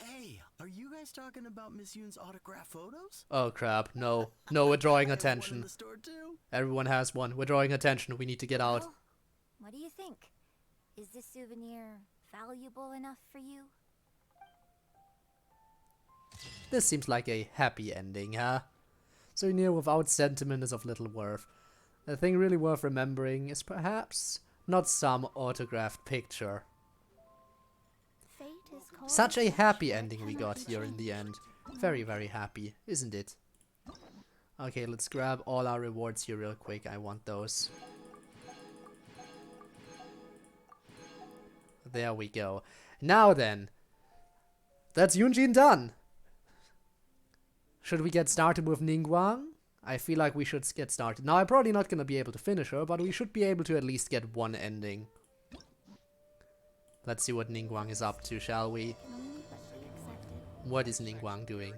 S8: Hey, are you guys talking about Miss Yoon's autograph photos?
S1: Oh crap, no. No, we're drawing
S8: I have one in
S1: attention.
S8: the store too.
S1: Everyone has one. We're drawing attention. We need to get out.
S4: Well, what do you think? Is this souvenir valuable enough for you?
S1: This seems like a happy ending, huh? Souvenir without sentiment is of little worth. The thing really worth remembering is perhaps not some autographed picture.
S3: Fate is called
S1: Such a happy
S3: that
S1: ending we
S3: cannot
S1: got
S3: be
S1: here in the
S3: changed.
S1: end. Very, very happy, isn't it? Okay, let's grab all our rewards here real quick. I want those. There we go. Now then. That's Yunjin done. Should we get started with Ningguang? I feel like we should get started. Now, I'm probably not going to be able to finish her, but we should be able to at least get one ending. Let's see what Ningguang is up to, shall we?
S3: Can only but be accepted.
S1: What is Ningguang doing?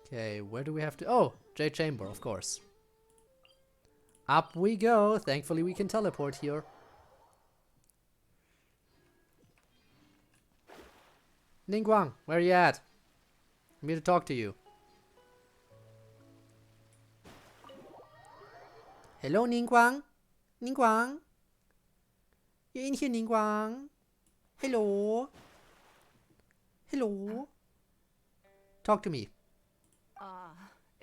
S1: Okay, where do we have to... Oh, Jade Chamber, of course. Up we go. Thankfully, we can teleport here. Ningguang, where are you at? I'm here to talk to you. Hello, Ningguang. Ningguang. You're in here, Ningguang. Hello. Hello. Talk to me.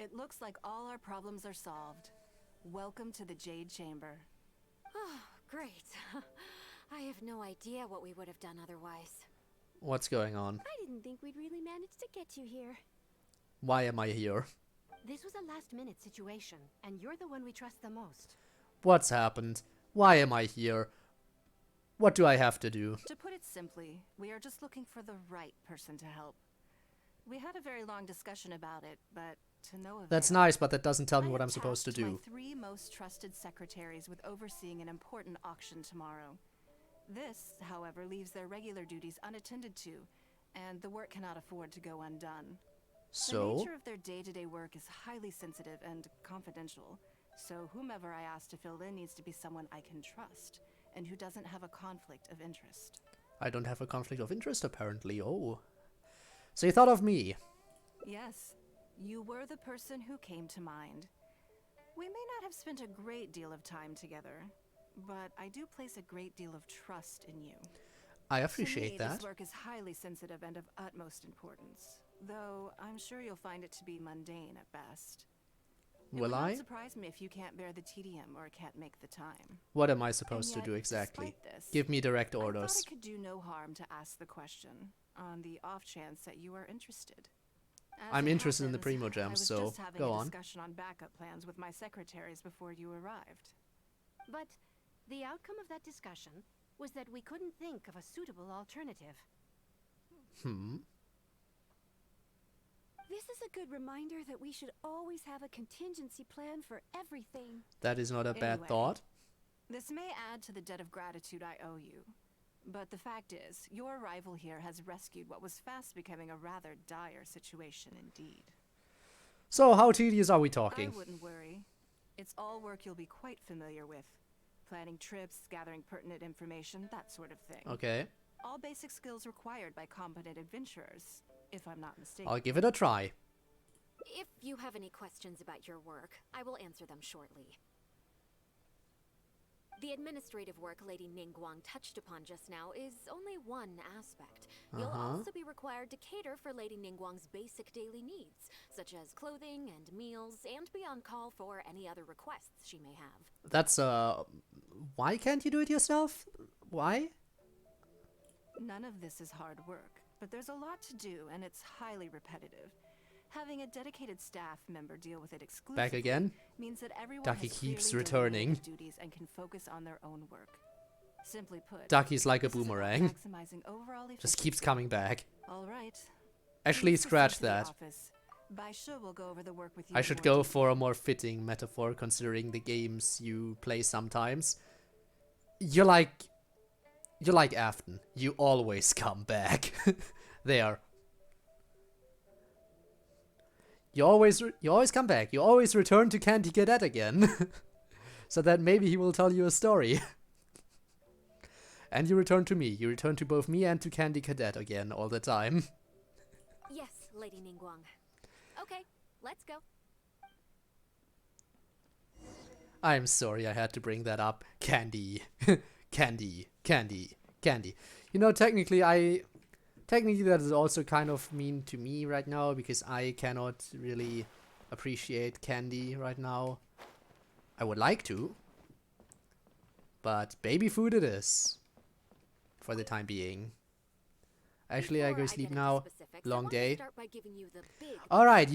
S10: It looks like all our problems are solved. Welcome to the Jade Chamber.
S2: Oh, great. I have no idea what we would have done otherwise.
S1: What's going on?
S11: I didn't think we'd really manage to get you here.
S1: Why am I here?
S11: This was a last-minute situation, and you're the one we trust the most.
S1: What's happened? Why am I here? What do I have to do?
S10: To put it simply, we are just looking for the right person to help. We had a very long discussion about it, but to no avail.
S1: That's nice, but that doesn't tell me
S10: I
S1: what
S10: have
S1: I'm supposed to
S10: tasked
S1: do.
S10: My 3 most trusted secretaries with overseeing an important auction tomorrow. This, however, leaves their regular duties unattended to, and the work cannot afford to go undone. The
S1: So?
S10: nature of their day-to-day work is highly sensitive and confidential, so whomever I ask to fill in needs to be someone I can trust, and who doesn't have a conflict of interest.
S1: I don't have a conflict of interest, apparently. Oh. So you thought of me.
S10: Yes, you were the person who came to mind. We may not have spent a great deal of time together, but I do place a great deal of trust in you.
S1: I
S10: To
S1: appreciate
S10: me,
S1: that.
S10: this work is highly sensitive and of utmost importance, though I'm sure you'll find it to be mundane at best. It
S1: Will
S10: would
S1: I?
S10: not surprise me if you can't bear the tedium or can't make the time.
S1: What am I supposed to
S10: And
S1: do
S10: yet,
S1: exactly?
S10: despite this,
S1: Give me direct
S10: I
S1: orders.
S10: thought it could do no harm to ask the question, on the off chance that you are interested. As
S1: I'm
S10: it
S1: interested in the
S10: happens,
S1: Primo
S10: I
S1: Gems,
S10: was
S1: so
S10: just having
S1: go
S10: a
S1: on.
S10: discussion on backup plans with my secretaries before you arrived.
S11: But the outcome of that discussion was that we couldn't think of a suitable alternative. This is a good reminder that we should always have a contingency plan for everything.
S1: That is not a bad
S10: Anyway.
S1: thought.
S10: This may add to the debt of gratitude I owe you. But the fact is, your arrival here has rescued what was fast becoming a rather dire situation indeed.
S1: So, how tedious are we talking?
S10: I wouldn't worry. It's all work you'll be quite familiar with. Planning trips, gathering pertinent information, that sort of thing.
S1: Okay.
S10: All basic skills required by competent adventurers, if I'm not mistaken.
S1: I'll give it a try.
S2: If you have any questions about your work, I will answer them shortly. The administrative work Lady Ningguang touched upon just now is only one aspect. You'll also be required to cater for Lady Ningguang's basic daily needs, such as clothing and meals, and be on call for any other requests she may have.
S1: That's, why can't you do it yourself? Why?
S10: None of this is hard work. but there's a lot to do, and it's highly repetitive. Having a dedicated staff member deal with it exclusively
S1: Back again?
S10: means that everyone
S1: Ducky
S10: has
S1: keeps
S10: clearly
S1: returning.
S10: delineated duties and can focus on their own work. Simply put,
S1: Ducky's like a
S10: this is about
S1: boomerang.
S10: maximizing overall
S1: Just
S10: efficiency.
S1: keeps coming back.
S10: All right.
S1: Actually,
S10: Please
S1: scratch
S10: proceed to the
S1: that.
S10: office. Bai Shi will go over the work with you
S1: I
S10: in
S1: should
S10: more
S1: go
S10: detail.
S1: for a more fitting metaphor considering the games you play sometimes. You're like Afton. You always come back. There. You always come back. You always return to Candy Cadet again. So that maybe he will tell you a story. And you return to me. You return to both me and to Candy Cadet again all the time.
S2: Yes, Lady Ningguang. Okay, let's go.
S1: I'm sorry I had to bring that up. Candy. Candy. Candy. Candy. You know, technically that is also kind of mean to me right now because I cannot really appreciate candy right now. I would like to. But baby food it is. For the time being. Actually, I go sleep now. Long day. Alright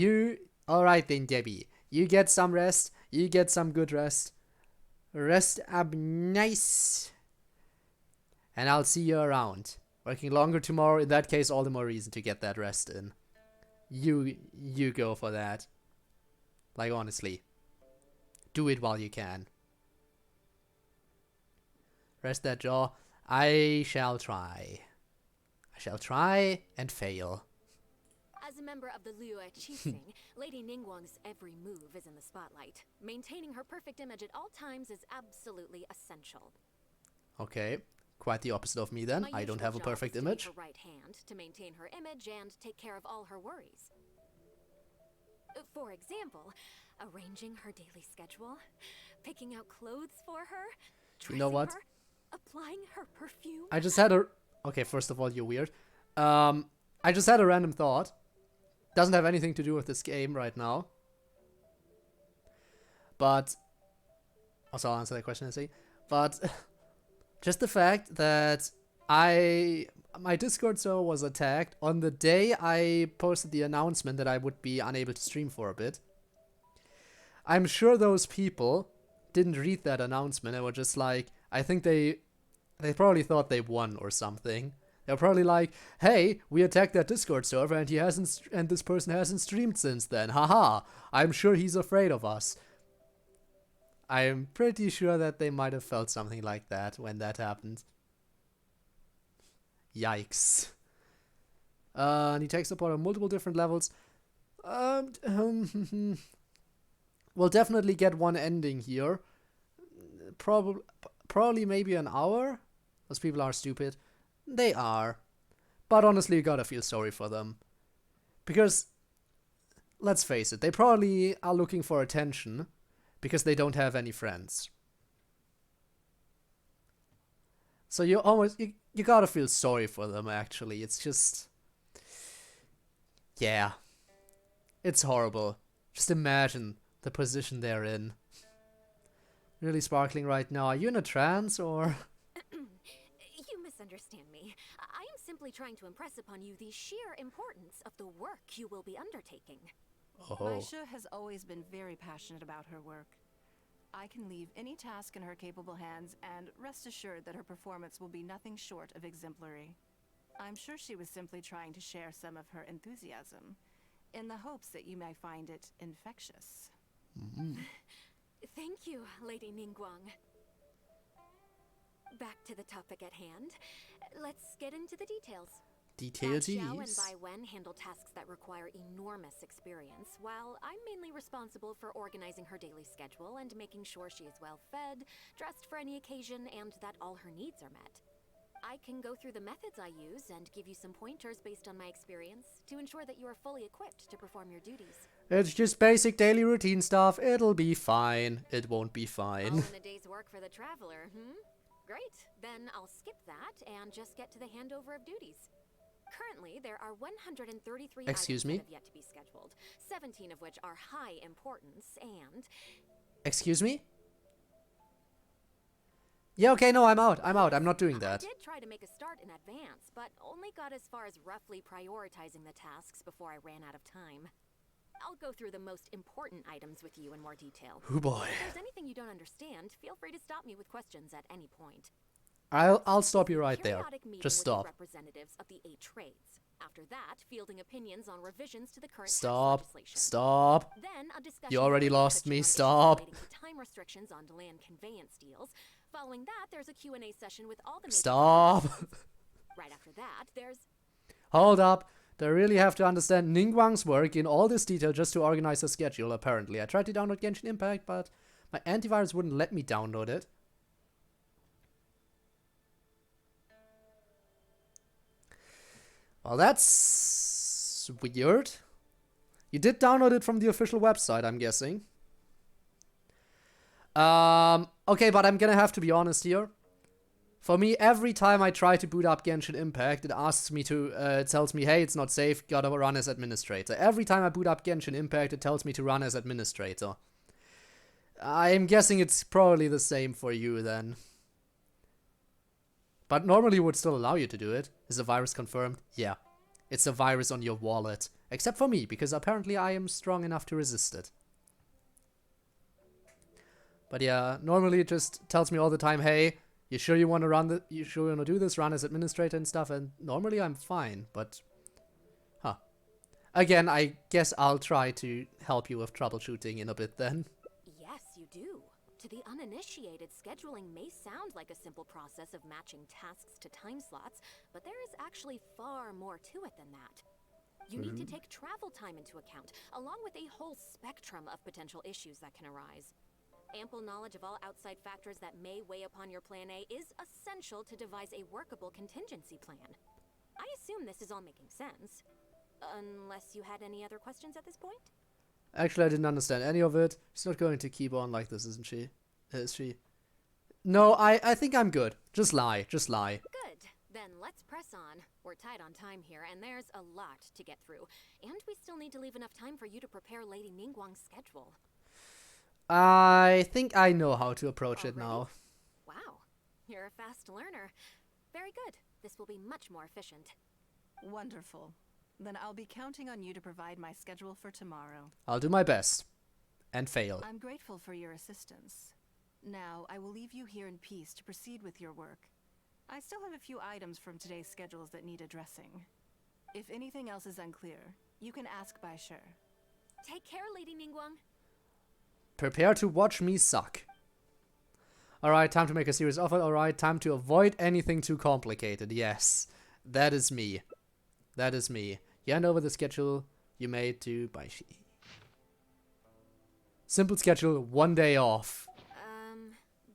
S1: then, Debbie. You get some rest. You get some good rest. Rest up nice. And I'll see you around. Working longer tomorrow, in that case, all the more reason to get that rest in. You go for that. Like, honestly. Do it while you can. Rest that jaw. I shall try. I shall try and fail.
S2: As a member of the Liyue Qixing, Lady Ningguang's every move is in the spotlight. Maintaining her perfect image at all times is absolutely essential.
S1: Okay. Quite the opposite of me then.
S2: My
S1: I don't
S2: usual
S1: have a
S2: job
S1: perfect
S2: is to be
S1: image.
S2: her right hand to maintain her image and take care of all her worries. For example, arranging her daily schedule, picking out clothes for her,
S1: You know what?
S2: her, applying her perfume.
S1: I just had a... Okay, first of all, you're weird. I just had a random thought. Doesn't have anything to do with this game right now. But... Also, I'll answer that question in a second. But... Just the fact that my Discord server was attacked on the day I posted the announcement that I would be unable to stream for a bit. I'm sure those people didn't read that announcement and were just like, I think they probably thought they won or something. They're probably like, hey, we attacked that Discord server and this person hasn't streamed since then. Haha, I'm sure he's afraid of us. I'm pretty sure that they might have felt something like that when that happened. Yikes. Need tech support on multiple different levels. We'll definitely get one ending here. Probably maybe an hour. Those people are stupid. They are. But honestly, you gotta feel sorry for them. Because, let's face it, they probably are looking for attention. Because they don't have any friends. So you gotta feel sorry for them, actually. It's just... Yeah. It's horrible. Just imagine the position they're in. Really sparkling right now. Are you in a trance, or...?
S2: You misunderstand me. I am simply trying to impress upon you the sheer importance of the work you will be undertaking.
S1: Oh.
S10: Aisha has always been very passionate about her work. I can leave any task in her capable hands and rest assured that her performance will be nothing short of exemplary. I'm sure she was simply trying to share some of her enthusiasm, in the hopes that you may find it infectious.
S2: Thank you, Lady Ningguang. Back to the topic at hand. Let's get into the details.
S1: Detailsies.
S2: Xiao and Bai Wen handle tasks that require enormous experience, while I'm mainly responsible for organizing her daily schedule and making sure she is well fed, dressed for any occasion, and that all her needs are met. I can go through the methods I use and give you some pointers based on my experience to ensure that you are fully equipped to perform your duties.
S1: It's just basic daily routine stuff. It'll be fine. It won't be fine.
S2: All in a day's work for the traveler, Great. Then I'll skip that and just get to the handover of duties. Currently, there are 133
S1: Excuse
S2: items
S1: me?
S2: that have yet to be scheduled, 17 of which are high importance, and...
S1: Excuse me? Yeah, okay, no, I'm out. I'm not doing
S2: I
S1: that.
S2: did try to make a start in advance, but only got as far as roughly prioritizing the tasks before I ran out of time. I'll go through the most important items with you in more detail.
S1: Oh boy.
S2: If there's anything you don't understand, feel free to stop me with questions at any point.
S1: I'll stop you right there.
S2: Periodic meeting
S1: Just
S2: with the
S1: stop.
S2: representatives of the 8 trades. After that, fielding opinions on revisions to the current
S1: Stop.
S2: tax legislation.
S1: Stop.
S2: Then a discussion.
S1: You already
S2: further
S1: lost
S2: touching
S1: me.
S2: on issues
S1: Stop.
S2: relating to time restrictions on land conveyance deals. Following that, there's a Q&A session with all the major
S1: Stop.
S2: Right after that, there's
S1: Hold up. Do I really have to understand Ningguang's work in all this detail just to organize a schedule, apparently? I tried to download Genshin Impact, but my antivirus wouldn't let me download it. Well, that's weird. You did download it from the official website, I'm guessing. Okay, but I'm gonna have to be honest here. For me, every time I try to boot up Genshin Impact, it asks me to, it tells me, hey, it's not safe, gotta run as administrator. Every time I boot up Genshin Impact, it tells me to run as administrator. I'm guessing it's probably the same for you then. But normally it would still allow you to do it. Is the virus confirmed? Yeah. It's a virus on your wallet. Except for me, because apparently I am strong enough to resist it. But yeah, normally it just tells me all the time, hey, you sure you want to run you sure you want to do this, run as administrator and stuff, and normally I'm fine, but again, I guess I'll try to help you with troubleshooting in a bit then.
S2: yes, you do. To the uninitiated, scheduling may sound like a simple process of matching tasks to time slots, but there is actually far more to it than that. You need to take travel time into account, along with a whole spectrum of potential issues that can arise. Ample knowledge of all outside factors that may weigh upon your plan A is essential to devise a workable contingency plan. I assume this is all making sense. Unless you had any other questions at this point?
S1: Actually, I didn't understand any of it. She's not going to keep on like this, isn't she? Is she? No, I think I'm good. Just lie. Just lie.
S2: Good. Then let's press on. We're tight on time here, and there's a lot to get through. And we still need to leave enough time for you to prepare Lady Ningguang's schedule.
S1: I think I know how to approach it now.
S2: Wow. You're a fast learner. Very good. This will be much more efficient.
S10: Wonderful. Then I'll be counting on you to provide my schedule for tomorrow.
S1: I'll do my best. And fail.
S10: I'm grateful for your assistance. Now, I will leave you here in peace to proceed with your work. I still have a few items from today's schedules that need addressing. If anything else is unclear, you can ask Bai Shi.
S2: Take care, Lady Ningguang.
S1: Prepare to watch me suck. Alright, time to make a serious offer. Alright, time to avoid anything too complicated. Yes, that is me. That is me. You hand over the schedule you made to Bai Shi. Simple schedule, 1 day off.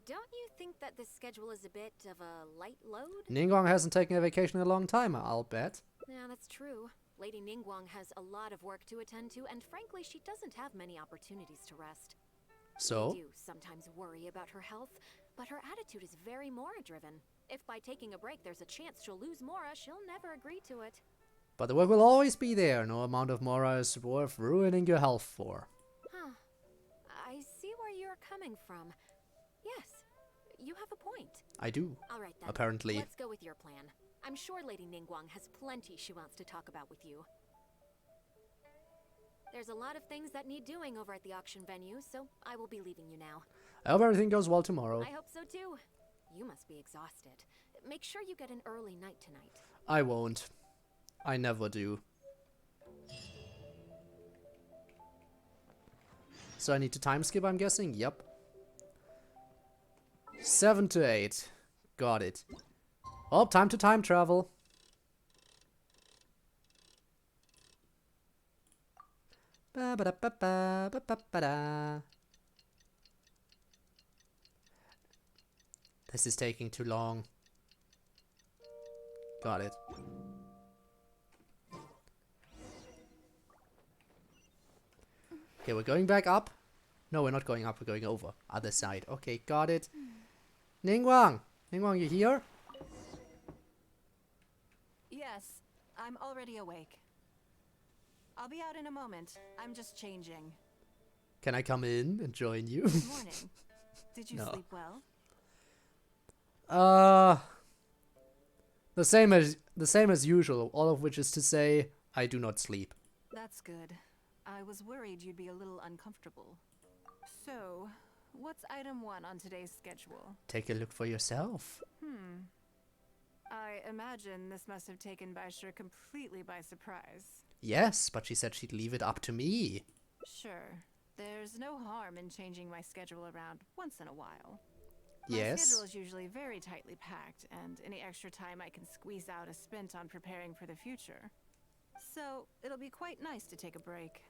S2: Don't you think that this schedule is a bit of a light load?
S1: Ningguang hasn't taken a vacation in a long time, I'll bet.
S2: Yeah, that's true. Lady Ningguang has a lot of work to attend to, and frankly, she doesn't have many opportunities to rest.
S1: So?
S2: We do sometimes worry about her health, but her attitude is very Mora-driven. If by taking a break there's a chance she'll lose Mora, she'll never agree to it.
S1: But the work will always be there. No amount of Mora is worth ruining your health for.
S2: Huh. I see where you're coming from. Yes, you have a point.
S1: I do.
S2: All right then.
S1: Apparently.
S2: Let's go with your plan. I'm sure Lady Ningguang has plenty she wants to talk about with you. There's a lot of things that need doing over at the auction venue, so I will be leaving you now.
S1: I hope everything goes well tomorrow.
S2: I hope so too. You must be exhausted. Make sure you get an early night tonight.
S1: I won't. I never do. So I need to time skip, I'm guessing? Yep. 7 to 8. Got it. Oh, time to time travel. Ba ba da ba ba ba ba ba da. This is taking too long. Got it. Okay, we're going back up. No, we're not going up, we're going over. Other side. Okay, got it. Ningguang! Ningguang, you here?
S10: Yes, I'm already awake. I'll be out in a moment. I'm just changing.
S1: Can I come in and join you?
S10: Good morning. Did you
S1: No.
S10: sleep well?
S1: Uh, the same as usual, all of which is to say, I do not sleep.
S10: That's good. I was worried you'd be a little uncomfortable. So, what's item 1 on today's schedule?
S1: Take a look for yourself.
S10: I imagine this must have taken Baisher completely by surprise.
S1: Yes, but she said she'd leave it up to me.
S10: Sure. There's no harm in changing my schedule around once in a while.
S1: Yes.
S10: My schedule is usually very tightly packed, and any extra time I can squeeze out is spent on preparing for the future. So, it'll be quite nice to take a break.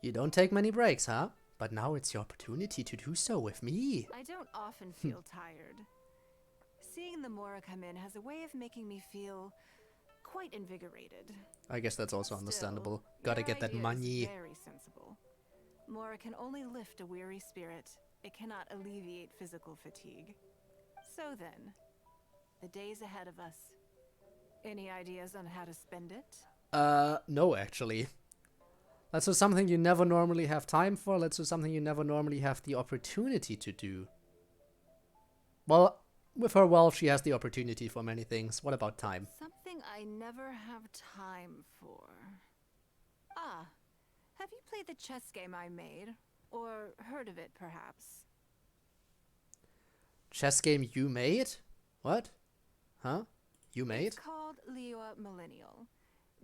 S1: You don't take many breaks, huh? But now it's your opportunity to do so with me.
S10: I don't often feel tired. Seeing the Mora come in has a way of making me feel quite invigorated.
S1: I guess that's also
S10: Still,
S1: understandable. Gotta
S10: your
S1: get that
S10: idea is
S1: money.
S10: Very sensible. Mora can only lift a weary spirit. It cannot alleviate physical fatigue. So then, the days ahead of us. Any ideas on how to spend it?
S1: No, actually. Let's do something you never normally have time for. Let's do something you never normally have the opportunity to do. Well, with her wealth, she has the opportunity for many things. What about time?
S10: Something I never have time for. Ah, have you played the chess game I made? Or heard of it, perhaps?
S1: Chess game you made? What? Huh? You made?
S10: It's called Liyue Millennial.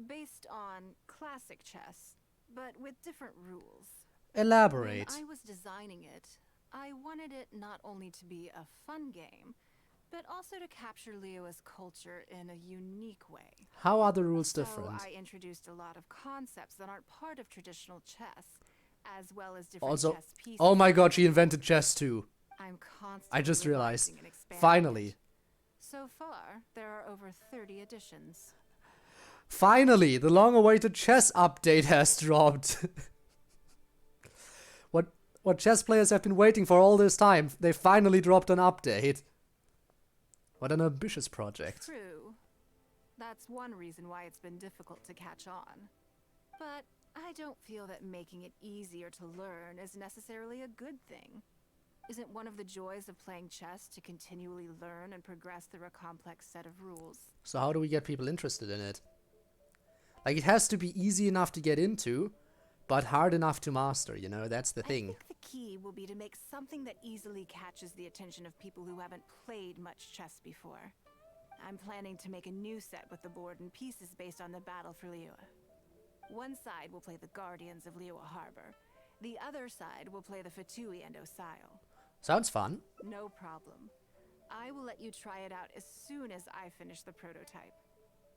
S10: Based on classic chess, but with different rules.
S1: Elaborate.
S10: When I was designing it, I wanted it not only to be a fun game, but also to capture Liyue's culture in a unique way.
S1: How are the rules different?
S10: So I introduced a lot of concepts that aren't part of traditional chess, as well as different
S1: Also,
S10: chess pieces.
S1: oh my god, she invented chess too.
S10: I'm constantly
S1: I just realized.
S10: revising and expanding
S1: Finally.
S10: it. So far, there are over 30 editions.
S1: Finally, the long-awaited chess update has dropped. What chess players have been waiting for all this time, they finally dropped an update. What an ambitious project.
S10: True. That's one reason why it's been difficult to catch on. But I don't feel that making it easier to learn is necessarily a good thing. Isn't one of the joys of playing chess to continually learn and progress through a complex set of rules?
S1: So how do we get people interested in it? Like, it has to be easy enough to get into, but hard enough to master, you know? That's the thing.
S10: I think the key will be to make something that easily catches the attention of people who haven't played much chess before. I'm planning to make a new set with the board and pieces based on the battle for Liyue. One side will play the Guardians of Liyue Harbor. The other side will play the Fatui and Osile.
S1: Sounds fun.
S10: No problem. I will let you try it out as soon as I finish the prototype.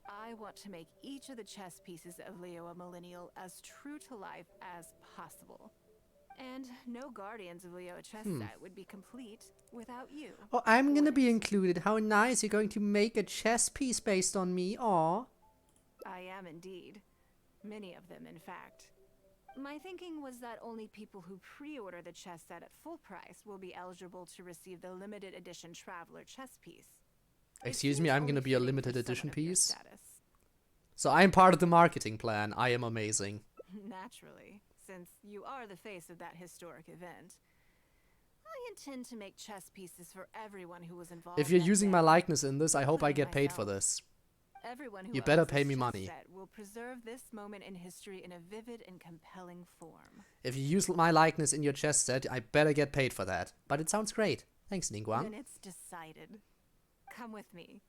S10: I want to make each of the chess pieces of Liyue Millennial as true to life as possible. And no Guardians of Liyue chess set would be complete without you.
S1: Oh, I'm gonna be included. How nice. You're going to make a chess piece based on me. Aw.
S10: I am indeed. Many of them, in fact. My thinking was that only people who pre-order the chess set at full price will be eligible to receive the limited edition Traveler chess piece.
S1: Excuse me, I'm gonna be a limited
S10: for
S1: edition
S10: someone of your
S1: piece.
S10: status.
S1: So I'm part of the marketing plan. I am amazing.
S10: Naturally, since you are the face of that historic event. I intend to make chess pieces for everyone who was involved.
S1: If you're
S10: that
S1: using
S10: day,
S1: my likeness in this, I hope I
S10: including
S1: get paid for
S10: myself.
S1: this.
S10: Everyone who
S1: You better
S10: owns
S1: pay
S10: this
S1: me
S10: chess
S1: money.
S10: set will preserve this moment in history in a vivid and compelling form.
S1: If you use my likeness in your chess set, I better get paid for that. But it sounds great. Thanks,
S10: Then
S1: Ningguang.
S10: it's decided. Come with me.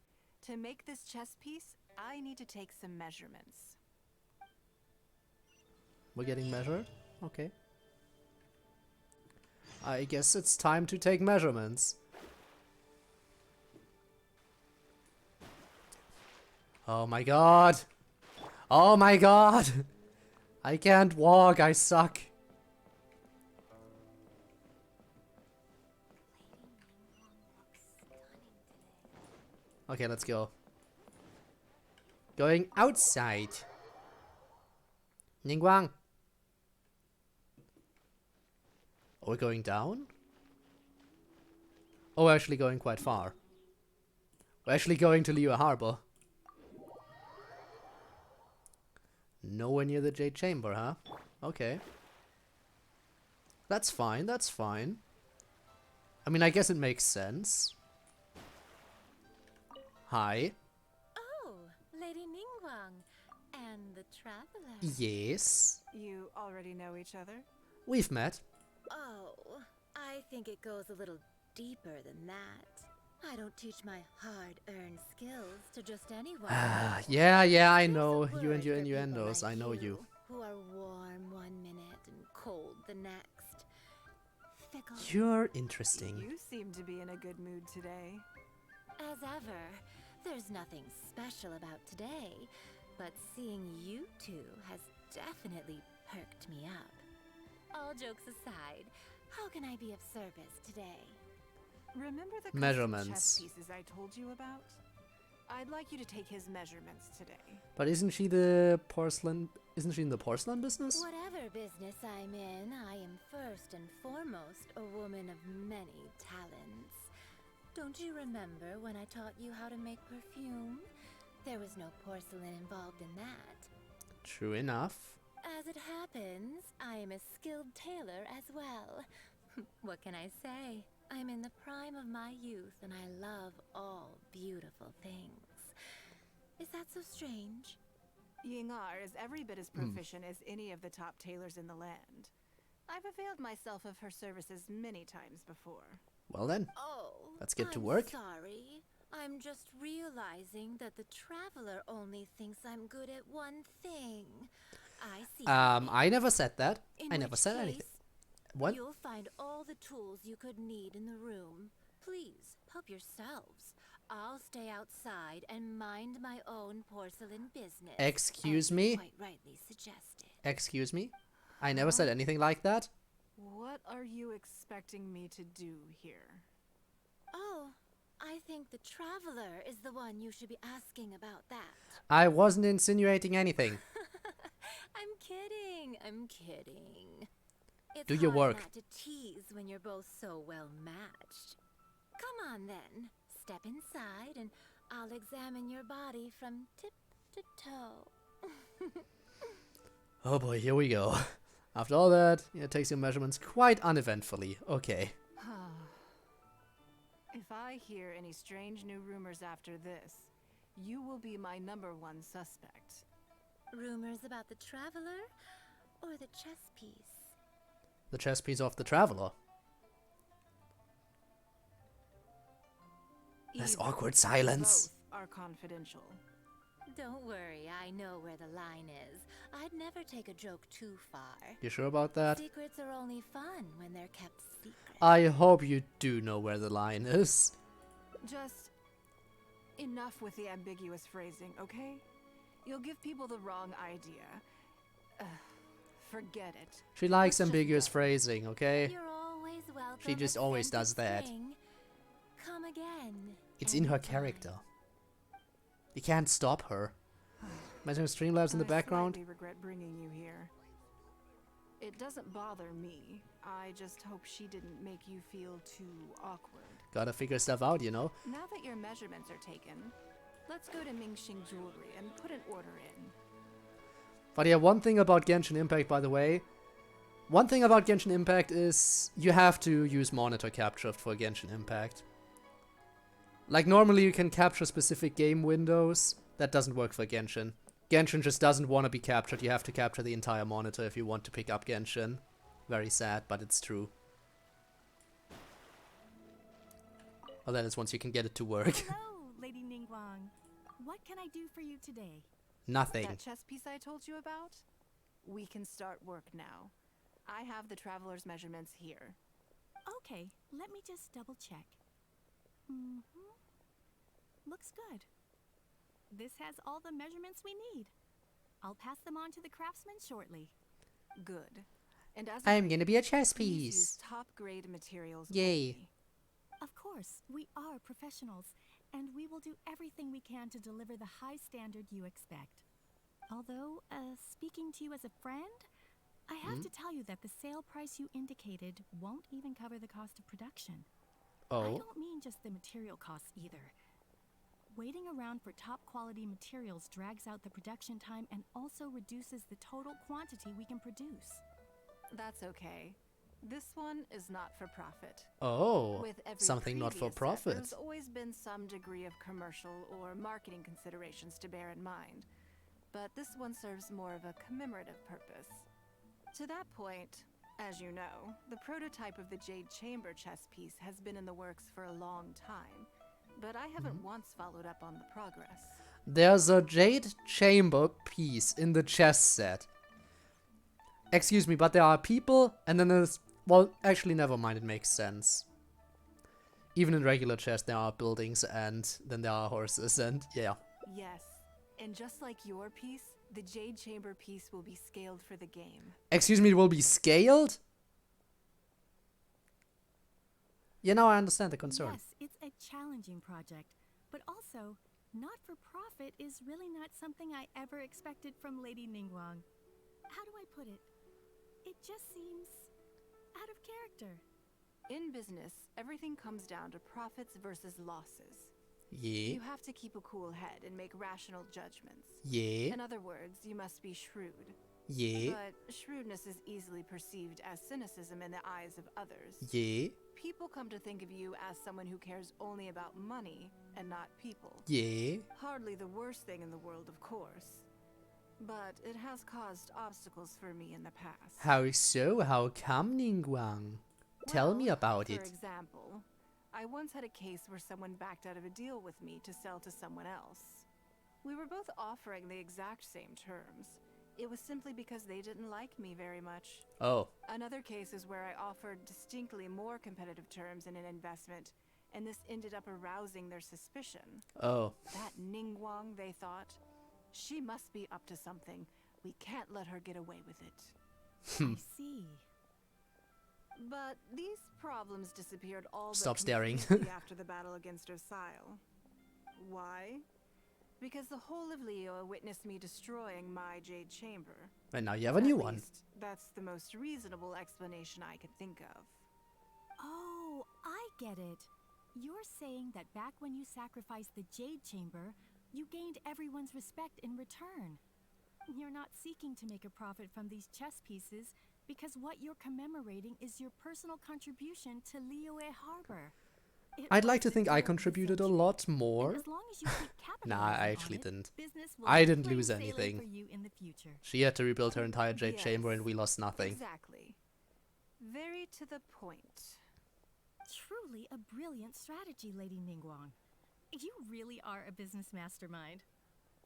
S10: To make this chess piece, I need to take some measurements.
S1: We're getting measured? Okay. I guess it's time to take measurements. Oh my god! Oh my god! I can't walk, I suck. Okay, let's go. Going outside. Ningguang. Are we going down? Oh, we're actually going quite far. We're actually going to Liyue Harbor. Nowhere near the Jade Chamber, huh? Okay. That's fine, that's fine. I mean, I guess it makes sense. Hi.
S3: Oh, Lady Ningguang and the Traveler.
S1: Yes.
S10: You already know each other?
S1: We've met.
S3: Oh, I think it goes a little deeper than that. I don't teach my hard-earned skills to just anyone.
S1: Yeah, I
S3: There's
S1: know.
S3: a
S1: You and
S3: word
S1: your
S3: for
S1: innuendos.
S3: people
S1: I
S3: like
S1: know you.
S3: who are warm one minute and cold the next. Fickle.
S1: You're interesting.
S10: You seem to be in a good mood today.
S3: As ever, there's nothing special about today, but seeing you two has definitely perked me up. All jokes aside, how can I be of service today?
S10: Remember the custom
S1: Measurements.
S10: chess pieces I told you about? I'd like you to take his measurements today.
S1: But isn't she the porcelain? Isn't she in the porcelain business?
S3: Whatever business I'm in, I am first and foremost a woman of many talents. Don't you remember when I taught you how to make perfume? There was no porcelain involved in that.
S1: True enough.
S3: As it happens, I am a skilled tailor as well. What can I say? I'm in the prime of my youth and I love all beautiful things. Is that so strange?
S10: Yingar is every bit as proficient as any of the top tailors in the land. I've availed myself of her services many times before.
S1: Well then,
S3: Oh,
S1: let's get to
S3: I'm
S1: work.
S3: sorry. I'm just realizing that the Traveler only thinks I'm good at one thing. I see.
S1: I never said that.
S3: In
S1: I never
S3: which
S1: said
S3: case,
S1: anything. What?
S3: You'll find all the tools you could need in the room. Please, help yourselves. I'll stay outside and mind my own porcelain business.
S1: Excuse
S3: as you
S1: me?
S3: quite rightly suggested.
S1: Excuse me? I never said anything like that.
S10: What are you expecting me to do here?
S3: Oh, I think the Traveler is the one you should be asking about that.
S1: I wasn't insinuating anything.
S3: I'm kidding. It's
S1: Do your
S3: hard
S1: work.
S3: not to tease when you're both so well matched. Come on then, step inside and I'll examine your body from tip to toe.
S1: Oh boy, here we go. After all that, it takes your measurements quite uneventfully. Okay.
S10: If I hear any strange new rumors after this, you will be my #1 suspect.
S3: Rumors about the Traveler or the chess piece?
S1: The chess piece of the Traveler. This
S10: Either.
S1: awkward silence.
S10: Both are confidential.
S3: Don't worry, I know where the line is. I'd never take a joke too far.
S1: You sure about that?
S3: Secrets are only fun when they're kept secret.
S1: I hope you do know where the line is.
S10: Just enough with the ambiguous phrasing, okay? You'll give people the wrong idea. Forget it.
S1: She likes
S10: Let's just
S1: ambiguous
S10: go.
S1: phrasing, okay?
S3: You're always welcome.
S1: She just
S3: at
S1: always
S3: Scented
S1: does that.
S3: Spring. Come again.
S1: It's in her
S3: anytime.
S1: character. You can't stop her. Imagine Streamlabs in the background.
S10: I slightly regret bringing you here. It doesn't bother me. I just hope she didn't make you feel too awkward.
S1: Gotta figure stuff out, you know?
S10: Now that your measurements are taken, let's go to Mingxing Jewelry and put an order in.
S1: But yeah, one thing about Genshin Impact, by the way. One thing about Genshin Impact is you have to use monitor capture for Genshin Impact. Like, normally you can capture specific game windows. That doesn't work for Genshin. Genshin just doesn't want to be captured. You have to capture the entire monitor if you want to pick up Genshin. Very sad, but it's true. Well, that is once you can get it to work.
S12: Hello, Lady Ningguang. What can I do for you today?
S1: Nothing.
S10: That chess piece I told you about? We can start work now. I have the Traveler's measurements here.
S12: Okay, let me just double check. Looks good. This has all the measurements we need. I'll pass them on to the craftsman shortly.
S10: Good. And as
S1: I'm gonna be a chess
S10: please use
S1: piece.
S10: top-grade materials.
S1: Yay.
S10: only.
S12: Of course, we are professionals, and we will do everything we can to deliver the high standard you expect. Although, speaking to you as a friend, I have to tell you that the sale price you indicated won't even cover the cost of production. I
S1: Oh.
S12: don't mean just the material costs either. Waiting around for top quality materials drags out the production time and also reduces the total quantity we can produce.
S10: That's okay. This one is not for profit.
S1: Oh,
S10: With every
S1: something not for
S10: previous set,
S1: profit.
S10: there's always been some degree of commercial or marketing considerations to bear in mind, but this one serves more of a commemorative purpose. To that point, as you know, the prototype of the Jade Chamber chess piece has been in the works for a long time, but I haven't once followed up on the progress.
S1: There's a Jade Chamber piece in the chess set. Excuse me, but there are people, and then there's... Well, actually, never mind, it makes sense. Even in regular chess, there are buildings, and then there are horses, and yeah.
S10: Yes, and just like your piece, the Jade Chamber piece will be scaled for the game.
S1: Excuse me, it will be scaled? Yeah, now I understand the concern.
S12: Yes, it's a challenging project, but also, not for profit is really not something I ever expected from Lady Ningguang. How do I put it? It just seems out of character.
S10: In business, everything comes down to profits versus losses.
S1: Yeah.
S10: You have to keep a cool head and make rational judgments.
S1: Yeah.
S10: In other words, you must be shrewd.
S1: Yeah.
S10: But shrewdness is easily perceived as cynicism in the eyes of others.
S1: Yeah.
S10: People come to think of you as someone who cares only about money and not people.
S1: Yeah.
S10: Hardly the worst thing in the world, of course. But it has caused obstacles for me in the past.
S1: How so? How come, Ningguang? Tell me about it.
S10: For example, I once had a case where someone backed out of a deal with me to sell to someone else. We were both offering the exact same terms. It was simply because they didn't like me very much.
S1: Oh.
S10: Another case is where I offered distinctly more competitive terms in an investment, and this ended up arousing their suspicion.
S1: Oh.
S10: That Ningguang, they thought. She must be up to something. We can't let her get away with it.
S12: I see.
S10: But these problems disappeared all
S1: Stop
S10: but
S1: staring.
S10: completely after the battle against Osile. Why? Because the whole of Liyue witnessed me destroying my Jade Chamber.
S1: And now you have a new
S10: At
S1: one.
S10: least, that's the most reasonable explanation I could think of.
S12: Oh, I get it. You're saying that back when you sacrificed the Jade Chamber, you gained everyone's respect in return. You're not seeking to make a profit from these chess pieces because what you're commemorating is your personal contribution to Liyue Harbor.
S1: I'd like to think I contributed a lot more.
S12: As long as you keep
S1: Nah,
S12: capitalizing
S1: I
S12: on
S1: actually
S12: it,
S1: didn't.
S12: business will
S1: I
S12: be
S1: didn't
S12: plain
S1: lose
S12: sailing
S1: anything.
S12: for you in the future.
S1: She had to rebuild her entire Jade
S10: Yes.
S1: Chamber and we lost nothing.
S10: Exactly. Very to the point.
S12: Truly a brilliant strategy, Lady Ningguang. You really are a business mastermind.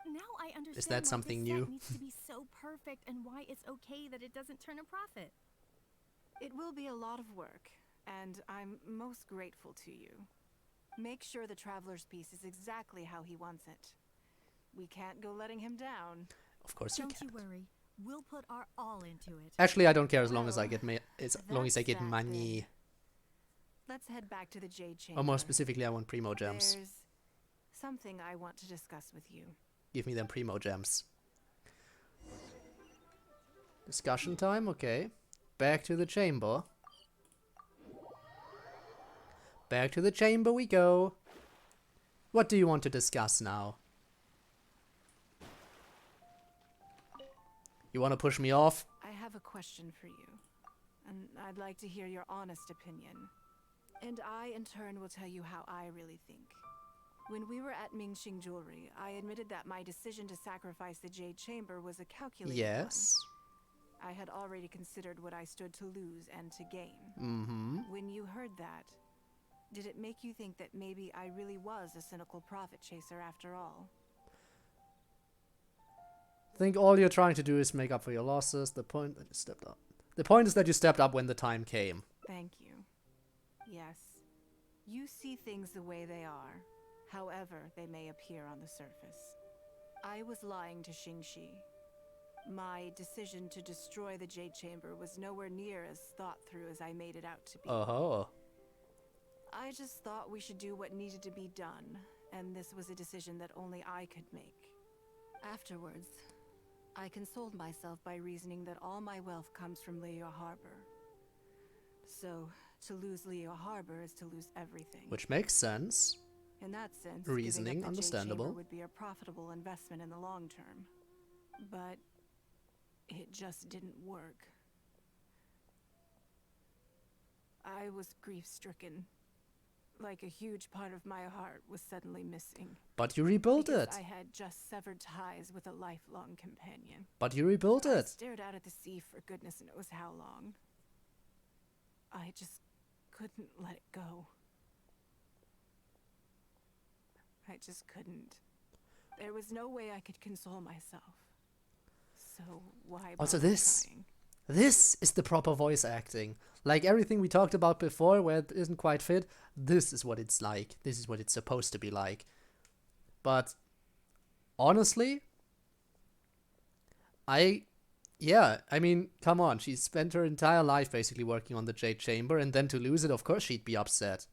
S12: Now I understand
S1: Is that
S12: why
S1: something
S12: this set
S1: new?
S12: needs to be so perfect and why it's okay that it doesn't turn a profit.
S10: It will be a lot of work, and I'm most grateful to you. Make sure the Traveler's piece is exactly how he wants it. We can't go letting him down.
S1: Of course you
S12: Don't
S1: can.
S12: you worry. We'll put our all into it.
S1: Actually, I don't care as long as I
S10: Well,
S1: get as long as I get
S10: that's that
S1: money.
S10: then. Let's head back to the Jade Chamber.
S1: Or more specifically, I want Primo Gems.
S10: There's something I want to discuss with you.
S1: Give me them Primo Gems. Discussion time? Okay. Back to the chamber. Back to the chamber we go. What do you want to discuss now? You want to push me off?
S10: I have a question for you, and I'd like to hear your honest opinion. And I, in turn, will tell you how I really think. When we were at Mingxing Jewelry, I admitted that my decision to sacrifice the Jade Chamber was a calculated
S1: Yes.
S10: one. I had already considered what I stood to lose and to gain.
S1: Mm-hmm.
S10: When you heard that, did it make you think that maybe I really was a cynical profit chaser after all?
S1: I think all you're trying to do is make up for your losses. The point that you stepped up. The point is that you stepped up when the time came.
S10: Thank you. Yes, you see things the way they are, however they may appear on the surface. I was lying to Xingxi. My decision to destroy the Jade Chamber was nowhere near as thought through as I made it out to be.
S1: Oh.
S10: I just thought we should do what needed to be done, and this was a decision that only I could make. Afterwards, I consoled myself by reasoning that all my wealth comes from Liyue Harbor. So, to lose Liyue Harbor is to lose everything.
S1: Which makes sense.
S10: In that sense,
S1: Reasoning,
S10: giving up the
S1: understandable.
S10: Jade Chamber would be a profitable investment in the long term. But it just didn't work. I was grief-stricken. Like a huge part of my heart was suddenly missing.
S1: But you rebuilt
S10: because
S1: it.
S10: I had just severed ties with a lifelong companion.
S1: But you rebuilt
S10: I
S1: it.
S10: stared out at the sea for goodness knows how long. I just couldn't let it go. I just couldn't. There was no way I could console myself. So why
S1: Also
S10: bother
S1: this.
S10: trying?
S1: This is the proper voice acting. Like everything we talked about before where it isn't quite fit, this is what it's like. This is what it's supposed to be like. But honestly, I mean, come on. She spent her entire life basically working on the Jade Chamber, and then to lose it, of course she'd be upset.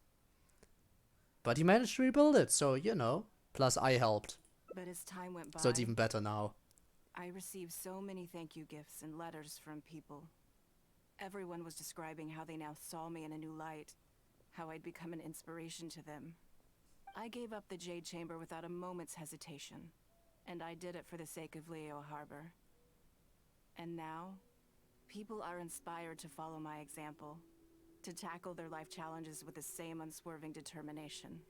S1: But you managed to rebuild it, so, you know. Plus I helped.
S10: But as time went by,
S1: So it's even better now.
S10: I received so many thank you gifts and letters from people. Everyone was describing how they now saw me in a new light, how I'd become an inspiration to them. I gave up the Jade Chamber without a moment's hesitation, and I did it for the sake of Liyue Harbor. And now, people are inspired to follow my example, to tackle their life challenges with the same unswerving determination.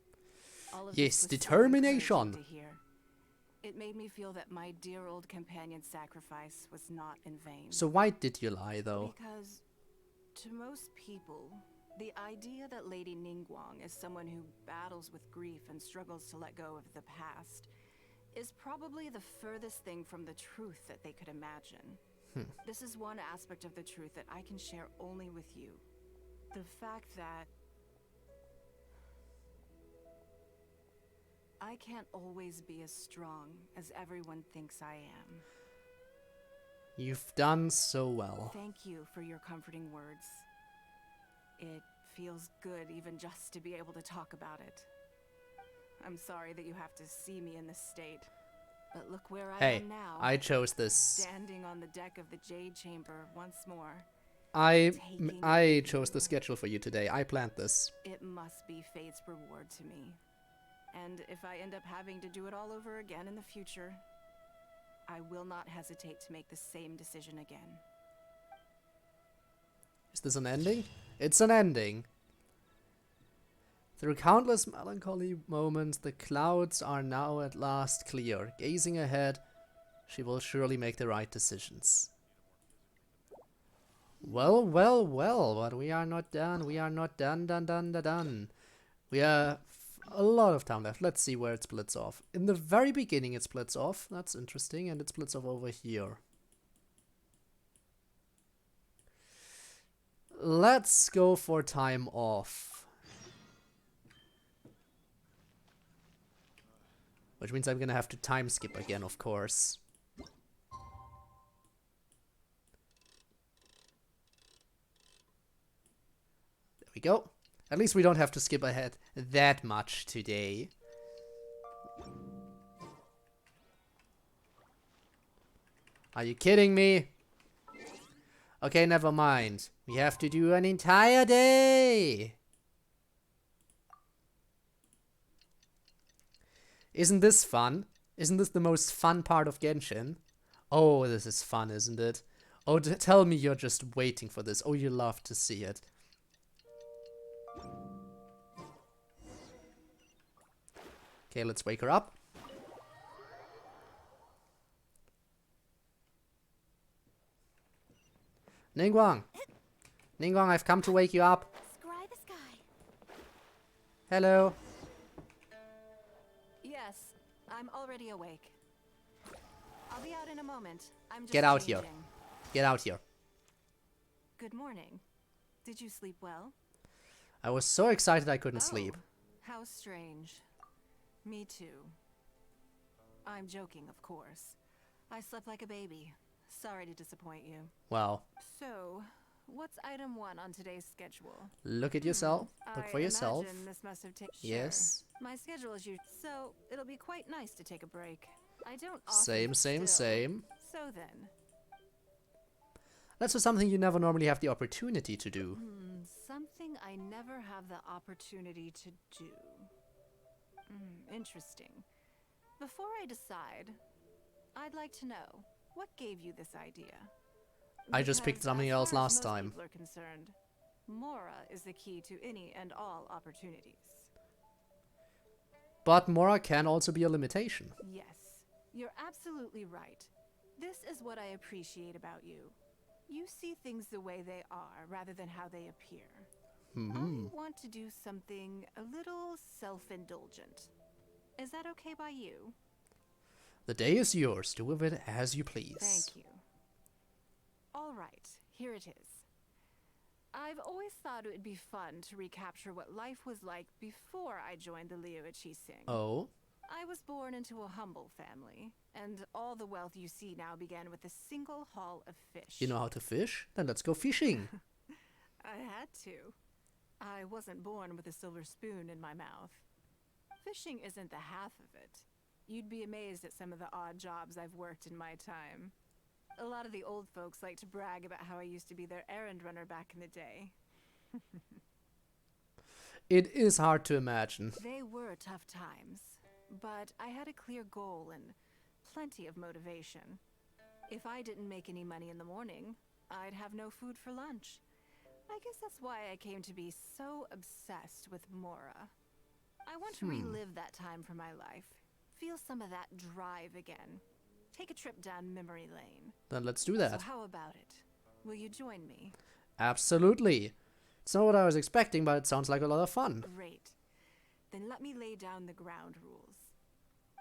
S10: All of
S1: Yes,
S10: this was so
S1: determination.
S10: encouraging to hear. It made me feel that my dear old companion's sacrifice was not in vain.
S1: So why did you lie, though?
S10: Because, to most people, the idea that Lady Ningguang is someone who battles with grief and struggles to let go of the past is probably the furthest thing from the truth that they could imagine. This is one aspect of the truth that I can share only with you. The fact that I can't always be as strong as everyone thinks I am.
S1: You've done so well.
S10: Thank you for your comforting words. It feels good even just to be able to talk about it. I'm sorry that you have to see me in this state, but look where I am now.
S1: I chose this.
S10: Standing on the deck of the Jade Chamber once more.
S1: I chose the schedule for you today. I planned this.
S10: It must be fate's reward to me. And if I end up having to do it all over again in the future, I will not hesitate to make the same decision again.
S1: Is this an ending? It's an ending. Through countless melancholy moments, the clouds are now at last clear. Gazing ahead, she will surely make the right decisions. Well, well, well, but we are not done. We are not done. We have a lot of time left. Let's see where it splits off. In the very beginning it splits off. That's interesting. And it splits off over here. Let's go for time off. Which means I'm gonna have to time skip again, of course. There we go. At least we don't have to skip ahead that much today. Are you kidding me? Okay, never mind. We have to do an entire day. Isn't this fun? Isn't this the most fun part of Genshin? Oh, this is fun, isn't it? Oh, tell me you're just waiting for this. Oh, you love to see it. Okay, let's wake her up. Ningguang! Ningguang, I've come to wake you up.
S4: Scry the sky.
S1: Hello.
S10: Yes, I'm already awake. I'll be out in a moment. I'm just
S1: Get out here.
S10: changing.
S1: Get out here.
S10: Good morning. Did you sleep well?
S1: I was so excited I couldn't sleep.
S10: How strange. Me too. I'm joking, of course. I slept like a baby. Sorry to disappoint you.
S1: Well,
S10: So, what's item 1 on today's schedule?
S1: look at yourself. Look for yourself.
S10: Imagine this must have taken.
S1: Yes.
S10: My schedule is usually so it'll be quite nice to take a break. I don't often
S1: Same, same,
S10: still.
S1: same.
S10: So then,
S1: That's just something you never normally have the opportunity to do.
S10: something I never have the opportunity to do. Interesting. Before I decide, I'd like to know what gave you this idea.
S1: I just picked
S10: Because
S1: something
S10: as
S1: else
S10: far as
S1: last
S10: most
S1: time.
S10: people are concerned, Mora is the key to any and all opportunities.
S1: But Mora can also be a limitation.
S10: Yes, you're absolutely right. This is what I appreciate about you. You see things the way they are rather than how they appear. I want to do something a little self-indulgent. Is that okay by you?
S1: The day is yours. Do with it as you please.
S10: Thank you. All right, here it is. I've always thought it would be fun to recapture what life was like before I joined the Liyue.
S1: Oh?
S10: I was born into a humble family, and all the wealth you see now began with a single haul of fish.
S1: You know how to fish? Then let's go fishing.
S10: I had to. I wasn't born with a silver spoon in my mouth. Fishing isn't the half of it. You'd be amazed at some of the odd jobs I've worked in my time. A lot of the old folks like to brag about how I used to be their errand runner back in the day.
S1: It is hard to imagine.
S10: They were tough times, but I had a clear goal and plenty of motivation. If I didn't make any money in the morning, I'd have no food for lunch. I guess that's why I came to be so obsessed with Mora. I want to relive that time for my life. Feel some of that drive again. Take a trip down memory lane.
S1: Then let's do that.
S10: So how about it? Will you join me?
S1: Absolutely. It's not what I was expecting, but it sounds like a lot of fun.
S10: Great. Then let me lay down the ground rules.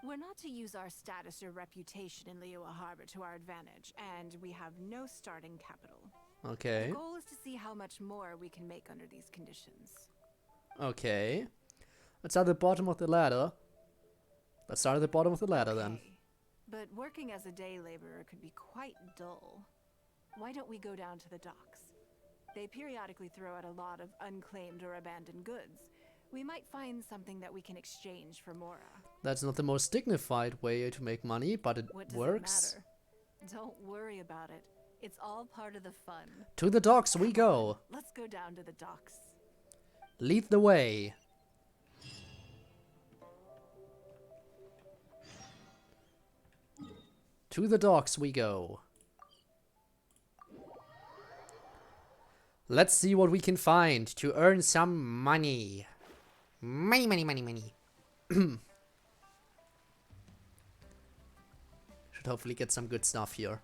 S10: We're not to use our status or reputation in Liyue Harbor to our advantage, and we have no starting capital.
S1: Okay.
S10: The goal is to see how much more we can make under these conditions.
S1: Okay. Let's start at the bottom of the ladder. Let's start at the bottom of the ladder then.
S10: But working as a day laborer could be quite dull. Why don't we go down to the docks? They periodically throw out a lot of unclaimed or abandoned goods. We might find something that we can exchange for Mora.
S1: That's not the most dignified way to make money, but it
S10: What does
S1: works.
S10: it matter? Don't worry about it. It's all part of the fun.
S1: To the docks we go.
S10: Let's go down to the docks.
S1: Lead the way. To the docks we go. Let's see what we can find to earn some money. Money, money, money, money. Should hopefully get some good stuff here.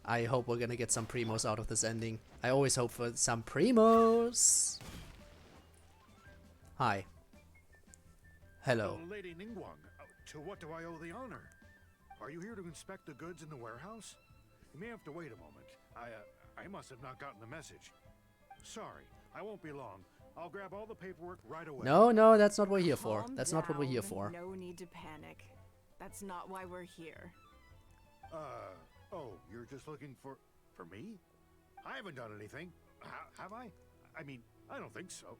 S1: I hope we're gonna get some primos out of this ending. I always hope for some primos. Hi. Hello.
S13: Lady Ningguang, to what do I owe the honor? Are you here to inspect the goods in the warehouse? You may have to wait a moment. I must have not gotten the message. Sorry, I won't be long. I'll grab all the paperwork right away.
S1: No, that's not what we're here for.
S10: Calm
S1: That's not what we're here
S10: down.
S1: for.
S10: No need to panic. That's not why we're here.
S13: Oh, you're just looking for me? I haven't done anything. Have I? I mean, I don't think so.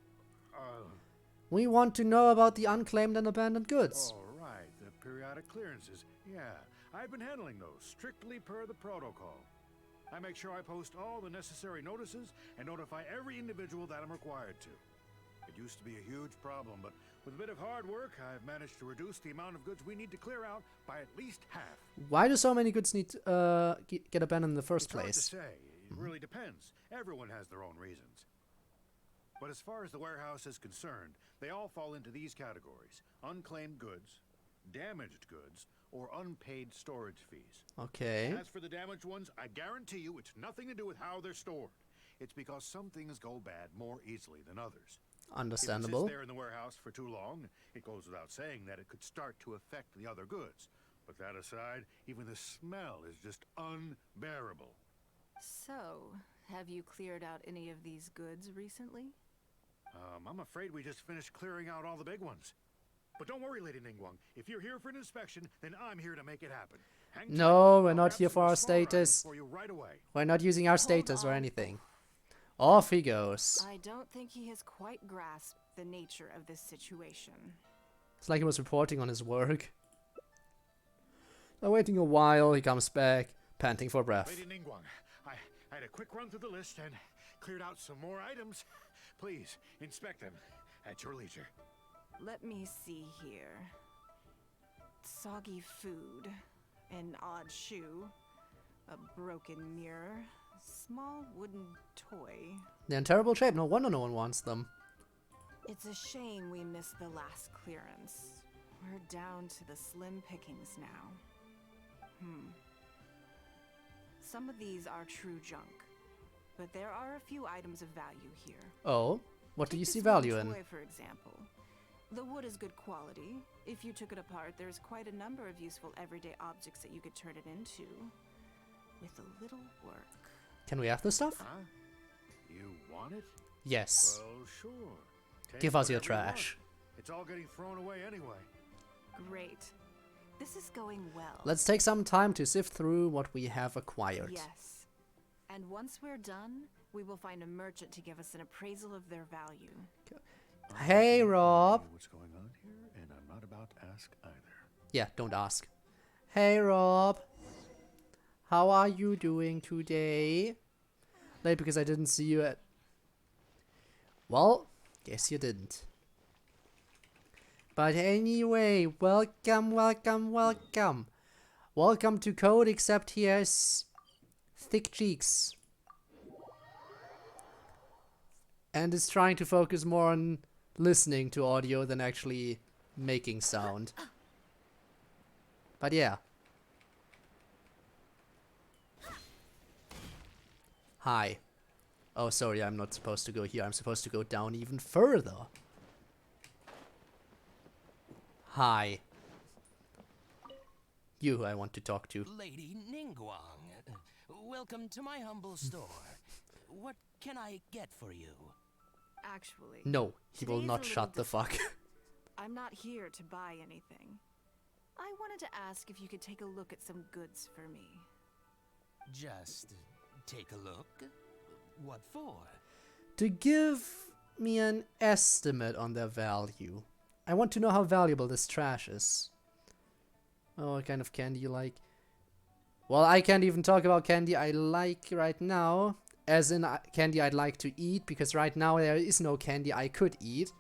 S1: We want to know about the unclaimed and abandoned goods.
S13: All right, the periodic clearances. Yeah, I've been handling those, strictly per the protocol. I make sure I post all the necessary notices and notify every individual that I'm required to. It used to be a huge problem, but with a bit of hard work, I've managed to reduce the amount of goods we need to clear out by at least half.
S1: Why do so many goods need to get abandoned in the first
S13: It's hard
S1: place?
S13: to say. It really depends. Everyone has their own reasons. But as far as the warehouse is concerned, they all fall into these categories: unclaimed goods, damaged goods, or unpaid storage fees.
S1: Okay.
S13: As for the damaged ones, I guarantee you it's nothing to do with how they're stored. It's because some things go bad more easily than others.
S1: Understandable.
S13: If it sits there in the warehouse for too long, it goes without saying that it could start to affect the other goods. But that aside, even the smell is just unbearable.
S10: So, have you cleared out any of these goods recently?
S13: I'm afraid we just finished clearing out all the big ones. But don't worry, Lady Ningguang. If you're here for an inspection, then I'm here to make it happen. Hang tight.
S1: No, we're
S13: I'll
S1: not
S13: grab
S1: here
S13: some
S1: for our
S13: smaller items
S1: status.
S13: for you right away.
S1: We're not using our status or anything. Off he goes.
S10: I don't think he has quite grasped the nature of this situation.
S1: It's like he was reporting on his work. Waiting a while, he comes back, panting for breath.
S13: Lady Ningguang, I had a quick run through the list and cleared out some more items. Please, inspect them at your leisure.
S10: Let me see here. Soggy food, an odd shoe, a broken mirror, small wooden toy.
S1: They're in terrible shape. No wonder no one wants them.
S10: It's a shame we missed the last clearance. We're down to the slim pickings now. Some of these are true junk, but there are a few items of value here.
S1: Oh, what do you
S10: Take
S1: see
S10: this one
S1: value in?
S10: toy, for example. The wood is good quality. If you took it apart, there's quite a number of useful everyday objects that you could turn it into. With a little work.
S1: Can we have this stuff?
S13: Huh? You want it?
S1: Yes.
S13: Well, sure. Take
S1: Give us your
S13: whatever you want.
S1: trash.
S13: It's all getting thrown away anyway.
S10: Great. This is going well.
S1: Let's take some time to sift through what we have acquired.
S10: Yes. And once we're done, we will find a merchant to give us an appraisal of their value.
S1: Hey, Rob.
S13: What's going on here? And I'm not about to ask either.
S1: Yeah, don't ask. Hey, Rob. How are you doing today? Late because I didn't see you at... Well, guess you didn't. But anyway, welcome, welcome, welcome. Welcome to Code, except here's Thick Cheeks. And it's trying to focus more on listening to audio than actually making sound. But yeah. Hi. Oh, sorry, I'm not supposed to go here. I'm supposed to go down even further. Hi. You I want to talk to.
S14: Lady Ningguang, welcome to my humble store. What can I get for you?
S10: Actually,
S1: No, he will
S10: today's
S1: not
S10: a
S1: shut the
S10: little
S1: fuck.
S10: I'm not here to buy anything. I wanted to ask if you could take a look at some goods for me.
S14: Just take a look. What for?
S1: To give me an estimate on their value. I want to know how valuable this trash is. Oh, what kind of candy you like? Well, I can't even talk about candy I like right now. As in candy I'd like to eat, because right now there is no candy I could eat.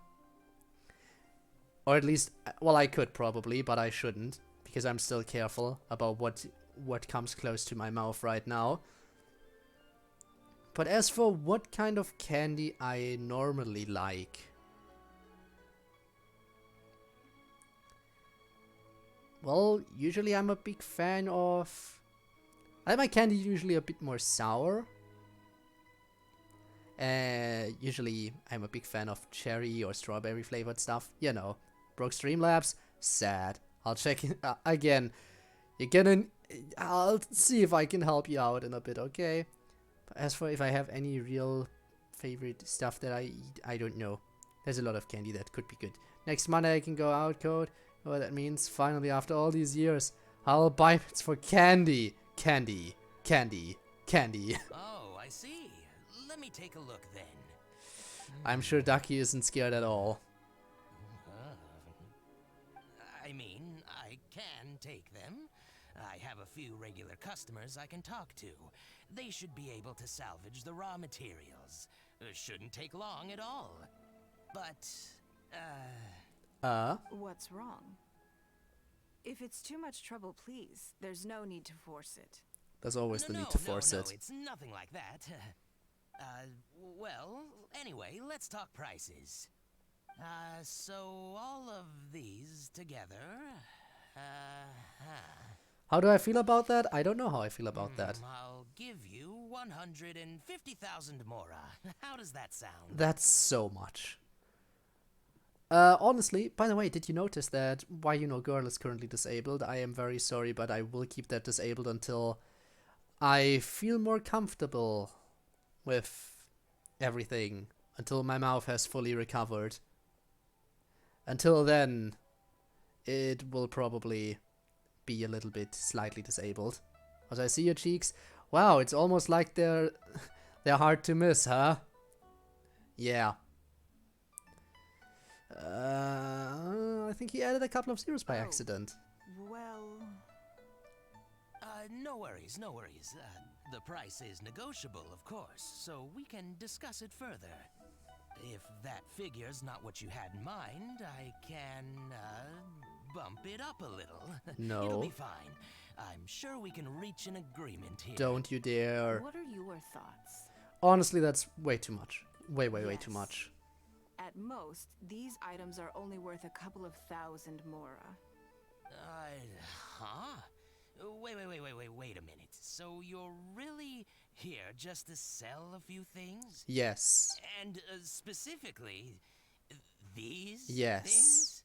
S1: Or at least, well, I could probably, but I shouldn't. Because I'm still careful about what comes close to my mouth right now. But as for what kind of candy I normally like... Well, usually I'm a big fan of... I like my candy usually a bit more sour. Usually I'm a big fan of cherry or strawberry flavored stuff. You know, broke Streamlabs, sad. I'll check it again. You're gonna... I'll see if I can help you out in a bit, okay? But as for if I have any real favorite stuff that I eat, I don't know. There's a lot of candy that could be good. Next Monday I can go out, Code. Oh, that means finally after all these years, I'll buy it for candy. Candy. Candy. Candy.
S14: Oh, I see. Let me take a look then.
S1: I'm sure Ducky isn't scared at all.
S14: I mean, I can take them. I have a few regular customers I can talk to. They should be able to salvage the raw materials. Shouldn't take long at all. But,
S10: What's wrong? If it's too much trouble, please, there's no need to force it.
S1: There's always the need to force it.
S14: No, it's nothing like that. Well, anyway, let's talk prices. So all of these together,
S1: How do I feel about that? I don't know how I feel about that.
S14: I'll give you 150,000 mora. How does that sound?
S1: That's so much. Honestly, by the way, did you notice that Why You Know Girl is currently disabled? I am very sorry, but I will keep that disabled until I feel more comfortable with everything. Until my mouth has fully recovered. Until then, it will probably be a little bit slightly disabled. As I see your cheeks, wow, it's almost like they're hard to miss, huh? Yeah. I think he added a couple of zeros by accident.
S10: Well...
S14: No worries, no worries. The price is negotiable, of course, so we can discuss it further. If that figure's not what you had in mind, I can, bump it up a little.
S1: No.
S14: It'll be fine. I'm sure we can reach an agreement here.
S1: Don't you dare.
S10: What are your thoughts?
S1: Honestly, that's way too much. Way too
S10: Yes.
S1: much.
S10: At most, these items are only worth a couple of thousand mora.
S14: Huh? Wait a minute. So you're really here just to sell a few things?
S1: Yes.
S14: And specifically, these
S1: Yes.
S14: things?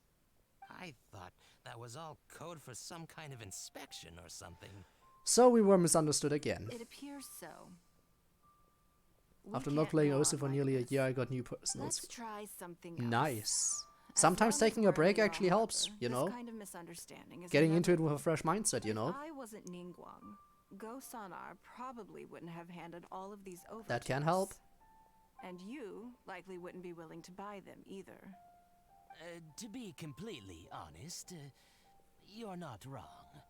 S14: I thought that was all code for some kind of inspection or something.
S1: So we were misunderstood again.
S10: It appears so. We
S1: After not
S10: can't
S1: playing
S10: go
S1: OSU
S10: on
S1: for
S10: like
S1: nearly
S10: this.
S1: a year, I got new personals.
S10: Let's try something else.
S1: Nice.
S10: As
S1: Sometimes
S10: long as
S1: taking a
S10: we're
S1: break
S10: in the
S1: actually
S10: law
S1: helps,
S10: harbor,
S1: you know?
S10: This kind of misunderstanding is
S1: Getting into it with a
S10: inevitable.
S1: fresh mindset, you know?
S10: If I wasn't Ningguang, Go-Sanar probably wouldn't have handed all of these over
S1: That
S10: to
S1: can
S10: us.
S1: help.
S10: And you likely wouldn't be willing to buy them either.
S14: To be completely honest, you're not wrong.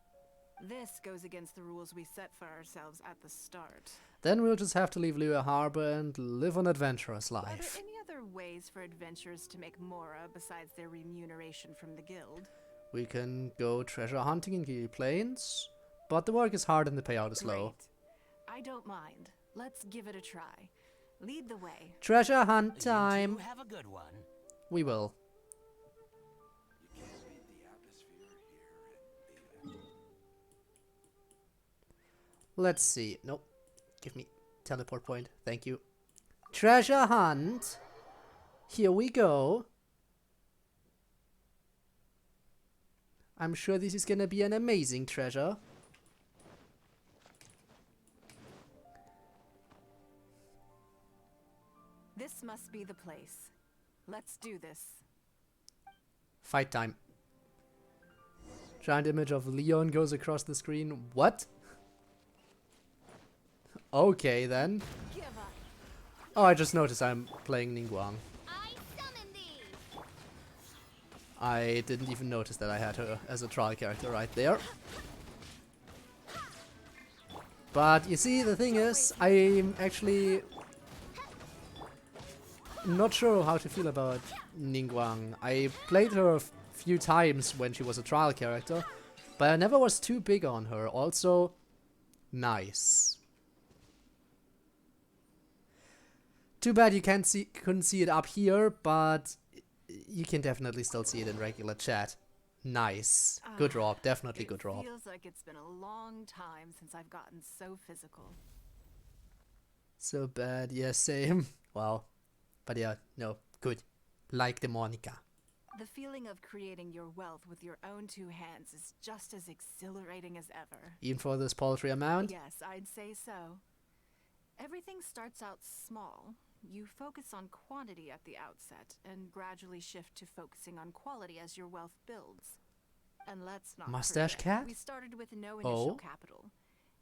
S10: This goes against the rules we set for ourselves at the start.
S1: Then we'll just have to leave Liyue Harbor and live an adventurous
S10: Are there
S1: life.
S10: any other ways for adventurers to make mora besides their remuneration from the guild?
S1: We can go treasure hunting in Gili Plains, but the work is hard and the payout is low.
S10: Great. I don't mind. Let's give it a try. Lead the way.
S1: Treasure hunt time!
S14: You have a good one.
S1: We will. Let's see. Nope. Give me teleport point. Thank you. Treasure hunt! Here we go. I'm sure this is gonna be an amazing treasure.
S10: This must be the place. Let's do this.
S1: Fight time. Giant image of Leon goes across the screen. What? Okay then.
S10: Give up.
S1: Oh, I just noticed I'm playing Ningguang.
S2: I summon thee.
S1: I didn't even notice that I had her as a trial character right there. But you see, the thing is, I'm actually not sure how to feel about Ningguang. I played her a few times when she was a trial character, but I never was too big on her. Also, nice. Too bad you couldn't see it up here, but you can definitely still see it in regular chat. Nice. Good drop, definitely good drop.
S10: It feels like it's been a long time since I've gotten so physical.
S1: So bad, yeah, same. Wow. But yeah, no, good. Like the Monica.
S10: The feeling of creating your wealth with your own two hands is just as exhilarating as ever.
S1: Even for this paltry amount?
S10: Yes, I'd say so. Everything starts out small. You focus on quantity at the outset, and gradually shift to focusing on quality as your wealth builds. And let's not
S1: Mustache
S10: forget,
S1: cat?
S10: we started with no initial
S1: Oh.
S10: capital.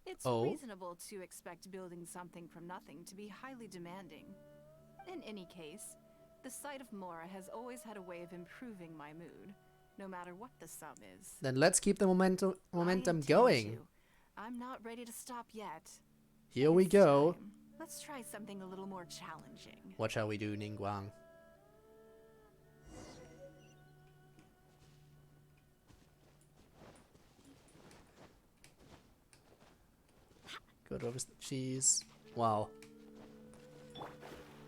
S10: It's
S1: Oh.
S10: reasonable to expect building something from nothing to be highly demanding. In any case, the sight of Mora has always had a way of improving my mood, no matter what the sum is.
S1: Then let's keep the momentum
S10: I intend
S1: going.
S10: to. I'm not ready to stop yet.
S1: Here we go.
S10: Let's try something a little more challenging.
S1: What shall we do, Ningguang? Good over the cheese. Wow.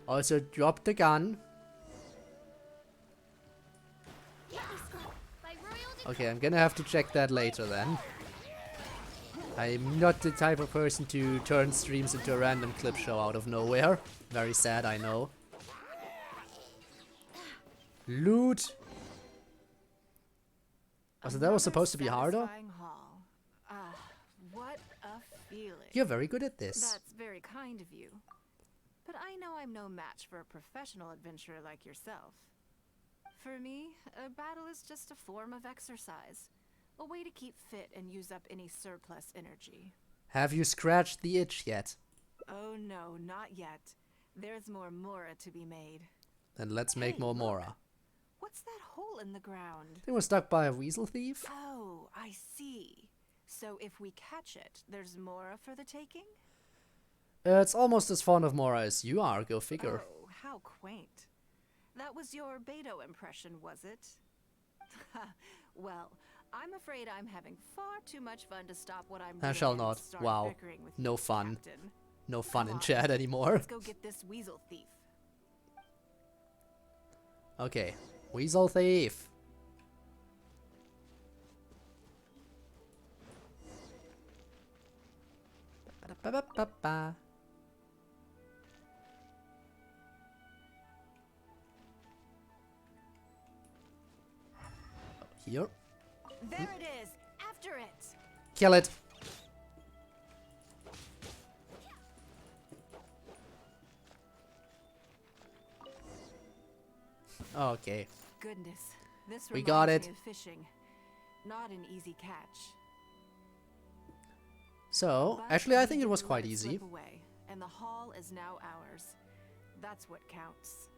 S1: Also drop the gun. Okay, I'm gonna have to check that later then. I'm not the type of person to turn streams into a random clip show out of nowhere. Very sad, I know. Loot! So that was supposed to be harder?
S10: Satisfying haul. Ah, what a feeling.
S1: You're very good at this.
S10: That's very kind of you. But I know I'm no match for a professional adventurer like yourself. For me, a battle is just a form of exercise. A way to keep fit and use up any surplus energy.
S1: Have you scratched the itch yet?
S10: Oh no, not yet. There's more Mora to be made.
S1: Then let's make
S10: Hey,
S1: more
S10: look.
S1: Mora.
S10: What's that hole in the ground?
S1: They were stuck by a weasel thief?
S10: Oh, I see. So if we catch it, there's Mora for the taking?
S1: It's almost as fond of Mora as you are, go figure.
S10: Oh, how quaint. That was your Beto impression, was it? Well, I'm afraid I'm having far too much fun to stop what I'm
S1: I
S10: doing
S1: shall
S10: and
S1: not.
S10: start
S1: Wow.
S10: bickering with
S1: No
S10: you,
S1: fun.
S10: Captain.
S1: no fun
S10: Come
S1: in
S10: on,
S1: chat anymore.
S10: Let's go get this weasel thief.
S1: Okay, weasel thief. Ba-da-ba-ba-ba-ba. Here.
S10: There it is. After it.
S1: Kill it. Okay.
S10: Goodness, this
S1: We
S10: reminds
S1: got
S10: me
S1: it.
S10: of fishing. Not an easy catch.
S1: So,
S10: But
S1: actually I
S10: we
S1: think it was
S10: didn't
S1: quite
S10: let it
S1: easy.
S10: slip away, and the haul is now ours. That's what counts.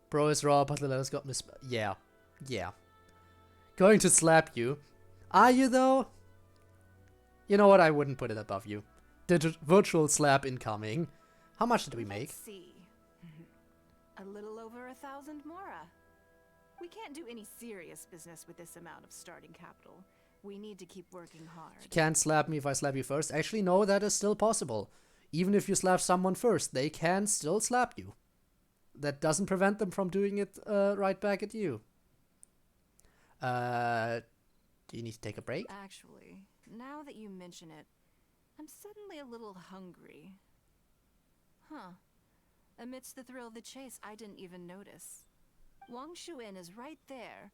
S1: Bro is raw, but the letters got mis- Yeah. Yeah. Going to slap you. Are you though? You know what, I wouldn't put it above you. Virtual slap incoming. How much did we make?
S10: Let's see. A little over 1,000 mora. We can't do any serious business with this amount of starting capital. We need to keep working hard.
S1: You can't slap me if I slap you first. Actually, no, that is still possible. Even if you slap someone first, they can still slap you. That doesn't prevent them from doing it right back at you. Do you need to take a break?
S10: Actually, now that you mention it, I'm suddenly a little hungry. Huh. Amidst the thrill of the chase, I didn't even notice. Wangshu Inn is right there,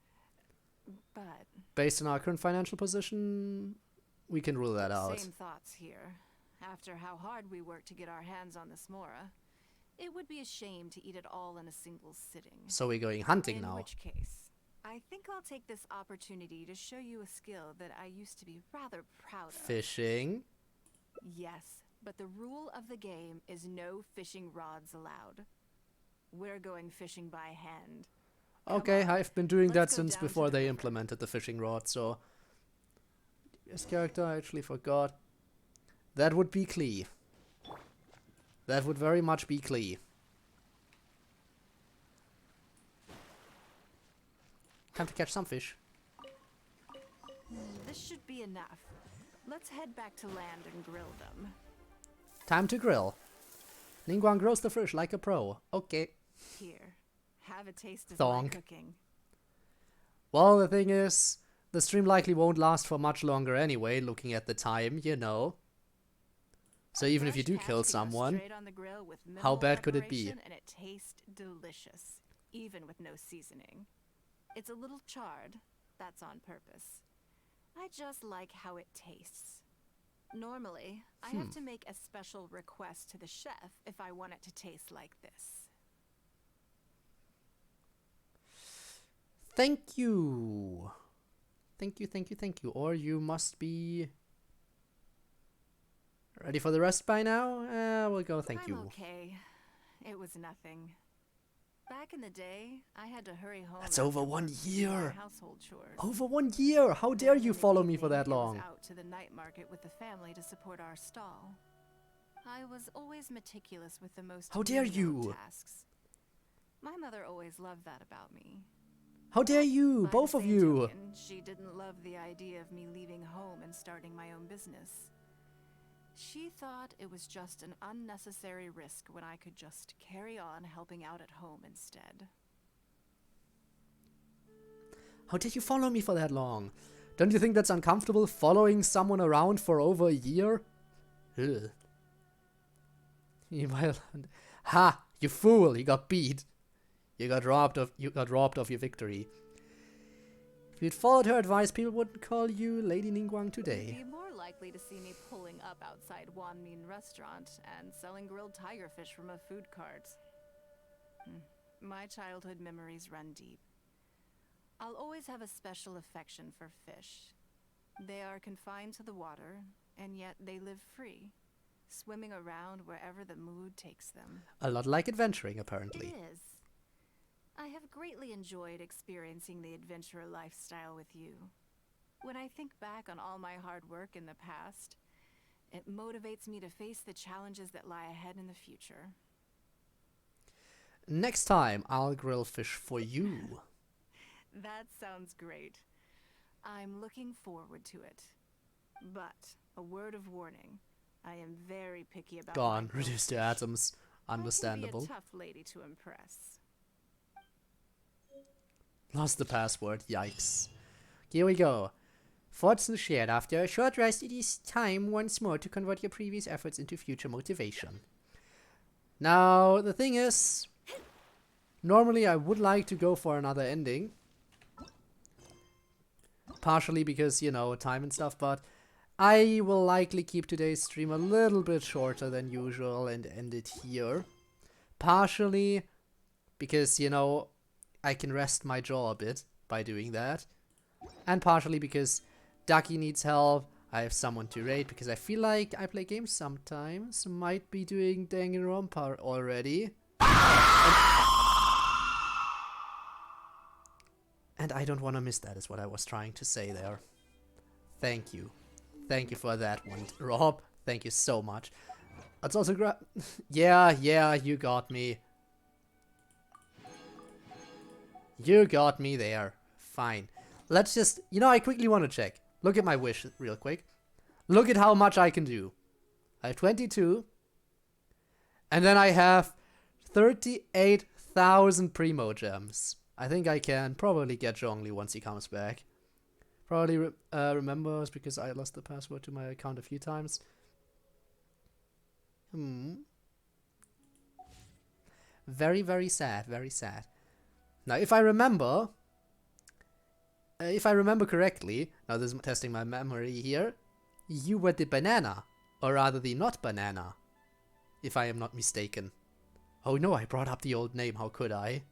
S10: but...
S1: Based on our current financial position, we can rule that out.
S10: Same thoughts here. After how hard we worked to get our hands on this mora, it would be a shame to eat it all in a single sitting.
S1: So we're going hunting now.
S10: In which case, I think I'll take this opportunity to show you a skill that I used to be rather proud of.
S1: Fishing.
S10: Yes, but the rule of the game is no fishing rods allowed. We're going fishing by hand.
S1: Okay, I've been doing that
S10: Let's go
S1: since
S10: down to
S1: before
S10: the
S1: they
S10: river.
S1: implemented the fishing rod, so... This character, I actually forgot. That would be Klee. That would very much be Klee. Time to catch some fish.
S10: This should be enough. Let's head back to land and grill them.
S1: Time to grill. Ningguang grills the fish like a pro. Okay.
S10: Here, have a taste of
S1: Thong.
S10: my cooking.
S1: Well, the thing is, the stream likely won't last for much longer anyway, looking at the time, you know. So even if you do
S10: Fresh
S1: kill
S10: catch can go
S1: someone,
S10: straight on the grill with
S1: how
S10: minimal
S1: bad could it be?
S10: preparation, and it tastes delicious, even with no seasoning. It's a little charred. That's on purpose. I just like how it tastes. Normally, I have to make a special request to the chef if I want it to taste like this.
S1: Thank you. Thank you, thank you, thank you. Or you must be ready for the rest by now? We'll go thank
S10: I'm
S1: you.
S10: okay. It was nothing. Back in the day, I had to hurry home.
S1: That's over
S10: after
S1: 1
S10: work to do
S1: year.
S10: my household chores.
S1: Over 1 year! How dare
S10: Then
S1: you
S10: in the
S1: follow me for
S10: evening,
S1: that
S10: I was
S1: long?
S10: out to the night market with the family to support our stall. I was always meticulous with the most
S1: How dare
S10: menial
S1: you?
S10: tasks. My mother always loved that about me.
S1: How dare you,
S10: By the
S1: both of
S10: same
S1: you!
S10: token, she didn't love the idea of me leaving home and starting my own business. She thought it was just an unnecessary risk when I could just carry on helping out at home instead.
S1: How dare you follow me for that long? Don't you think that's uncomfortable, following someone around for over a year? Ugh. Ha! You fool! You got beat. You got robbed of your victory. If you'd followed her advice, people wouldn't call you Lady Ningguang
S10: You'd
S1: today.
S10: be more likely to see me pulling up outside Wanmin restaurant and selling grilled tiger fish from a food cart. My childhood memories run deep. I'll always have a special affection for fish. They are confined to the water, and yet they live free, swimming around wherever the mood takes them.
S1: A lot like adventuring, apparently.
S10: It is. I have greatly enjoyed experiencing the adventurer lifestyle with you. When I think back on all my hard work in the past, it motivates me to face the challenges that lie ahead in the future.
S1: Next time, I'll grill fish for you.
S10: That sounds great. I'm looking forward to it. But a word of warning. I am very picky about
S1: Gone.
S10: my
S1: Reduced to
S10: fish.
S1: atoms.
S10: I can be
S1: Understandable.
S10: a tough lady to impress.
S1: Lost the password. Yikes. Here we go. Fortune shared. After a short rest, it is time once more to convert your previous efforts into future motivation. Now, the thing is, normally I would like to go for another ending. Partially because, you know, time and stuff, but I will likely keep today's stream a little bit shorter than usual and end it here. Partially because, you know, I can rest my jaw a bit by doing that. And partially because Ducky needs help. I have someone to raid because I feel like I play games sometimes. Might be doing Danganronpa already. And I don't want to miss that is what I was trying to say there. Thank you. Thank you for that one, Rob. Thank you so much. Let's also yeah, you got me. You got me there. Fine. Let's just... You know, I quickly want to check. Look at my wish real quick. Look at how much I can do. I have 22. And then I have 38,000 Primo Gems. I think I can probably get Zhongli once he comes back. Probably remembers because I lost the password to my account a few times. Very, very sad. Very sad. Now, if I remember correctly, now this is testing my memory here, you were the banana, or rather the not banana, if I am not mistaken. Oh no, I brought up the old name, how could I?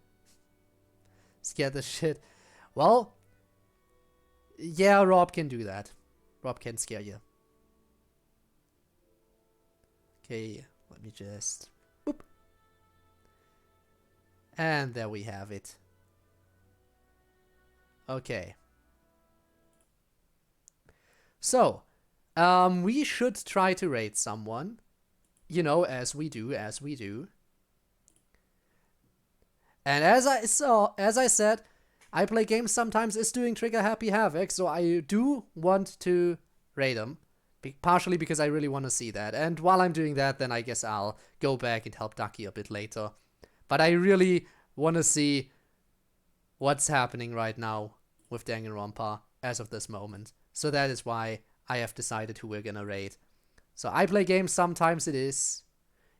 S1: Scared the shit. Well, yeah, Rob can do that. Rob can scare you. Okay, let me just... Boop. And there we have it. Okay. So, we should try to raid someone. You know, as we do. And as I said, I play games sometimes is doing Trigger Happy Havoc, so I do want to raid him. Partially because I really want to see that. And while I'm doing that, then I guess I'll go back and help Ducky a bit later. But I really want to see what's happening right now with Danganronpa as of this moment. So that is why I have decided who we're gonna raid. So I play games, sometimes it is.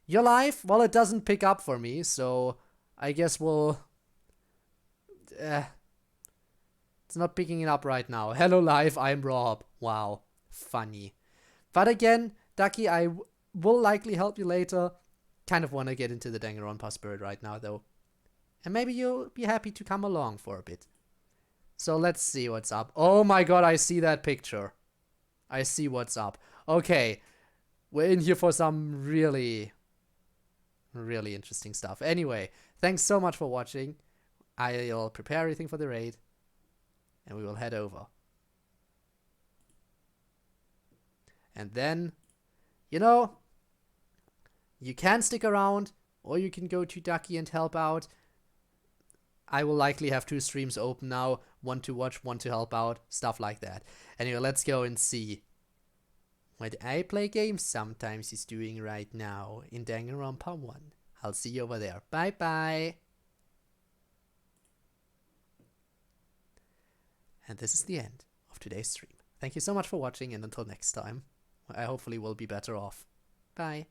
S1: Your life? Well, it doesn't pick up for me, so I guess we'll... it's not picking it up right now. Hello life, I'm Rob. Wow, funny. But again, Ducky, I will likely help you later. Kind of want to get into the Danganronpa spirit right now, though. And maybe you'll be happy to come along for a bit. So let's see what's up. Oh my god, I see that picture. I see what's up. Okay, we're in here for some really, really interesting stuff. Anyway, thanks so much for watching. I'll prepare everything for the raid. And we will head over. And then, you know, you can stick around, or you can go to Ducky and help out. I will likely have 2 streams open now. One to watch, one to help out. Stuff like that. Anyway, let's go and see what I play games sometimes is doing right now in Danganronpa 1. I'll see you over there. Bye bye. And this is the end of today's stream. Thank you so much for watching, and until next time, I hopefully will be better off. Bye.